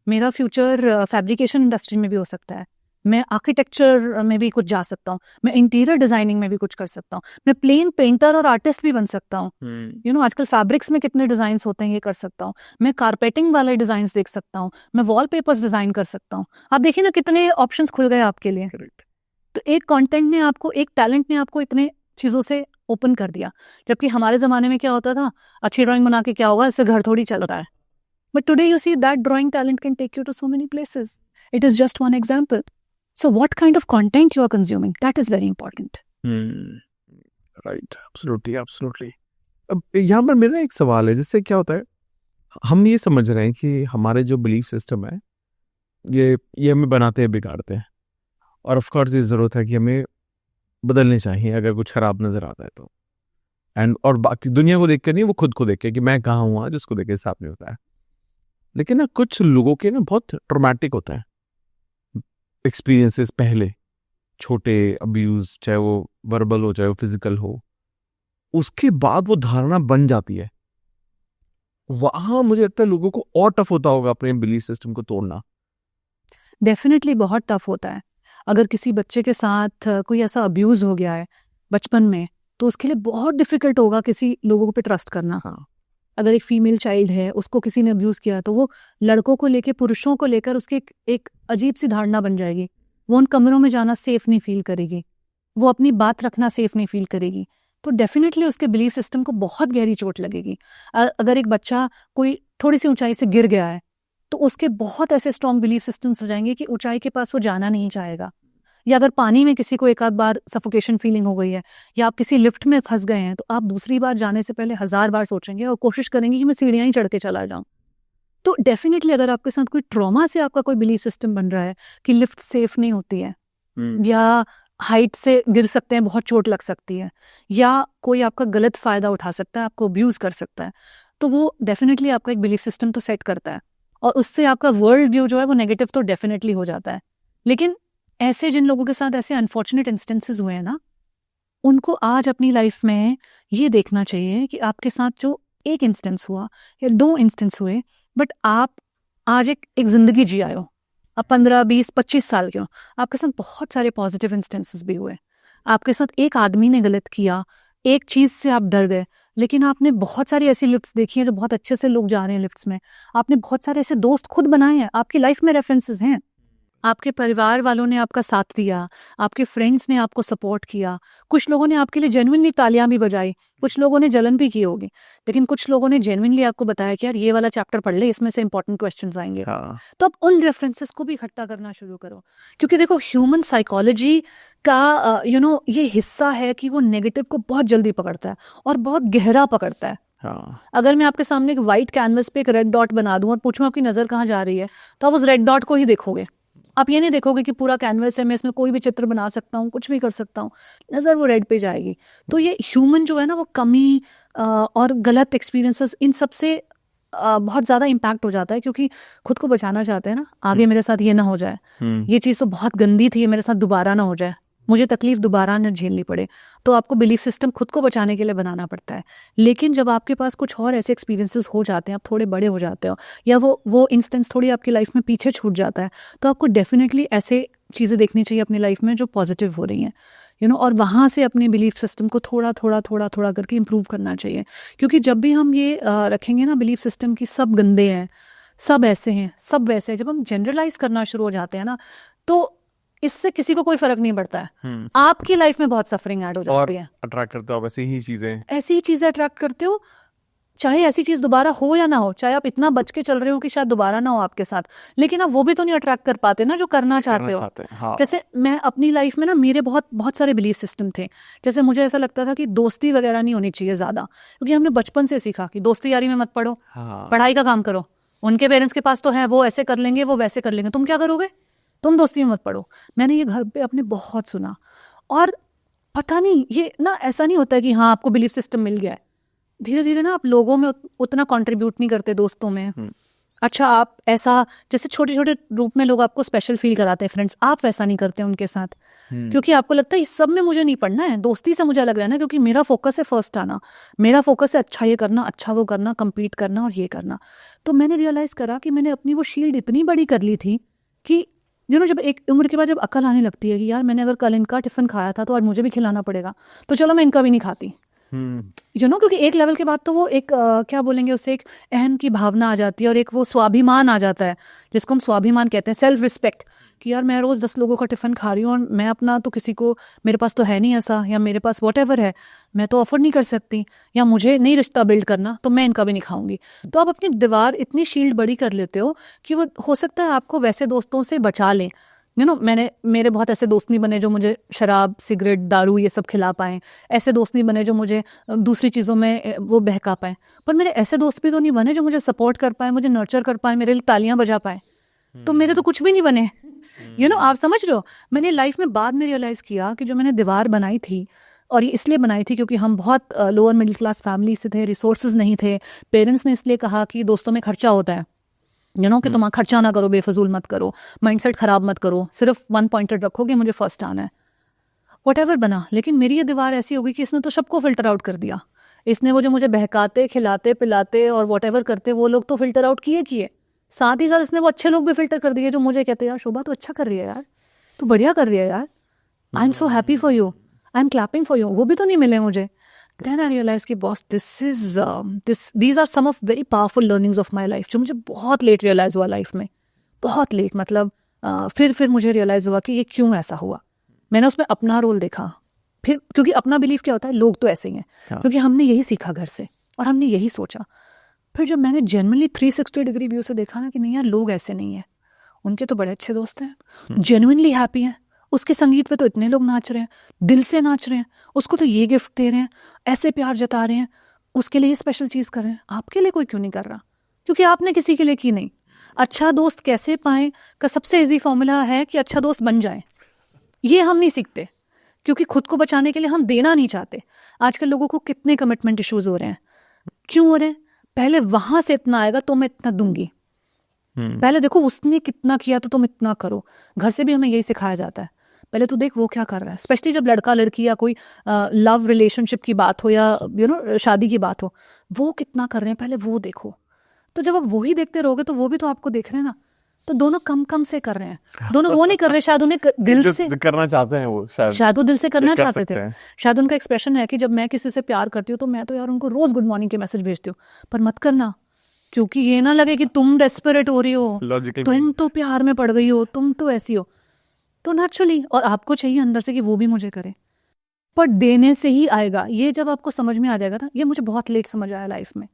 मेरा फ्यूचर फैब्रिकेशन इंडस्ट्री में भी हो सकता है, मैं आर्किटेक्चर में भी कुछ जा सकता हूँ, मैं इंटीरियर डिजाइनिंग में भी कुछ कर सकता हूँ, मैं प्लेन पेंटर और आर्टिस्ट भी बन सकता हूँ। आजकल फैब्रिक्स में कितने डिजाइन्स होते हैं, ये कर सकता हूँ, मैं कारपेटिंग वाले डिजाइन्स देख सकता हूँ, मैं वॉलपेपर्स डिजाइन कर सकता हूँ। आप देखिए ना कितने ऑप्शंस खुल गए आपके लिए। तो एक कंटेंट ने आपको, एक टैलेंट ने आपको इतने चीजों से ओपन कर दिया। जबकि हमारे जमाने में क्या होता था, अच्छी ड्राइंग बना के क्या होगा, इससे घर थोड़ी चल रहा है। But today you see that drawing talent can take you to so many places. It is just one example. So what kind of content you are consuming, that is very important. Right, absolutely, absolutely. अब यहाँ पर मेरा एक सवाल है, जिससे क्या होता है, हम ये समझ रहे हैं कि हमारे जो बिलीफ सिस्टम है ये हमें बनाते हैं, बिगाड़ते हैं, और ऑफ कोर्स ये ज़रूरत है कि हमें बदलने चाहिए अगर कुछ खराब नज़र आता है तो। और बाकी दुनिया को देख कर नहीं, वो खुद को देख के कि मैं कहाँ हूँ आज, उसको देख के साफ नहीं होता है। लेकिन ना कुछ लोगों के ना बहुत ट्रॉमेटिक होता है एक्सपीरियंसेस पहले, छोटे अब्यूज, चाहे वो वर्बल हो चाहे वो फिजिकल हो, उसके बाद वो धारणा बन जाती है। वहां मुझे लगता है लोगों को और टफ होता होगा अपने बिलीफ सिस्टम को तोड़ना। डेफिनेटली बहुत टफ होता है। अगर किसी बच्चे के साथ कोई ऐसा अब्यूज हो गया है बचपन में, तो उसके लिए बहुत डिफिकल्ट होगा किसी लोगों पे ट्रस्ट करना। हाँ। अगर एक फीमेल चाइल्ड है, उसको किसी ने अब्यूज किया, तो वो लड़कों को लेके, पुरुषों को लेकर उसकी एक अजीब सी धारणा बन जाएगी। वो उन कमरों में जाना सेफ नहीं फील करेगी, वो अपनी बात रखना सेफ नहीं फील करेगी। तो डेफिनेटली उसके बिलीफ सिस्टम को बहुत गहरी चोट लगेगी। अगर एक बच्चा कोई थोड़ी सी ऊंचाई से गिर गया है, तो उसके बहुत ऐसे स्ट्रॉन्ग बिलीफ सिस्टम्स हो जाएंगे कि ऊंचाई के पास वो जाना नहीं चाहेगा। या अगर पानी में किसी को एक आध बार सफोकेशन फीलिंग हो गई है, या आप किसी लिफ्ट में फंस गए हैं, तो आप दूसरी बार जाने से पहले 1000 बार सोचेंगे और कोशिश करेंगे कि मैं सीढ़ियां ही चढ़ के चला जाऊं। तो डेफिनेटली अगर आपके साथ कोई ट्रॉमा से आपका कोई बिलीफ सिस्टम बन रहा है कि लिफ्ट सेफ नहीं होती है, या हाइट से गिर सकते हैं, बहुत चोट लग सकती है, या कोई आपका गलत फायदा उठा सकता है, आपको अब्यूज कर सकता है, तो वो डेफिनेटली आपका एक बिलीफ सिस्टम तो सेट करता है, और उससे आपका वर्ल्ड व्यू जो है वो नेगेटिव तो डेफिनेटली हो जाता है। लेकिन ऐसे जिन लोगों के साथ ऐसे अनफॉर्चुनेट इंस्टेंसेस हुए हैं ना, उनको आज अपनी लाइफ में ये देखना चाहिए कि आपके साथ जो एक इंस्टेंस हुआ या 2 इंस्टेंस हुए, बट आप आज एक जिंदगी जी आए हो, आप 15, 20, 25 साल के हो, आपके साथ बहुत सारे पॉजिटिव इंस्टेंसेस भी हुए। आपके साथ एक आदमी ने गलत किया, एक चीज से आप डर गए, लेकिन आपने बहुत सारी ऐसी लिफ्ट्स देखी हैं जो बहुत अच्छे से लोग जा रहे हैं लिफ्ट्स में। आपने बहुत सारे ऐसे दोस्त खुद बनाए हैं, आपकी लाइफ में रेफरेंसेस हैं। आपके परिवार वालों ने आपका साथ दिया, आपके फ्रेंड्स ने आपको सपोर्ट किया, कुछ लोगों ने आपके लिए जेन्युइनली तालियां भी बजाई, कुछ लोगों ने जलन भी की होगी, लेकिन कुछ लोगों ने जेन्युइनली आपको बताया कि यार ये वाला चैप्टर पढ़ ले, इसमें से इंपॉर्टेंट क्वेश्चंस आएंगे। तो आप उन रेफरेंसेस को भी इकट्ठा करना शुरू करो, क्योंकि देखो ह्यूमन साइकोलॉजी का ये हिस्सा है कि वो नेगेटिव को बहुत जल्दी पकड़ता है और बहुत गहरा पकड़ता है। अगर मैं आपके सामने एक व्हाइट कैनवस पे एक रेड डॉट बना दूं और पूछूं आपकी नजर कहाँ जा रही है, तो आप उस रेड डॉट को ही देखोगे। आप ये नहीं देखोगे कि पूरा कैनवस है, मैं इसमें कोई भी चित्र बना सकता हूँ, कुछ भी कर सकता हूँ, नज़र वो रेड पे जाएगी। तो ये ह्यूमन जो है ना, वो कमी और गलत एक्सपीरियंसेस, इन सब से बहुत ज़्यादा इम्पैक्ट हो जाता है, क्योंकि खुद को बचाना चाहते हैं ना, आगे मेरे साथ ये ना हो जाए, ये चीज़ तो बहुत गंदी थी, ये मेरे साथ दोबारा ना हो जाए, मुझे तकलीफ दोबारा न झेलनी पड़े। तो आपको बिलीफ सिस्टम खुद को बचाने के लिए बनाना पड़ता है। लेकिन जब आपके पास कुछ और ऐसे एक्सपीरियंसेस हो जाते हैं, आप थोड़े बड़े हो जाते हो, या वो इंस्टेंस थोड़ी आपकी लाइफ में पीछे छूट जाता है, तो आपको डेफिनेटली ऐसे चीज़ें देखनी चाहिए अपनी लाइफ में जो पॉजिटिव हो रही हैं, और वहाँ से अपने बिलीफ सिस्टम को थोड़ा थोड़ा करके इम्प्रूव करना चाहिए। क्योंकि जब भी हम ये रखेंगे ना बिलीफ सिस्टम की सब गंदे हैं, सब ऐसे हैं, सब वैसे हैं, जब हम जनरलाइज करना शुरू हो जाते हैं ना, तो इससे किसी को कोई फर्क नहीं पड़ता है। आपकी लाइफ में बहुत सफरिंग ऐड हो जाती है। अट्रैक्ट करते हो आप ऐसी ही चीजें अट्रैक्ट करते हो, चाहे ऐसी चीज दोबारा हो या ना हो, चाहे आप इतना बच के चल रहे हो कि शायद दोबारा ना हो आपके साथ, लेकिन आप वो भी तो नहीं अट्रैक्ट कर पाते ना जो करना चाहते हो। हाँ। जैसे मैं अपनी लाइफ में ना, मेरे बहुत बहुत सारे बिलीफ सिस्टम थे। जैसे मुझे ऐसा लगता था कि दोस्ती वगैरह नहीं होनी चाहिए ज्यादा, क्योंकि हमने बचपन से सीखा कि दोस्ती यारी में मत पड़ो, हाँ। पढ़ाई का काम करो। उनके पेरेंट्स के पास तो है, वो ऐसे कर लेंगे, वो वैसे कर लेंगे, तुम क्या करोगे, तुम दोस्ती में मत पड़ो। मैंने ये घर पे अपने बहुत सुना, और पता नहीं ये ना ऐसा नहीं होता है कि हाँ आपको बिलीफ सिस्टम मिल गया है, धीरे धीरे ना आप लोगों में उतना कंट्रीब्यूट नहीं करते, दोस्तों में। अच्छा, आप ऐसा जैसे छोटे छोटे रूप में लोग आपको स्पेशल फील कराते हैं फ्रेंड्स, आप वैसा नहीं करते उनके साथ, क्योंकि आपको लगता है इस सब में मुझे नहीं पढ़ना है, दोस्ती से मुझे अलग रहना है, क्योंकि मेरा फोकस है फर्स्ट आना, मेरा फोकस है अच्छा ये करना, अच्छा वो करना, compete करना और ये करना। तो मैंने रियलाइज करा कि मैंने अपनी वो शील्ड इतनी बड़ी कर ली थी कि जब एक उम्र के बाद जब अकल आने लगती है कि यार मैंने अगर कल इनका टिफिन खाया था तो आज मुझे भी खिलाना पड़ेगा, तो चलो मैं इनका भी नहीं खाती। क्योंकि एक लेवल के बाद तो वो एक क्या बोलेंगे उससे, एक अहम की भावना आ जाती है, और एक वो स्वाभिमान आ जाता है जिसको हम स्वाभिमान कहते हैं, सेल्फ रिस्पेक्ट, कि यार मैं रोज 10 लोगों का टिफिन खा रही हूँ और मैं अपना तो किसी को, मेरे पास तो है नहीं ऐसा, या मेरे पास वॉट है, मैं तो अफोर्ड नहीं कर सकती, या मुझे नहीं रिश्ता बिल्ड करना, तो मैं इनका भी नहीं खाऊंगी। तो आप अपनी दीवार इतनी शील्ड बड़ी कर लेते हो कि वो हो सकता है आपको वैसे दोस्तों से बचा लें। मेरे बहुत ऐसे दोस्त नहीं बने जो मुझे शराब, सिगरेट, दारू ये सब खिला पाएं, ऐसे दोस्त नहीं बने जो मुझे दूसरी चीज़ों में वो बहका पाएं, पर मेरे ऐसे दोस्त भी तो नहीं बने जो मुझे सपोर्ट कर पाए, मुझे नर्चर कर पाए, मेरे लिए तालियां बजा पाए। तो मेरे तो कुछ भी नहीं बने। आप समझ रहे हो। मैंने लाइफ में बाद में रियलाइज़ किया कि जो मैंने दीवार बनाई थी, और ये इसलिए बनाई थी क्योंकि हम बहुत लोअर मिडिल क्लास फैमिली से थे, रिसोर्सेज नहीं थे, पेरेंट्स ने इसलिए कहा कि दोस्तों में खर्चा होता है, कि तुम खर्चा ना करो, बेफजूल मत करो, माइंडसेट खराब मत करो, सिर्फ वन पॉइंटेड रखोगे, मुझे फर्स्ट आना है, व्हाटएवर बना। लेकिन मेरी ये दीवार ऐसी हो गई कि इसने तो सबको फिल्टर आउट कर दिया। इसने वो जो मुझे बहकाते, खिलाते, पिलाते और व्हाटएवर करते, वो लोग तो फिल्टर आउट किए, साथ ही साथ इसने वो अच्छे लोग भी फिल्टर कर दिए जो मुझे कहते यार शोभा तो अच्छा कर रही है यार, तू बढ़िया कर रही है यार, I am so happy for you, I am clapping for you, वो भी तो नहीं मिले मुझे। Then I realized कि boss these are some of very powerful learnings of my life, जो मुझे बहुत लेट रियलाइज हुआ लाइफ में, बहुत लेट, मतलब फिर मुझे रियलाइज हुआ कि ये क्यों ऐसा हुआ। मैंने उसमें अपना रोल देखा फिर, क्योंकि अपना बिलीफ क्या होता है, लोग तो ऐसे ही हैं, क्योंकि हमने यही सीखा घर से और हमने यही सोचा। फिर जब मैंने जेन्युइनली 360 डिग्री व्यू से देखा ना कि नहीं यार, लोग ऐसे नहीं है, उनके तो बड़े अच्छे दोस्त हैं, जेन्युइनली हैप्पी हैं, उसके संगीत पे तो इतने लोग नाच रहे हैं, दिल से नाच रहे हैं, उसको तो ये गिफ्ट दे रहे हैं, ऐसे प्यार जता रहे हैं, उसके लिए स्पेशल चीज़ कर रहे हैं, आपके लिए कोई क्यों नहीं कर रहा, क्योंकि आपने किसी के लिए की नहीं। अच्छा दोस्त कैसे पाएं का सबसे इजी फॉर्मूला है कि अच्छा दोस्त बन जाए। ये हम नहीं सीखते, क्योंकि खुद को बचाने के लिए हम देना नहीं चाहते। आजकल लोगों को कितने कमिटमेंट इश्यूज हो रहे हैं, क्यों हो रहे हैं? पहले वहां से इतना आएगा तो मैं इतना दूंगी, पहले देखो उसने कितना किया तो तुम इतना करो। घर से भी हमें यही सिखाया जाता है, पहले तो देख वो क्या कर रहा है, स्पेशली जब लड़का लड़की या कोई लव रिलेशनशिप की बात हो या शादी की बात हो, वो कितना कर रहे हैं पहले वो देखो। तो जब आप वही देखते रहोगे तो वो भी तो आपको देख रहे हैं ना, तो दोनों कम कम से कर रहे हैं, दोनों वो नहीं कर रहे, शायद उन्हें दिल से करना चाहते हैं, वो शायद वो दिल से करना कर चाहते सकते थे। हैं। शायद उनका एक्सप्रेशन है कि जब मैं किसी से प्यार करती हूँ तो मैं तो यार उनको रोज गुड मॉर्निंग के मैसेज भेजती हूँ, पर मत करना, क्योंकि ये ना लगे कि तुम डेस्परेट हो रही हो, लॉजिकल तुम तो प्यार में पड़ गई हो, तुम तो ऐसी हो। तो नेचुरली, और आपको चाहिए अंदर से कि वो भी मुझे करे, पर देने से ही आएगा। ये जब आपको समझ में आ जाएगा ना, ये मुझे बहुत लेट समझ आया लाइफ में।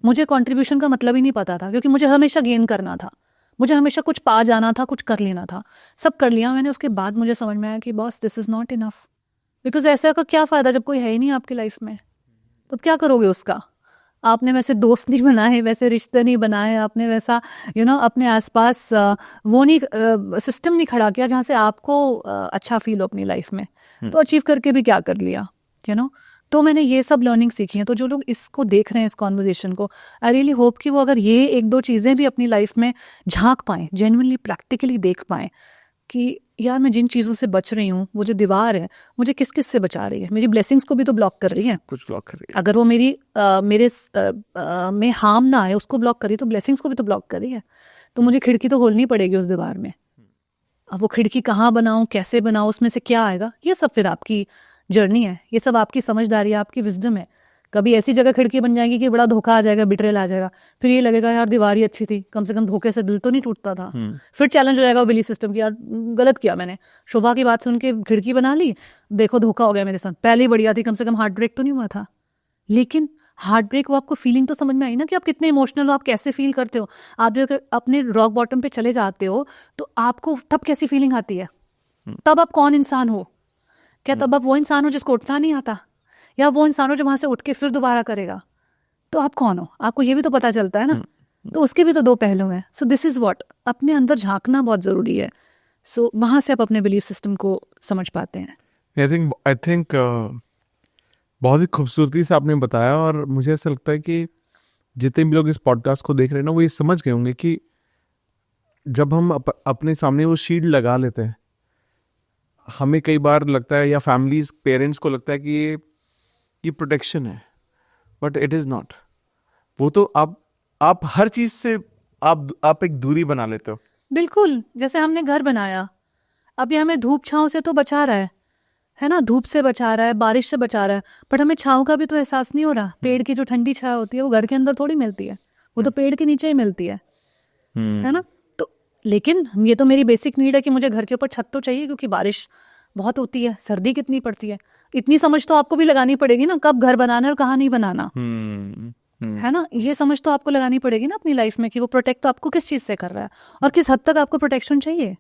मुझे कंट्रीब्यूशन का मतलब ही नहीं पता था, क्योंकि मुझे हमेशा गेन करना था, मुझे हमेशा कुछ पा जाना था, कुछ कर लेना था। सब कर लिया मैंने, उसके बाद मुझे समझ में आया कि boss this is not enough, because ऐसा का क्या फायदा जब कोई है ही नहीं आपकी लाइफ में, तो क्या करोगे उसका। आपने वैसे दोस्त नहीं बनाए, वैसे रिश्ते नहीं बनाए, आपने वैसा अपने आसपास वो नहीं सिस्टम नहीं खड़ा किया जहाँ से आपको अच्छा फील हो अपनी लाइफ में, तो अचीव करके भी क्या कर लिया। तो मैंने ये सब लर्निंग सीखी है। तो जो लोग इसको देख रहे हैं, इस कॉन्वर्जेशन को, आई रियली होप कि वो अगर ये एक दो चीज़ें भी अपनी लाइफ में झांक पाएँ, जेन्युइनली प्रैक्टिकली देख पाएँ कि यार मैं जिन चीज़ों से बच रही हूँ, वो जो दीवार है मुझे किस किस से बचा रही है। मेरी ब्लेसिंग्स को भी तो ब्लॉक कर रही है, कुछ ब्लॉक कर रही है। अगर वो मेरे में हार्म ना आए, उसको ब्लॉक कर रही है, तो ब्लेसिंग्स को भी तो ब्लॉक कर रही है। तो मुझे खिड़की तो खोलनी पड़ेगी उस दीवार में। अब वो खिड़की कहाँ बनाऊँ, कैसे बनाऊँ, उसमें से क्या आएगा, ये सब फिर आपकी जर्नी है, ये सब आपकी समझदारी है, आपकी विजडम है। कभी ऐसी जगह खिड़की बन जाएगी कि बड़ा धोखा आ जाएगा, बिट्रेल आ जाएगा, फिर ये लगेगा यार दीवार ही अच्छी थी, कम से कम धोखे से दिल तो नहीं टूटता था। फिर चैलेंज हो जाएगा बिलीफ सिस्टम की, यार गलत किया मैंने, शोभा की बात सुन के खिड़की बना ली, देखो धोखा हो गया मेरे साथ, पहले ही बढ़िया थी, कम से कम हार्ट ब्रेक तो नहीं हुआ था। लेकिन हार्ट ब्रेक, वो आपको फीलिंग तो समझ में आई ना कि आप कितने इमोशनल हो, आप कैसे फील करते हो। आप जब अगर अपने रॉक बॉटम पे चले जाते हो तो आपको तब कैसी फीलिंग आती है? तब आप कौन इंसान हो? क्या तब आप वो इंसान हो जिसको उठना नहीं आता, या वो इंसान हो जो वहां से उठ के फिर दोबारा करेगा? तो आप कौन हो? आपको ये भी तो पता चलता है ना। तो उसके भी तो दो पहलू हैं। सो दिस इज व्हाट, अपने अंदर झांकना बहुत जरूरी है। सो वहां से आप अपने बिलीफ सिस्टम को समझ पाते हैं। आई थिंक बहुत ही खूबसूरती से आपने बताया, और मुझे ऐसा लगता है कि जितने भी लोग इस पॉडकास्ट को देख रहे हैं ना, वो ये समझ गए होंगे कि जब हम अपने सामने वो शील्ड लगा लेते हैं, हमें कई बार लगता है, या फैमिलीज पेरेंट्स को लगता है कि ये प्रोटेक्शन है, बट इट इज़ नॉट। वो तो आप हर चीज़ से आप एक दूरी बना लेते हो। बिल्कुल, जैसे हमने घर बनाया, अब ये हमें धूप छांव से तो बचा रहा है ना, धूप से बचा रहा है, बारिश से बचा रहा है, बट हमें छांव का भी तो एहसास नहीं हो रहा। पेड़ की जो ठंडी छाया होती है वो घर के अंदर थोड़ी मिलती है, वो तो पेड़ के नीचे ही मिलती है ना। तो लेकिन ये तो मेरी बेसिक नीड है कि मुझे घर के ऊपर छत तो चाहिए, क्योंकि बारिश बहुत होती है, सर्दी कितनी पड़ती है। इतनी समझ तो आपको भी लगानी पड़ेगी ना, कब घर बनाना है और कहाँ नहीं बनाना, है ना। ये समझ तो आपको लगानी पड़ेगी ना अपनी लाइफ में कि वो प्रोटेक्ट आपको किस चीज़ से कर रहा है और किस हद तक आपको प्रोटेक्शन चाहिए।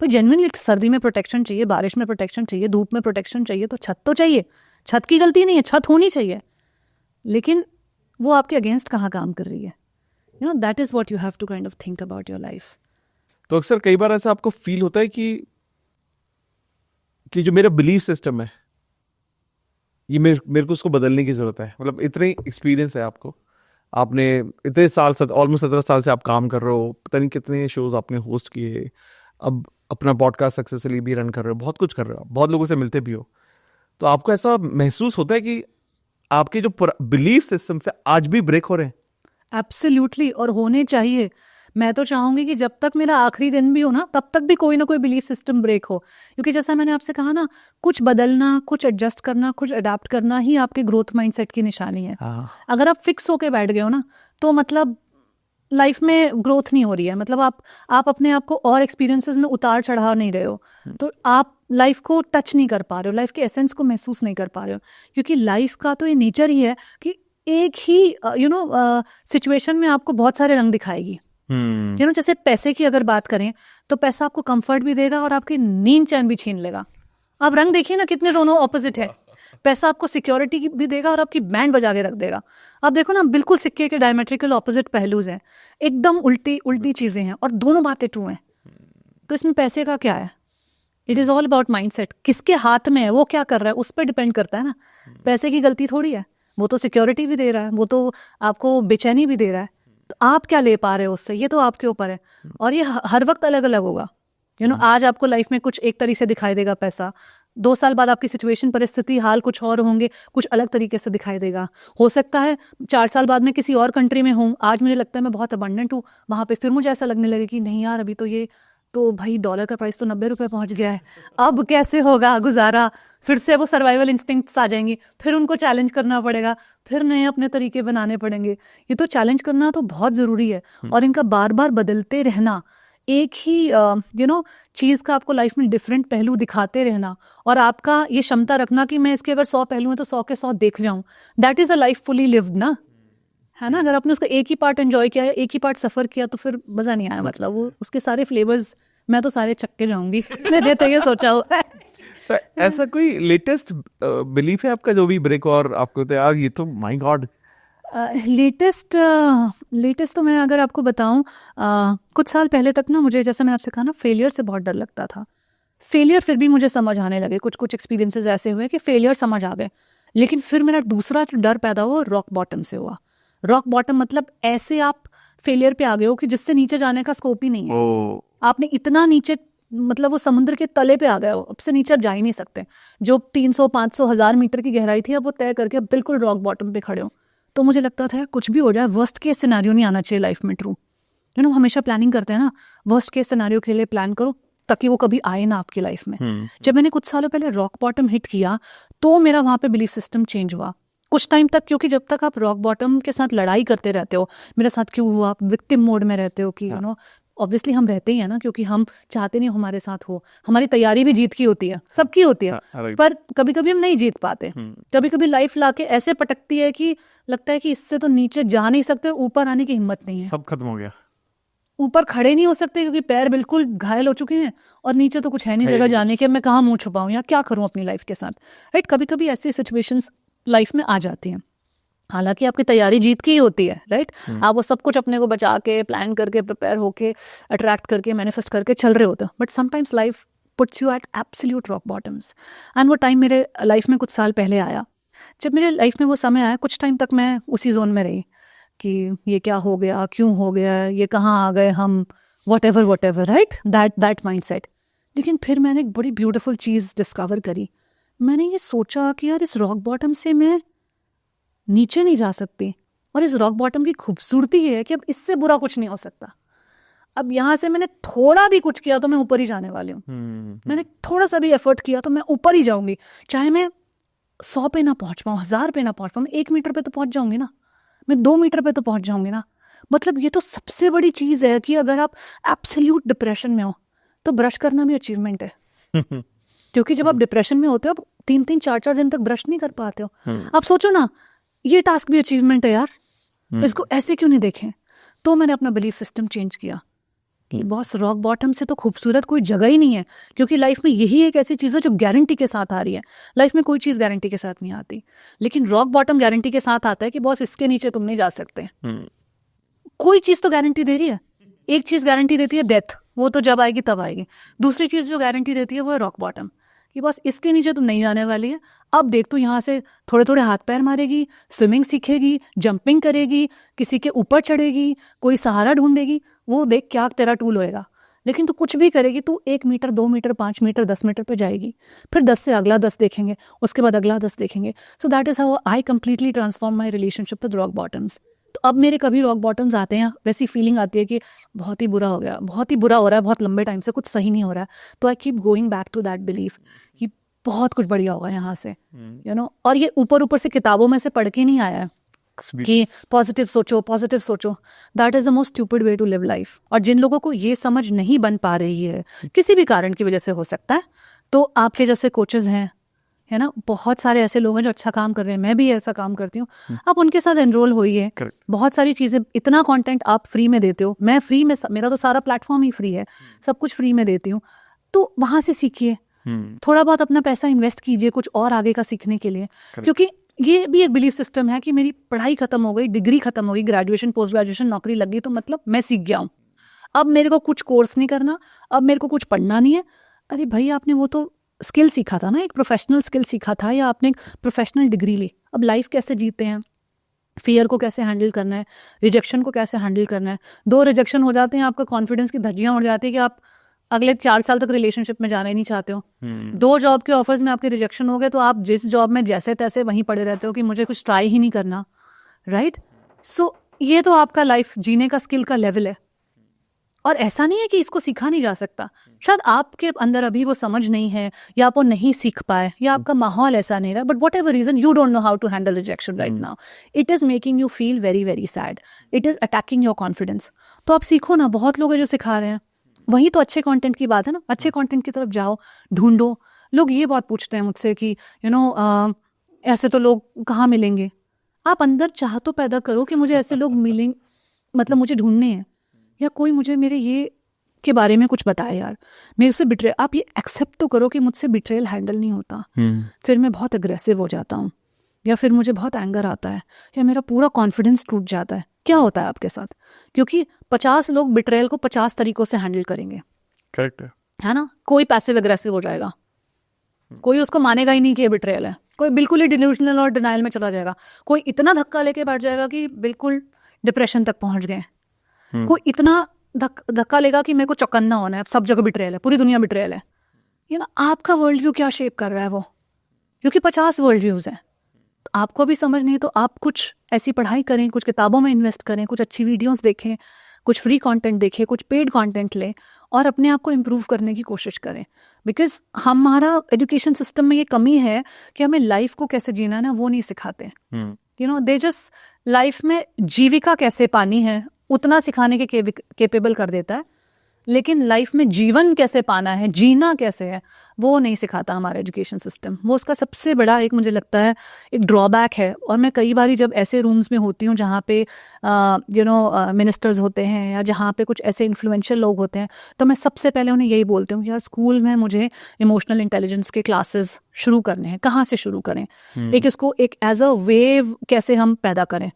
पर जेन्युइनली सर्दी में प्रोटेक्शन चाहिए, बारिश में प्रोटेक्शन चाहिए, धूप में प्रोटेक्शन चाहिए, तो छत तो चाहिए। छत की गलती नहीं है, छत होनी चाहिए, लेकिन वो आपके अगेंस्ट कहाँ काम कर रही है? You know, that is what you have to kind of think about your life. तो अक्सर कई बार ऐसा आपको फील होता है कि जो मेरा बिलीफ सिस्टम है, ये मेरे को उसको बदलने की जरूरत है। मतलब इतने एक्सपीरियंस है आपको, आपने इतने साल, ऑलमोस्ट 17 साल से आप काम कर रहे हो, पता नहीं कितने शोज आपने होस्ट किए, अब अपना पॉडकास्ट सक्सेसफुली भी रन कर रहे हो, बहुत कुछ कर रहे हो, बहुत लोगों से मिलते भी हो। तो आपको ऐसा महसूस होता है कि आपके जो बिलीफ सिस्टम से आज भी ब्रेक हो रहे हैं? एब्सोल्युटली, और होने चाहिए। मैं तो चाहूंगी कि जब तक मेरा आखिरी दिन भी हो ना, तब तक भी कोई ना कोई बिलीफ सिस्टम ब्रेक हो, क्योंकि जैसा मैंने आपसे कहा ना, कुछ बदलना, कुछ एडजस्ट करना, कुछ अडाप्ट करना ही आपके ग्रोथ माइंडसेट की निशानी है। अगर आप फिक्स होके बैठ गए हो ना, तो मतलब लाइफ में ग्रोथ नहीं हो रही है। मतलब आप अपने आप को और एक्सपीरियंसेस में उतार चढ़ाव नहीं रहे हो, तो आप लाइफ को टच नहीं कर पा रहे हो, लाइफ के एसेंस को महसूस नहीं कर पा रहे हो। क्योंकि लाइफ का तो ये नेचर ही है कि एक ही सिचुएशन में आपको बहुत सारे रंग दिखाएगी। जैसे पैसे की अगर बात करें, तो पैसा आपको कंफर्ट भी देगा और आपकी नींद चैन भी छीन लेगा। आप रंग देखिए ना, कितने दोनों ऑपोजिट है। पैसा आपको सिक्योरिटी भी देगा और आपकी बैंड बजा के रख देगा। आप देखो ना, बिल्कुल सिक्के के डायमेट्रिकल ऑपोजिट पहलूज हैं, एकदम उल्टी चीजें हैं, और दोनों बातें ट्रू हैं। तो इसमें पैसे का क्या है? It is all about mindset. किसके हाथ में है, वो क्या कर रहा है, उस पर डिपेंड करता है ना। पैसे की गलती थोड़ी है, वो तो सिक्योरिटी भी दे रहा है, वो तो आपको बेचैनी भी दे रहा है। तो आप क्या ले पा रहे हो उससे, ये तो आपके ऊपर है। और ये हर वक्त अलग अलग होगा। आज आपको लाइफ में कुछ एक तरीके से दिखाई देगा पैसा, 2 साल बाद आपकी सिचुएशन, परिस्थिति, हाल कुछ और होंगे, कुछ अलग तरीके से दिखाई देगा। हो सकता है 4 साल बाद में किसी और कंट्री में हूँ, आज मुझे लगता है मैं बहुत अबंडेंट हूँ, वहाँ पे फिर मुझे ऐसा लगने लगे कि नहीं यार, अभी तो ये तो भाई डॉलर का प्राइस तो 90 रुपये पहुँच गया है, अब कैसे होगा गुजारा। फिर से वो सर्वाइवल इंस्टिंक्ट्स आ जाएंगी, फिर उनको चैलेंज करना पड़ेगा, फिर नए अपने तरीके बनाने पड़ेंगे। ये तो चैलेंज करना तो बहुत ज़रूरी है, और इनका बार बार बदलते रहना, एक ही चीज़ का आपको लाइफ में डिफरेंट पहलू दिखाते रहना, और आपका ये क्षमता रखना कि मैं इसके अगर 100 पहलू हैं तो 100 के 100 देख जाऊं, that is a life fully lived ना, है ना। अगर आपने उसका एक ही पार्ट एंजॉय किया, एक ही पार्ट सफ़र किया, तो फिर मज़ा नहीं आया। मतलब वो उसके सारे फ्लेवर्स मैं तो सारे चक्के जाऊंगी। मैंने तो ये सोचा हुआ है। तो ऐसा कोई लेटेस्ट बिलीफ है आपका जो भी ब्रेक, और आपको तो यार ये तो माय गॉड। लेटेस्ट तो मैं अगर आपको बताऊं, कुछ साल पहले तक ना, मुझे, जैसा मैंने आपसे कहा ना, फेलियर से बहुत डर लगता था। फेलियर फिर भी मुझे समझ आने लगे, कुछ एक्सपीरियंसेस ऐसे हुए कि फेलियर समझ आ गए। लेकिन फिर मेरा दूसरा जो डर पैदा हुआ, रॉक बॉटम से हुआ। रॉक बॉटम मतलब ऐसे आप फेलियर पे आ गए हो कि जिससे नीचे जाने का स्कोप ही नहीं है। आपने इतना नीचे, मतलब वो समुद्र के तले पे आ गए हो, अब से नीचे जा ही नहीं सकते। जो 300, 500, 1000 मीटर की गहराई थी, अब वो तय करके अब बिल्कुल रॉक बॉटम पे खड़े हो। तो मुझे लगता था कुछ भी हो जाए, वर्स्ट केस सिनेरियो नहीं आना चाहिए लाइफ में। ट्रू, हमेशा प्लानिंग करते हैं ना, वर्स्ट केस सिनेरियो के लिए प्लान करो ताकि वो कभी आए ना आपकी लाइफ में। जब मैंने कुछ सालों पहले रॉक बॉटम हिट किया, तो मेरा वहाँ पे बिलीफ सिस्टम चेंज हुआ कुछ टाइम तक। क्योंकि जब तक आप रॉक बॉटम के साथ लड़ाई करते रहते हो, मेरे साथ क्यों हुआ, आप विक्टिम मोड में रहते हो कि ऑब्वियसली हम रहते ही है ना, क्योंकि हम चाहते नहीं हमारे साथ हो। हमारी तैयारी भी जीत की होती है, सबकी होती है, right. पर कभी कभी हम नहीं जीत पाते। कभी कभी लाइफ लाके ऐसे पटकती है कि लगता है कि इससे तो नीचे जा नहीं सकते, ऊपर आने की हिम्मत नहीं है, सब खत्म हो गया, ऊपर खड़े नहीं हो सकते क्योंकि पैर बिल्कुल घायल हो चुके हैं, और नीचे तो कुछ है नहीं जगह जाने के, मैं कहाँ मुंह छुपाऊं या क्या करूं अपनी लाइफ के साथ, राइट। कभी कभी ऐसी सिचुएशंस लाइफ में आ जाती हैं, हालांकि आपकी तैयारी जीत की ही होती है, राइट। आप वो सब कुछ अपने को बचा के, प्लान करके, प्रिपेयर होके, अट्रैक्ट करके, मैनिफेस्ट करके चल रहे होते हो, but sometimes life puts you at absolute rock bottoms. And वो टाइम मेरे लाइफ में कुछ साल पहले आया, जब मेरे लाइफ में वो समय आया, कुछ टाइम तक मैं उसी जोन में रही कि ये क्या हो गया, क्यों हो गया, ये कहाँ आ गए हम, what ever, right, that mind set. लेकिन फिर मैंने एक बड़ी ब्यूटिफुल चीज़ डिस्कवर करी। मैंने ये सोचा कि यार इस रॉक बॉटम से मैं नीचे नहीं जा सकती, और इस रॉक बॉटम की खूबसूरती ये है कि अब इससे बुरा कुछ नहीं हो सकता। अब यहाँ से मैंने थोड़ा भी कुछ किया तो मैं ऊपर ही जाने वाली हूँ। मैंने थोड़ा सा भी एफर्ट किया तो मैं ऊपर ही जाऊंगी, चाहे मैं 100 पे ना पहुंच पाऊँ, 1000 पे ना पहुंच पाऊँ, मैं 1 मीटर पे तो पहुंच जाऊंगी ना, मैं 2 मीटर पे तो पहुंच जाऊंगी ना। मतलब ये तो सबसे बड़ी चीज़ है कि अगर आप एब्सोल्यूट डिप्रेशन में हो तो ब्रश करना भी अचीवमेंट है। क्योंकि जब आप डिप्रेशन में होते हो, आप 3-3, 4-4 दिन तक ब्रश नहीं कर पाते हो। आप सोचो ना, ये टास्क भी अचीवमेंट है यार, इसको ऐसे क्यों नहीं देखें। तो मैंने अपना बिलीफ सिस्टम चेंज किया कि बॉस, रॉक बॉटम से तो खूबसूरत कोई जगह ही नहीं है, क्योंकि लाइफ में यही एक ऐसी चीज़ है जो गारंटी के साथ आ रही है। लाइफ में कोई चीज़ गारंटी के साथ नहीं आती, लेकिन रॉक बॉटम गारंटी के साथ आता है कि बॉस इसके नीचे तुम नहीं जा सकते। कोई चीज़ तो गारंटी दे रही है। एक चीज़ गारंटी देती है डेथ, वो तो जब आएगी तब आएगी। दूसरी चीज़ जो गारंटी देती है वो है रॉक बॉटम, कि बस इसके नीचे तुम नहीं जाने वाली है। अब देख, तू यहाँ से थोड़े थोड़े हाथ पैर मारेगी, स्विमिंग सीखेगी, जंपिंग करेगी, किसी के ऊपर चढ़ेगी, कोई सहारा ढूंढेगी, वो देख क्या तेरा टूल होएगा। लेकिन तू कुछ भी करेगी, तू 1 मीटर, 2 मीटर, 5 मीटर, 10 मीटर पे जाएगी, फिर 10 से अगला 10 देखेंगे, उसके बाद अगला 10 देखेंगे। So that is how I completely transform my relationship with rock bottoms. तो अब मेरे कभी रॉक बॉटम्स आते हैं, वैसी फीलिंग आती है कि बहुत ही बुरा हो गया, बहुत ही बुरा हो रहा है, बहुत लंबे टाइम से कुछ सही नहीं हो रहा है, तो I keep going back to that belief कि बहुत कुछ बढ़िया होगा यहाँ से, यू नो। और ये ऊपर से किताबों में से पढ़ के नहीं आया है कि पॉजिटिव सोचो। That is the most stupid way to live life. और जिन लोगों को ये समझ नहीं बन पा रही है, किसी भी कारण की वजह से हो सकता है, तो आपके जैसे कोचेस हैं, है ना, बहुत सारे ऐसे लोग हैं जो अच्छा काम कर रहे हैं, मैं भी ऐसा काम करती हूँ, आप उनके साथ एनरोल होइए। बहुत सारी चीज़ें, इतना कंटेंट आप फ्री में देते हो, मैं फ्री में, मेरा तो सारा प्लेटफॉर्म ही फ्री है, सब कुछ फ्री में देती हूँ, तो वहाँ से सीखिए। थोड़ा बहुत अपना पैसा इन्वेस्ट कीजिए कुछ और आगे का सीखने के लिए, क्योंकि ये भी एक बिलीफ सिस्टम है कि मेरी पढ़ाई खत्म हो गई, डिग्री खत्म हो गई, ग्रेजुएशन, पोस्ट ग्रेजुएशन, नौकरी लग गई, तो मतलब मैं सीख गया हूँ, अब मेरे को कुछ कोर्स नहीं करना, अब मेरे को कुछ पढ़ना नहीं है। अरे भाई, आपने वो तो स्किल सीखा था ना, एक प्रोफेशनल स्किल सीखा था, या आपने एक प्रोफेशनल डिग्री ली। अब लाइफ कैसे जीते हैं, फियर को कैसे हैंडल करना है, रिजेक्शन को कैसे हैंडल करना है। 2 रिजेक्शन हो जाते हैं, आपका कॉन्फिडेंस की धज्जियां उड़ जाती है कि आप अगले 4 साल तक रिलेशनशिप में जाना ही नहीं चाहते हो। 2 जॉब के ऑफर्स में आपके रिजेक्शन हो गए, तो आप जिस जॉब में जैसे तैसे वहीं पड़े रहते हो कि मुझे कुछ ट्राई ही नहीं करना, राइट। सो ये तो आपका लाइफ जीने का स्किल का लेवल है, और ऐसा नहीं है कि इसको सीखा नहीं जा सकता। शायद आपके अंदर अभी वो समझ नहीं है, या आप वो नहीं सीख पाए, या आपका माहौल ऐसा नहीं रहा, but whatever reason, you don't know how to handle rejection right now. It is making you feel very very sad, it is attacking your confidence. तो आप सीखो ना, बहुत लोग हैं जो सिखा रहे हैं, वही तो अच्छे कंटेंट की बात है ना। अच्छे कंटेंट की तरफ जाओ, ढूंढो। लोग ये बात पूछते हैं मुझसे कि ऐसे तो लोग कहाँ मिलेंगे। आप अंदर चाह तो पैदा करो कि मुझे ऐसे लोग मिलेंगे, मतलब मुझे ढूंढने हैं, या कोई मुझे मेरे ये के बारे में कुछ बताए यार, मैं उससे बिट्रेल, आप ये एक्सेप्ट तो करो कि मुझसे बिट्रेल हैंडल नहीं होता। फिर मैं बहुत अग्रेसिव हो जाता हूँ, या फिर मुझे बहुत एंगर आता है, या मेरा पूरा कॉन्फिडेंस टूट जाता है। क्या होता है आपके साथ? क्योंकि 50 लोग बिट्रेल को 50 तरीकों से हैंडल करेंगे, करेक्ट है ना। कोई पैसिव अग्रेसिव हो जाएगा, कोई उसको मानेगा ही नहीं कि ये बिट्रेल है, कोई बिल्कुल ही डिल्यूजनल और डिनाइल में चला जाएगा, कोई इतना धक्का लेके बैठ जाएगा कि बिल्कुल डिप्रेशन तक पहुंच गए, कोई इतना धक्का लेगा कि मेरे को चौकन्ना होना है, सब जगह बिट्रेल है, पूरी दुनिया बिट्रेल है। ये ना, आपका वर्ल्ड व्यू क्या शेप कर रहा है वो, क्योंकि 50 वर्ल्ड व्यूज हैं। तो आपको भी समझ नहीं है, तो आप कुछ ऐसी पढ़ाई करें, कुछ किताबों में इन्वेस्ट करें, कुछ अच्छी वीडियोस देखें, कुछ फ्री कंटेंट देखें, कुछ पेड कंटेंट लें, और अपने आप को इम्प्रूव करने की कोशिश करें। बिकॉज हमारा एजुकेशन सिस्टम में ये कमी है कि हमें लाइफ को कैसे जीना है ना, वो नहीं सिखाते। दे जस्ट लाइफ में जीविका कैसे पानी है उतना सिखाने के केपेबल कर देता है, लेकिन लाइफ में जीवन कैसे पाना है, जीना कैसे है, वो नहीं सिखाता हमारा एजुकेशन सिस्टम। वो उसका सबसे बड़ा एक मुझे लगता है एक ड्रॉबैक है। और मैं कई बार जब ऐसे रूम्स में होती हूँ जहाँ पे मिनिस्टर्स होते हैं या जहाँ पे कुछ ऐसे इन्फ्लुएंशियल लोग होते हैं, तो मैं सबसे पहले उन्हें यही बोलती हूँ कि यार स्कूल में मुझे इमोशनल इंटेलिजेंस के क्लासेस शुरू करने हैं। कहाँ से शुरू करें? एक इसको एक एज अ वेव कैसे हम पैदा करें?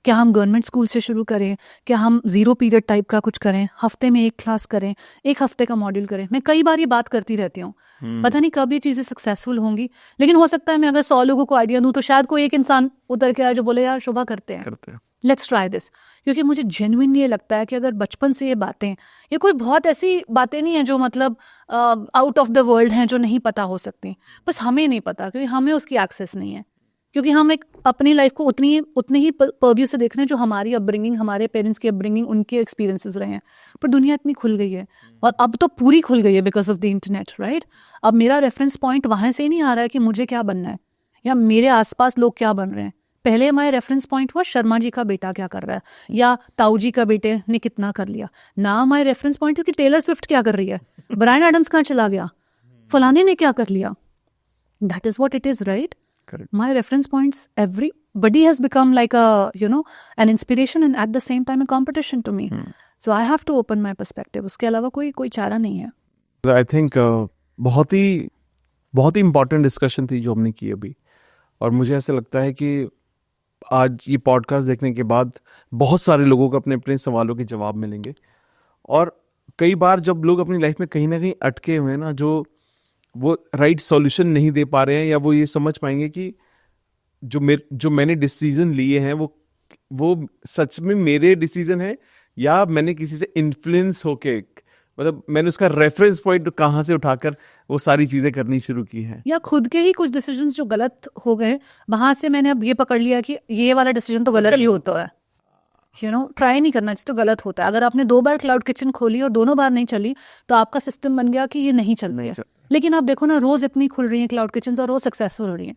क्या हम गवर्नमेंट स्कूल से शुरू करें? क्या हम 0 पीरियड टाइप का कुछ करें? हफ्ते में 1 क्लास करें, 1 हफ्ते का मॉड्यूल करें? मैं कई बार ये बात करती रहती हूँ। पता नहीं कब ये चीज़ें सक्सेसफुल होंगी, लेकिन हो सकता है मैं अगर 100 लोगों को आइडिया दूँ तो शायद कोई एक इंसान उतर के आए जो बोले यार शोभा करते हैं, लेट्स ट्राई दिस। क्योंकि मुझे जेन्युइनली ये लगता है कि अगर बचपन से ये बातें, ये कोई बहुत ऐसी बातें नहीं है जो मतलब आउट ऑफ द वर्ल्ड हैं, जो नहीं पता हो सकती, बस हमें नहीं पता क्योंकि हमें उसकी एक्सेस नहीं है। क्योंकि हम एक अपनी लाइफ को उतनी ही पर्व्यू से देख रहे हैं जो हमारी अपब्रिंगिंग, हमारे पेरेंट्स की अपब्रिंगिंग, उनके एक्सपीरियंसेस रहे हैं। पर दुनिया इतनी खुल गई है, और अब तो पूरी खुल गई है because of the internet, right? अब मेरा रेफरेंस पॉइंट वहाँ से ही नहीं आ रहा है कि मुझे क्या बनना है या मेरे आसपास लोग क्या बन रहे हैं। पहले हमारे रेफरेंस पॉइंट हुआ शर्मा जी का बेटा क्या कर रहा है या ताऊ जी का बेटे ने कितना कर लिया। ना हमारे रेफरेंस पॉइंट है कि टेलर स्विफ्ट क्या कर रही है, ब्रायन एडम्स कहाँ चला गया, फलाने ने क्या कर लिया। That is what it is, right? Correct. My reference points, everybody has become like an inspiration and at the same time a competition to me. So I have to open my perspective. उसके अलावा कोई चारा नहीं है। I think बहुत ही important discussion थी जो हमने की अभी, और मुझे ऐसा लगता है कि आज ये पॉडकास्ट देखने के बाद बहुत सारे लोगों को अपने अपने सवालों के जवाब मिलेंगे। और कई बार जब लोग अपनी लाइफ में कहीं ना कहीं अटके हुए हैं ना, जो वो राइट सॉल्यूशन नहीं दे पा रहे हैं, या वो ये समझ पाएंगे कि जो मैंने डिसीजन लिए हैं वो सच में मेरे डिसीजन है या मैंने किसी से इन्फ्लुएंस होके, मतलब मैंने उसका रेफरेंस पॉइंट कहाँ से उठाकर वो सारी चीजें करनी शुरू की हैं, या खुद के ही कुछ डिसीजंस जो गलत हो गए वहां से मैंने अब ये पकड़ लिया कि ये वाला डिसीजन तो गलत ही होता है। ट्राई नहीं करना चाहिए तो गलत होता है। अगर आपने 2 बार क्लाउड किचन खोली और दोनों बार नहीं चली तो आपका सिस्टम बन गया कि ये नहीं चल रही है। लेकिन आप देखो ना, रोज इतनी खुल रही है क्लाउड किचन और रोज सक्सेसफुल हो रही है।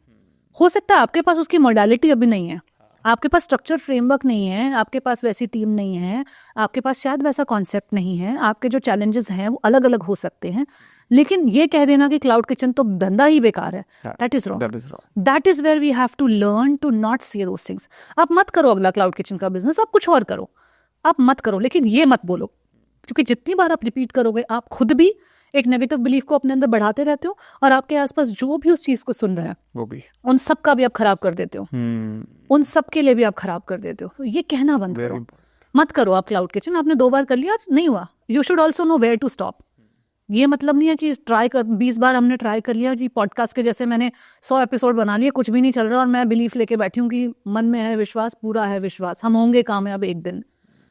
हो सकता है आपके पास उसकी मॉडलिटी अभी नहीं है, आपके पास स्ट्रक्चर फ्रेमवर्क नहीं है, आपके पास वैसी टीम नहीं है, आपके पास शायद वैसा कॉन्सेप्ट नहीं है, आपके जो चैलेंजेस हैं वो अलग अलग हो सकते हैं। लेकिन ये कह देना कि क्लाउड किचन तो धंधा ही बेकार है, that is wrong. That is where we have to learn to not say those things. आप मत करो अगला क्लाउड किचन का बिजनेस, आप कुछ और करो, आप मत करो, लेकिन ये मत बोलो, क्योंकि जितनी बार आप रिपीट करोगे आप खुद भी एक नेगेटिव बिलीफ को अपने अंदर बढ़ाते रहते हो और आपके आसपास जो भी उस चीज को सुन रहे हैं वो भी उन सब का भी आप खराब कर देते हो, उन सब के लिए भी आप खराब कर देते हो। तो ये कहना बंद करो, मत करो आप क्लाउड किचन। आपने 2 बार कर लिया, नहीं हुआ, you should also know where to stop. ये मतलब नहीं है कि ट्राई कर 20 बार हमने ट्राई कर लिया जी, पॉडकास्ट के जैसे मैंने 100 एपिसोड बना लिए, कुछ भी नहीं चल रहा और मैं बिलीफ लेके बैठी हूँ कि मन में है विश्वास, पूरा है विश्वास, हम होंगे कामयाब एक दिन।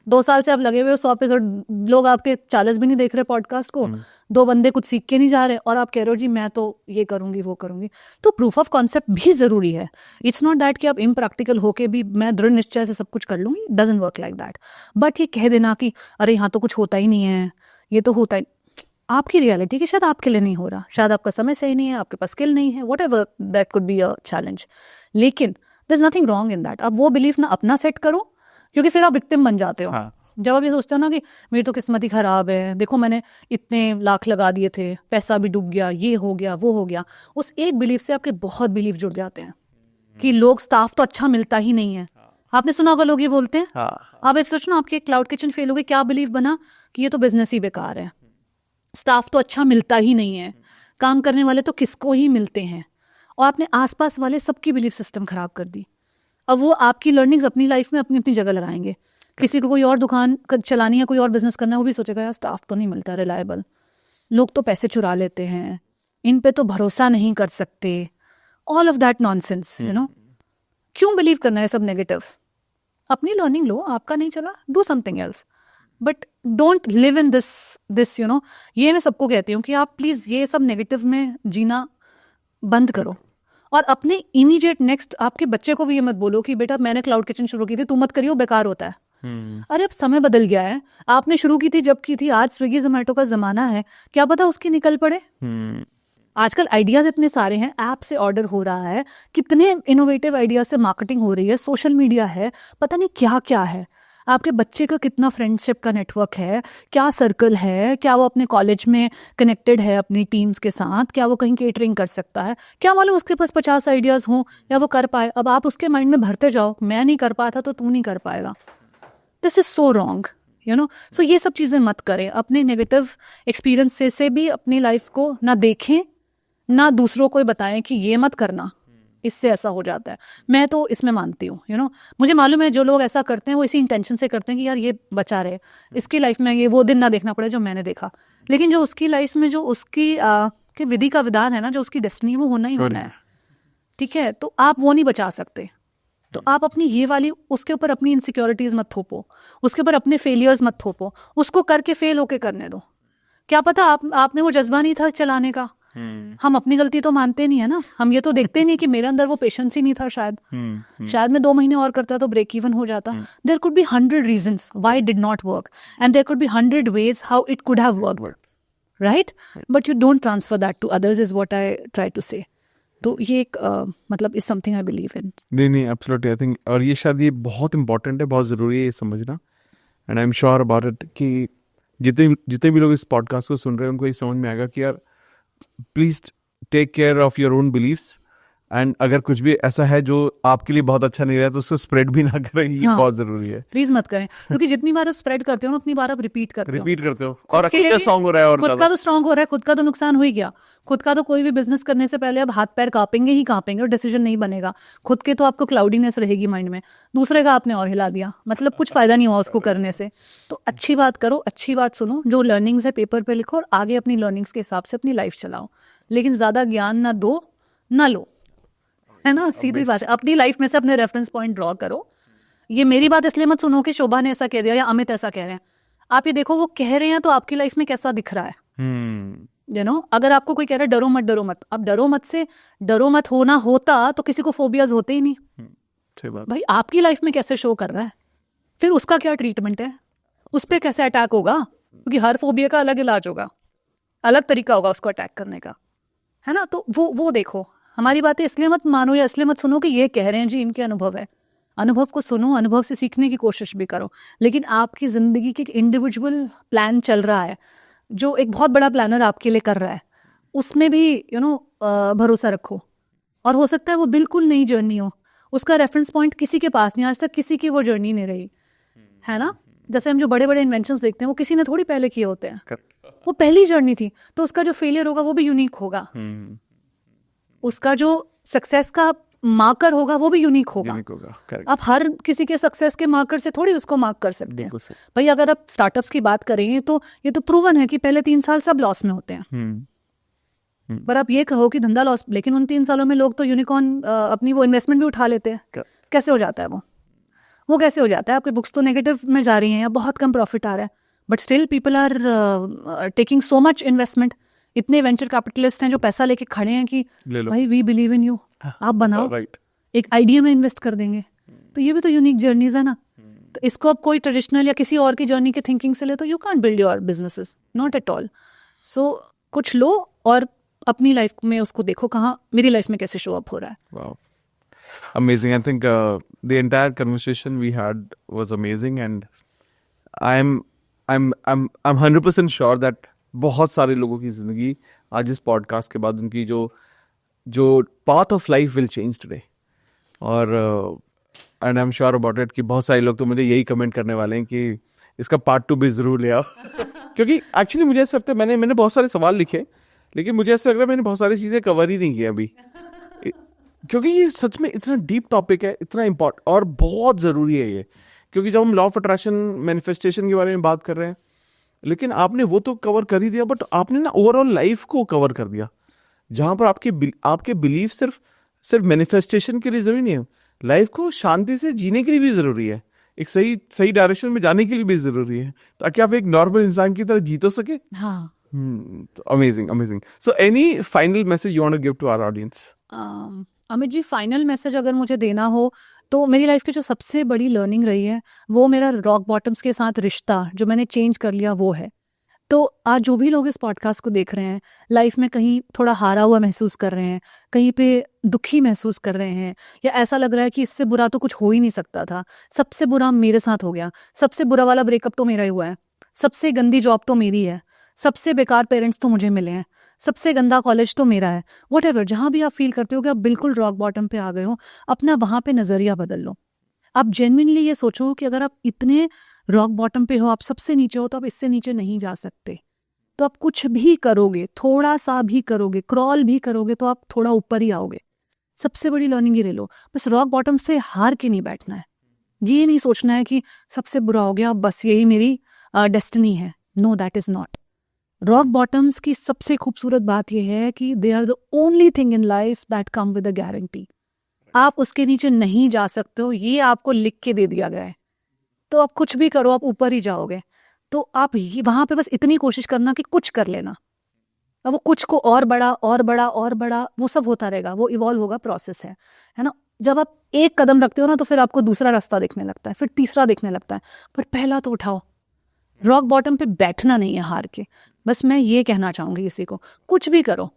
2 साल से आप लगे हुए हो 100 एपिसोड, लोग आपके 40 भी नहीं देख रहे पॉडकास्ट को, 2 बंदे कुछ सीख के नहीं जा रहे और आप कह रहे हो जी मैं तो ये करूंगी वो करूंगी। तो प्रूफ ऑफ कॉन्सेप्ट भी जरूरी है। इट्स नॉट दैट कि आप इम्प्रैक्टिकल होके भी मैं दृढ़ निश्चय से सब कुछ कर लूंगी, doesn't work like that. But ये कह देना कि अरे यहाँ तो कुछ होता ही नहीं है, ये तो होता ही, आपकी रियलिटी कि शायद आपके लिए नहीं हो रहा, शायद आपका समय सही नहीं है, आपके पास स्किल नहीं है, whatever that could be a challenge. लेकिन there is nothing wrong in that. आप वो बिलीफ ना अपना सेट करो, क्योंकि फिर आप विक्टिम बन जाते हो। हाँ। जब आप ये सोचते हो ना कि मेरी तो किस्मत ही खराब है, देखो मैंने इतने लाख लगा दिए थे, पैसा भी डूब गया, ये हो गया वो हो गया, उस एक बिलीफ से आपके बहुत बिलीफ जुड़ जाते हैं कि लोग, स्टाफ तो अच्छा मिलता ही नहीं है। आपने सुना होगा लोग ये बोलते हैं। आप एक सोचो ना, आपके क्लाउड किचन फेल हो गए, क्या बिलीफ बना कि ये तो बिजनेस ही बेकार है, स्टाफ तो अच्छा मिलता ही नहीं है, काम करने वाले तो किसको ही मिलते हैं, और आपने आसपास वाले सबकी बिलीफ सिस्टम खराब कर दी। अब वो आपकी लर्निंग्स अपनी लाइफ में अपनी अपनी जगह लगाएंगे। किसी को कोई और दुकान चलानी है, कोई और बिजनेस करना है, वो भी सोचेगा यार स्टाफ तो नहीं मिलता रिलायबल, लोग तो पैसे चुरा लेते हैं, इन पे तो भरोसा नहीं कर सकते, ऑल ऑफ दैट नॉनसेंस। क्यों बिलीव करना है सब नेगेटिव? अपनी लर्निंग लो, आपका नहीं चला, do something else, but don't live in this ये मैं सबको कहती हूँ कि आप प्लीज ये सब नेगेटिव में जीना बंद करो। और अपने इमीडिएट नेक्स्ट, आपके बच्चे को भी ये मत बोलो कि बेटा मैंने क्लाउड किचन शुरू की थी, तू मत करियो, बेकार होता है। अरे अब समय बदल गया है, आपने शुरू की थी जब की थी, आज स्विगी जोमेटो का जमाना है, क्या पता उसकी निकल पड़े। आजकल आइडियाज इतने सारे हैं, ऐप से ऑर्डर हो रहा है, कितने इनोवेटिव आइडिया से मार्केटिंग हो रही है, सोशल मीडिया है, पता नहीं क्या क्या है। आपके बच्चे का कितना फ्रेंडशिप का नेटवर्क है, क्या सर्कल है, क्या वो अपने कॉलेज में कनेक्टेड है अपनी टीम्स के साथ, क्या वो कहीं केटरिंग कर सकता है, क्या मालूम उसके पास 50 आइडियाज़ हों या वो कर पाए। अब आप उसके माइंड में भरते जाओ, मैं नहीं कर पाया था तो तू नहीं कर पाएगा। This is so wrong, you know. So ये सब चीज़ें मत करें। अपने नेगेटिव एक्सपीरियंस से भी अपनी लाइफ को ना देखें, ना दूसरों को बताएं कि ये मत करना, इससे ऐसा हो जाता है। मैं तो इसमें मानती हूँ, यू नो। मुझे मालूम है जो लोग ऐसा करते हैं वो इसी इंटेंशन से करते हैं कि यार ये बचा रहे, इसकी लाइफ में ये वो दिन ना देखना पड़े जो मैंने देखा। लेकिन जो उसकी लाइफ में जो उसकी के विधि का विधान है ना, जो उसकी डेस्टिनी, वो होना ही होना है, ठीक है। तो आप वो नहीं बचा सकते। तो आप अपनी ये वाली, उसके ऊपर अपनी इनसिक्योरिटीज़ मत थोपो, उसके ऊपर अपने फेलियर्स मत थोपो, उसको करके फेल होके करने दो। क्या पता आप में वो जज्बा नहीं था चलाने का। हम अपनी गलती तो मानते नहीं है ना, हम ये तो देखते नहीं कि मेरे अंदर वो पेशेंस ही नहीं था शायद। शायद मैं 2 महीने और करता तो ब्रेक इवन हो जाता। There could be 100 reasons why it did not work and there could be 100 ways how it could have worked, right? But you don't transfer that to others is what I try to say. तो ये एक मतलब is something I believe in. नहीं absolutely I think, और ये शायद ये बहुत इंपॉर्टेंट है, बहुत ज़रूरी है ये समझना। And I am sure about it कि जितने भी लोग इस पॉडकास्ट को सुन रहे हैं उनको ये समझ में आएगा कि यार please take care of your own beliefs. And अगर कुछ भी ऐसा है जो आपके लिए बहुत अच्छा नहीं रहा तो उसको स्प्रेड भी ना करें, ये बहुत जरूरी है। प्लीज मत करें, क्योंकि जितनी बार आप स्प्रेड करते हो ना उतनी बार आप रिपीट करते हो और अकेले स्ट्रांग हो रहा है, और खुद का तो स्ट्रांग हो रहा है, खुद का तो नुकसान हो ही गया। खुद का तो कोई भी बिजनेस करने से पहले अब हाथ पैर कांपेंगे ही कांपेंगे और डिसीजन नहीं बनेगा। खुद के तो आपको क्लाउडीनेस रहेगी माइंड में, दूसरे का आपने और हिला दिया, मतलब कुछ फायदा नहीं हुआ उसको करने से। तो अच्छी बात करो, अच्छी बात सुनो, जो लर्निंग्स है पेपर पे लिखो और आगे अपनी लर्निंग्स के हिसाब से अपनी लाइफ चलाओ। लेकिन ज्यादा ज्ञान ना दो ना लो, है ना, सीधी बात है। अपनी लाइफ में से अपने रेफरेंस पॉइंट ड्रॉ करो। ये मेरी बात इसलिए मत सुनो कि शोभा ने ऐसा कह दिया या अमित ऐसा कह रहे हैं। आप ये देखो वो कह रहे हैं तो आपकी लाइफ में कैसा दिख रहा है, यू नो। अगर आपको कोई कह रहा है डरो मत डरो मत, अब डरो मत से डरो मत होना होता तो किसी को फोबियाज होते ही नहीं। सही बात। भाई आपकी लाइफ में कैसे शो कर रहा है, फिर उसका क्या ट्रीटमेंट है, उस पर कैसे अटैक होगा, क्योंकि हर फोबिया का अलग इलाज होगा, अलग तरीका होगा उसको अटैक करने का, है ना। तो वो देखो, हमारी बातें इसलिए मत मानो या इसलिए मत सुनो कि ये कह रहे हैं जी इनके अनुभव है। अनुभव को सुनो, अनुभव से सीखने की कोशिश भी करो। लेकिन आपकी ज़िंदगी की एक इंडिविजुअल प्लान चल रहा है जो एक बहुत बड़ा प्लानर आपके लिए कर रहा है, उसमें भी यू नो भरोसा रखो। और हो सकता है वो बिल्कुल नई जर्नी हो, उसका रेफरेंस पॉइंट किसी के पास नहीं, आज तक किसी की वो जर्नी नहीं रही, है ना। जैसे हम जो बड़े बड़े इन्वेंशंस देखते हैं वो किसी ने थोड़ी पहले किए होते हैं, वो पहली जर्नी थी। तो उसका जो फेलियर होगा वो भी यूनिक होगा, उसका जो सक्सेस का मार्कर होगा वो भी यूनिक होगा। आप हर किसी के सक्सेस के मार्कर से थोड़ी उसको मार्क कर सकते हैं। भाई अगर आप स्टार्टअप्स की बात करें तो ये तो प्रूवन है कि पहले 3 साल सब लॉस में होते हैं। पर आप ये कहो कि धंधा लॉस, लेकिन उन 3 सालों में लोग तो यूनिकॉर्न अपनी वो इन्वेस्टमेंट भी उठा लेते हैं। कैसे हो जाता है वो कैसे हो जाता है? आपकी बुक्स तो नेगेटिव में जा रही हैं या बहुत कम प्रॉफिट आ रहा है, but still people are taking so much investment. इतने वेंचर कैपिटलिस्ट हैं जो पैसा लेके खड़े हैं कि भाई वी बिलीव इन यू, आप बनाओ, एक आइडिया में इन्वेस्ट कर देंगे। तो ये भी तो यूनिक जर्नीज है ना। तो इसको अब कोई ट्रेडिशनल या किसी और की जर्नी के थिंकिंग से ले तो you can't build your businesses, not at all. So कुछ लो और अपनी लाइफ में उसको देखो, कहाँ मेरी लाइफ में कैसे शो अप हो रहा है। Wow. Amazing. I think the entire conversation we had was amazing, and I'm 100% sure that बहुत सारे लोगों की जिंदगी आज इस पॉडकास्ट के बाद उनकी जो path of life will change today. और and I am sure about it कि बहुत सारे लोग तो मुझे यही कमेंट करने वाले हैं कि इसका पार्ट 2 भी जरूर ले आओ। क्योंकि एक्चुअली मुझे ऐसा लगता है, मैंने बहुत सारे सवाल लिखे, लेकिन मुझे ऐसा लग रहा है मैंने बहुत सारी चीज़ें कवर ही नहीं की अभी, क्योंकि ये सच में इतना डीप टॉपिक है, इतना इम्पोर्टेंट और बहुत ज़रूरी है ये। क्योंकि जब हम लॉ ऑफ अट्रैक्शन, मैनिफेस्टेशन के बारे में बात कर रहे हैं, लेकिन आपने वो तो कवर कर ही दिया, बट आपने ना ओवरऑल लाइफ को कवर कर दिया, जहाँ पर आपके बिलीफ सिर्फ मैनिफेस्टेशन के लिए ज़रूरी नहीं है, लाइफ को शांति से जीने के लिए भी ज़रूरी है, एक सही डायरेक्शन में जाने के लिए भी ज़रूरी है, ताकि आप एक नॉर्मल इंसान की तरह जी तो सके। हाँ। Amazing. So any final message you want to give to our audience? Amit ji, final message अगर मुझे देना हो तो मेरी लाइफ की जो सबसे बड़ी लर्निंग रही है वो मेरा रॉक बॉटम्स के साथ रिश्ता जो मैंने चेंज कर लिया वो है। तो आज जो भी लोग इस पॉडकास्ट को देख रहे हैं, लाइफ में कहीं थोड़ा हारा हुआ महसूस कर रहे हैं, कहीं पे दुखी महसूस कर रहे हैं, या ऐसा लग रहा है कि इससे बुरा तो कुछ हो ही नहीं सकता था, सबसे बुरा मेरे साथ हो गया, सबसे बुरा वाला ब्रेकअप तो मेरा ही हुआ है, सबसे गंदी जॉब तो मेरी है, सबसे बेकार पेरेंट्स तो मुझे मिले हैं, सबसे गंदा कॉलेज तो मेरा है, व्हाटएवर, जहाँ भी आप फील करते हो कि आप बिल्कुल रॉक बॉटम पे आ गए हो, अपना वहाँ पे नजरिया बदल लो। आप जेन्युइनली ये सोचो कि अगर आप इतने रॉक बॉटम पे हो, आप सबसे नीचे हो, तो आप इससे नीचे नहीं जा सकते। तो आप कुछ भी करोगे, थोड़ा सा भी करोगे, क्रॉल भी करोगे, तो आप थोड़ा ऊपर ही आओगे। सबसे बड़ी लर्निंग ये ले लो, बस रॉक बॉटम पे हार के नहीं बैठना है। ये नहीं सोचना है कि सबसे बुरा हो गया, बस यही मेरी डेस्टिनी है। No, that is not. Rock bottoms की सबसे खूबसूरत बात यह है कि they are the only thing in life that come with a guarantee. आप उसके नीचे नहीं जा सकते हो, ये आपको लिख के दे दिया गया है। तो आप कुछ भी करो, आप ऊपर ही जाओगे। तो आप वहां पे बस इतनी कोशिश करना कि कुछ कर लेना, अब वो कुछ को और बड़ा और बड़ा और बड़ा, वो सब होता रहेगा, वो इवॉल्व होगा, प्रोसेस है ना। जब आप एक कदम रखते हो ना, तो फिर आपको दूसरा रास्ता दिखने लगता है, फिर तीसरा दिखने लगता है, पर पहला तो उठाओ। रॉक बॉटम पे बैठना नहीं है हार के। बस मैं ये कहना चाहूंगी किसी को, कुछ भी करो।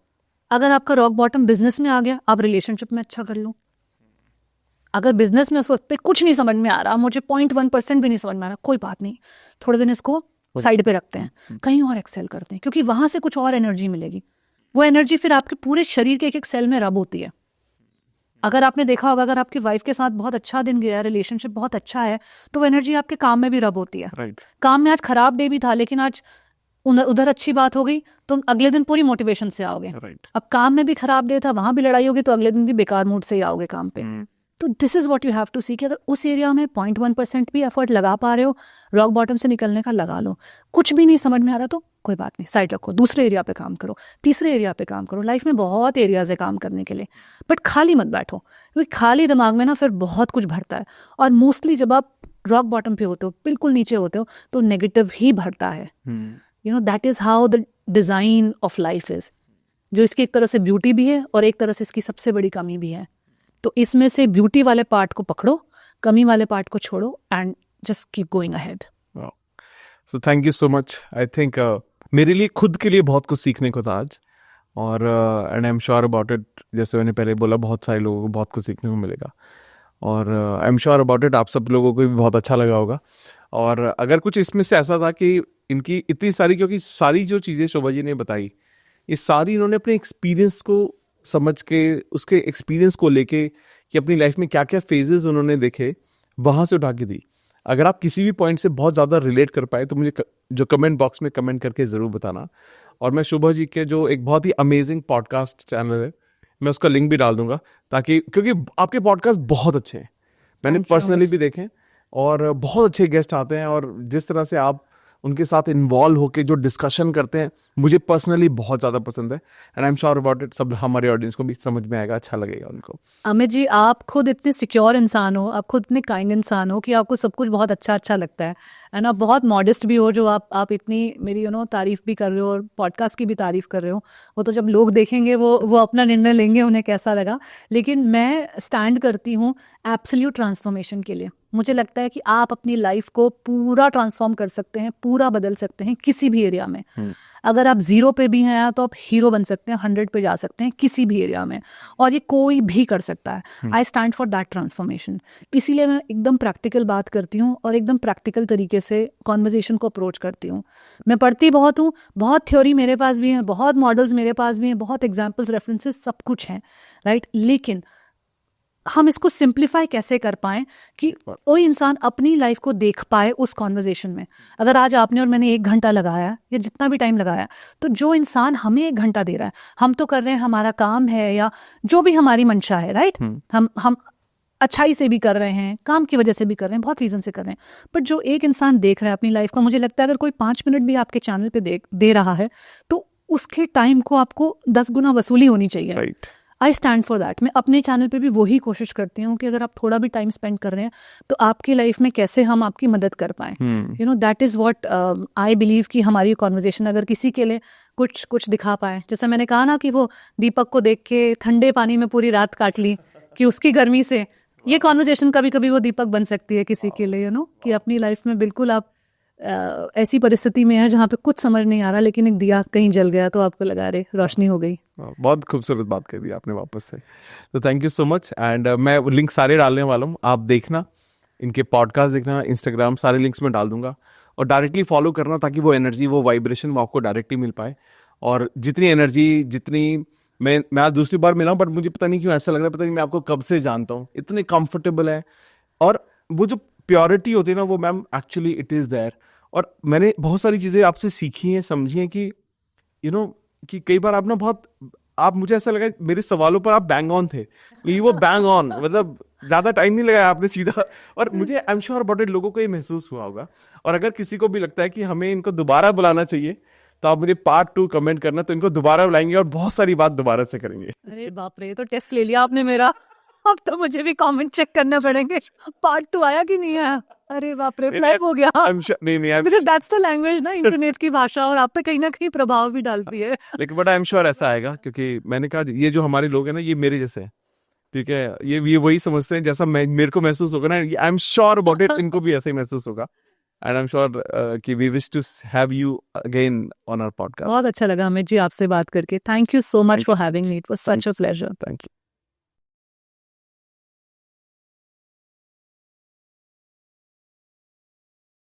अगर आपका रॉक बॉटम बिजनेस में आ गया, आप रिलेशनशिप में अच्छा कर लो। अगर बिजनेस में उस वक्त पे कुछ नहीं समझ में आ रहा, मुझे 0.1% भी नहीं समझ में आ रहा, कोई बात नहीं, थोड़े दिन इसको साइड पे रखते हैं, कहीं और एक्सेल करते हैं, क्योंकि वहां से कुछ और एनर्जी मिलेगी। वो एनर्जी फिर आपके पूरे शरीर के एक एक सेल में रब होती है। अगर आपने देखा होगा, अगर आपकी वाइफ के साथ बहुत अच्छा दिन गया, रिलेशनशिप बहुत अच्छा है, तो वो एनर्जी आपके काम में भी रब होती है। राइट। काम में आज खराब डे भी था, लेकिन आज उधर अच्छी बात हो गई, तो अगले दिन पूरी मोटिवेशन से आओगे। राइट। अब काम में भी खराब डे था, वहां भी लड़ाई होगी, तो अगले दिन भी बेकार मूड से ही आओगे काम पे। तो this is what you have to see कि अगर उस एरिया में 0.1% भी एफर्ट लगा पा रहे हो, रॉक बॉटम से निकलने का लगा लो। कुछ भी नहीं समझ में आ रहा तो कोई बात नहीं, साइड रखो, दूसरे एरिया पे काम करो, तीसरे एरिया पे काम करो। लाइफ में बहुत एरियाज है काम करने के लिए, बट खाली मत बैठो, क्योंकि खाली दिमाग में ना फिर बहुत कुछ भरता है। और मोस्टली जब आप रॉक बॉटम पे होते हो, बिल्कुल नीचे होते हो, तो नेगेटिव ही भरता है। You know, that is how the design of life is. जो इसकी एक तरह से ब्यूटी भी है और एक तरह से इसकी सबसे बड़ी कमी भी है। तो इसमें से ब्यूटी वाले पार्ट को पकड़ो, कमी वाले पार्ट को छोड़ो, and just keep going ahead. So thank you so much. I think मेरे लिए खुद के लिए बहुत कुछ सीखने को था आज, और and I am sure about it, जैसे मैंने पहले बोला, बहुत सारे लोगों को बहुत कुछ सीखने को मिलेगा, और आई एम श्योर अबाउट इट आप सब लोगों को भी बहुत अच्छा लगा होगा। और अगर कुछ इसमें से ऐसा था कि इनकी इतनी सारी, क्योंकि सारी जो चीज़ें शोभा जी ने बताई, ये सारी इन्होंने अपने एक्सपीरियंस को समझ के, उसके एक्सपीरियंस को लेके, कि अपनी लाइफ में क्या क्या फेजेस उन्होंने देखे, वहाँ से उठा के दी। अगर आप किसी भी पॉइंट से बहुत ज़्यादा रिलेट कर पाए, तो मुझे जो कमेंट बॉक्स में कमेंट करके ज़रूर बताना। और मैं शोभा जी के जो एक बहुत ही अमेजिंग पॉडकास्ट चैनल है, मैं उसका लिंक भी डाल दूंगा, ताकि, क्योंकि आपके पॉडकास्ट बहुत अच्छे हैं, मैंने पर्सनली भी देखे हैं, और बहुत अच्छे गेस्ट आते हैं, और जिस तरह से आप उनके साथ इन्वॉल्व होकर जो डिस्कशन करते हैं, मुझे पर्सनली बहुत ज़्यादा पसंद है, and I am sure about it सब हमारे ऑडियंस को भी समझ में आएगा, अच्छा लगेगा उनको। अमित जी, आप खुद इतने सिक्योर इंसान हो, आप खुद इतने काइंड इंसान हो कि आपको सब कुछ बहुत अच्छा लगता है, एंड आप बहुत मॉडेस्ट भी हो, जो आप इतनी मेरी तारीफ भी कर रहे हो और पॉडकास्ट की भी तारीफ कर रहे हो। वो तो जब लोग देखेंगे वो अपना निर्णय लेंगे, उन्हें कैसा लगा। लेकिन मैं स्टैंड करती हूँ एब्सोल्यूट ट्रांसफॉर्मेशन के लिए। मुझे लगता है कि आप अपनी लाइफ को पूरा ट्रांसफॉर्म कर सकते हैं, पूरा बदल सकते हैं किसी भी एरिया में। अगर आप 0 पे भी हैं तो आप हीरो बन सकते हैं, 100 पे जा सकते हैं किसी भी एरिया में, और ये कोई भी कर सकता है। I stand for that transformation. इसीलिए मैं एकदम प्रैक्टिकल बात करती हूँ और एकदम प्रैक्टिकल तरीके से कॉन्वर्जेशन को अप्रोच करती हूँ। मैं पढ़ती बहुत हूँ, बहुत थ्योरी मेरे पास भी है, बहुत मॉडल्स मेरे पास भी हैं, बहुत एग्जाम्पल्स, रेफरेंसेस, सब कुछ हैं, राइट। लेकिन हम इसको सिंप्लीफाई कैसे कर पाएं कि कोई इंसान अपनी लाइफ को देख पाए उस कॉन्वर्जेशन में। अगर आज आपने और मैंने 1 घंटा लगाया या जितना भी टाइम लगाया, तो जो इंसान हमें 1 घंटा दे रहा है, हम तो कर रहे हैं, हमारा काम है या जो भी हमारी मंशा है, राइट। हम अच्छाई से भी कर रहे हैं, काम की वजह से भी कर रहे हैं, बहुत रीजन से कर रहे हैं, बट जो एक इंसान देख रहा है अपनी लाइफ को, मुझे लगता है अगर कोई 5 मिनट भी आपके चैनल पे दे रहा है, तो उसके टाइम को आपको 10 गुना वसूली होनी चाहिए, right. I stand for that. मैं अपने चैनल पे भी वही कोशिश करती हूँ कि अगर आप थोड़ा भी टाइम स्पेंड कर रहे हैं, तो आपकी लाइफ में कैसे हम आपकी मदद कर पाएं। You know, that is what I believe कि हमारी कॉन्वर्जेशन अगर किसी के लिए कुछ दिखा पाए। जैसे मैंने कहा ना कि वो दीपक को देख के ठंडे पानी में पूरी रात काट ली कि उसकी गर्मी से, ये कॉन्वर्जेशन कभी कभी वो दीपक बन सकती है किसी के लिए, यू नो, कि अपनी लाइफ में बिल्कुल आप ऐसी परिस्थिति में है जहाँ पे कुछ समझ नहीं आ रहा, लेकिन एक दिया कहीं जल गया तो आपको लगा अरे रोशनी हो गई। बहुत खूबसूरत बात कर दी आपने वापस से। तो thank you so much. And मैं लिंक सारे डालने वाला हूँ, आप देखना, इनके पॉडकास्ट देखना, इंस्टाग्राम सारे लिंक्स में डाल दूंगा, और डायरेक्टली फॉलो करना ताकि वो एनर्जी, वो वाइब्रेशन वो आपको डायरेक्टली मिल पाए। और जितनी एनर्जी, जितनी मैं आज दूसरी बार मिला हूँ, बट मुझे पता नहीं क्यों ऐसा लग रहा है, पता नहीं मैं आपको कब से जानता हूँ, इतने कंफर्टेबल है। और वो जो प्योरिटी होती है ना, वो ma'am actually it is there. और मैंने बहुत सारी चीज़ें आपसे सीखी हैं, समझी हैं कि कि कई बार आप ना आप मुझे ऐसा लगा मेरे सवालों पर आप बैंग ऑन थे, वो बैंग ऑन, मतलब ज्यादा टाइम नहीं लगाया आपने, सीधा। और मुझे आई एम श्योर अबाउट इट, लोगों को ये महसूस हुआ होगा। और अगर किसी को भी लगता है कि हमें इनको दोबारा बुलाना चाहिए, तो आप मुझे पार्ट 2 कमेंट करना, तो इनको दोबारा बुलाएंगे और बहुत सारी बात दोबारा से करेंगे। अरे बाप रे, तो टेस्ट ले लिया आपने मेरा, अब तो मुझे भी कमेंट चेक करना पड़ेंगे, पार्ट 2 आया कि नहीं आया। अरे बाप रे, फ्लैप हो गया। नहीं, दैट्स द लैंग्वेज ना, इंटरनेट की भाषा, और आप पे कहीं ना कहीं प्रभाव भी डालती है। लेकिन बट आई एम श्योर ऐसा आएगा, क्योंकि मैंने कहा ये जो हमारे लोग हैं ना, ये मेरे जैसे हैं, ठीक है। ये वही समझते हैं जैसा मेरे को महसूस होगा ना, I am sure about it, इनको भी ऐसे ही महसूस होगा। एंड आई एम श्योर कि we wish to have you again on our podcast. बहुत अच्छा लगा अमित जी आपसे बात करके। Thank you so much for having me, it was such a pleasure. Thank you.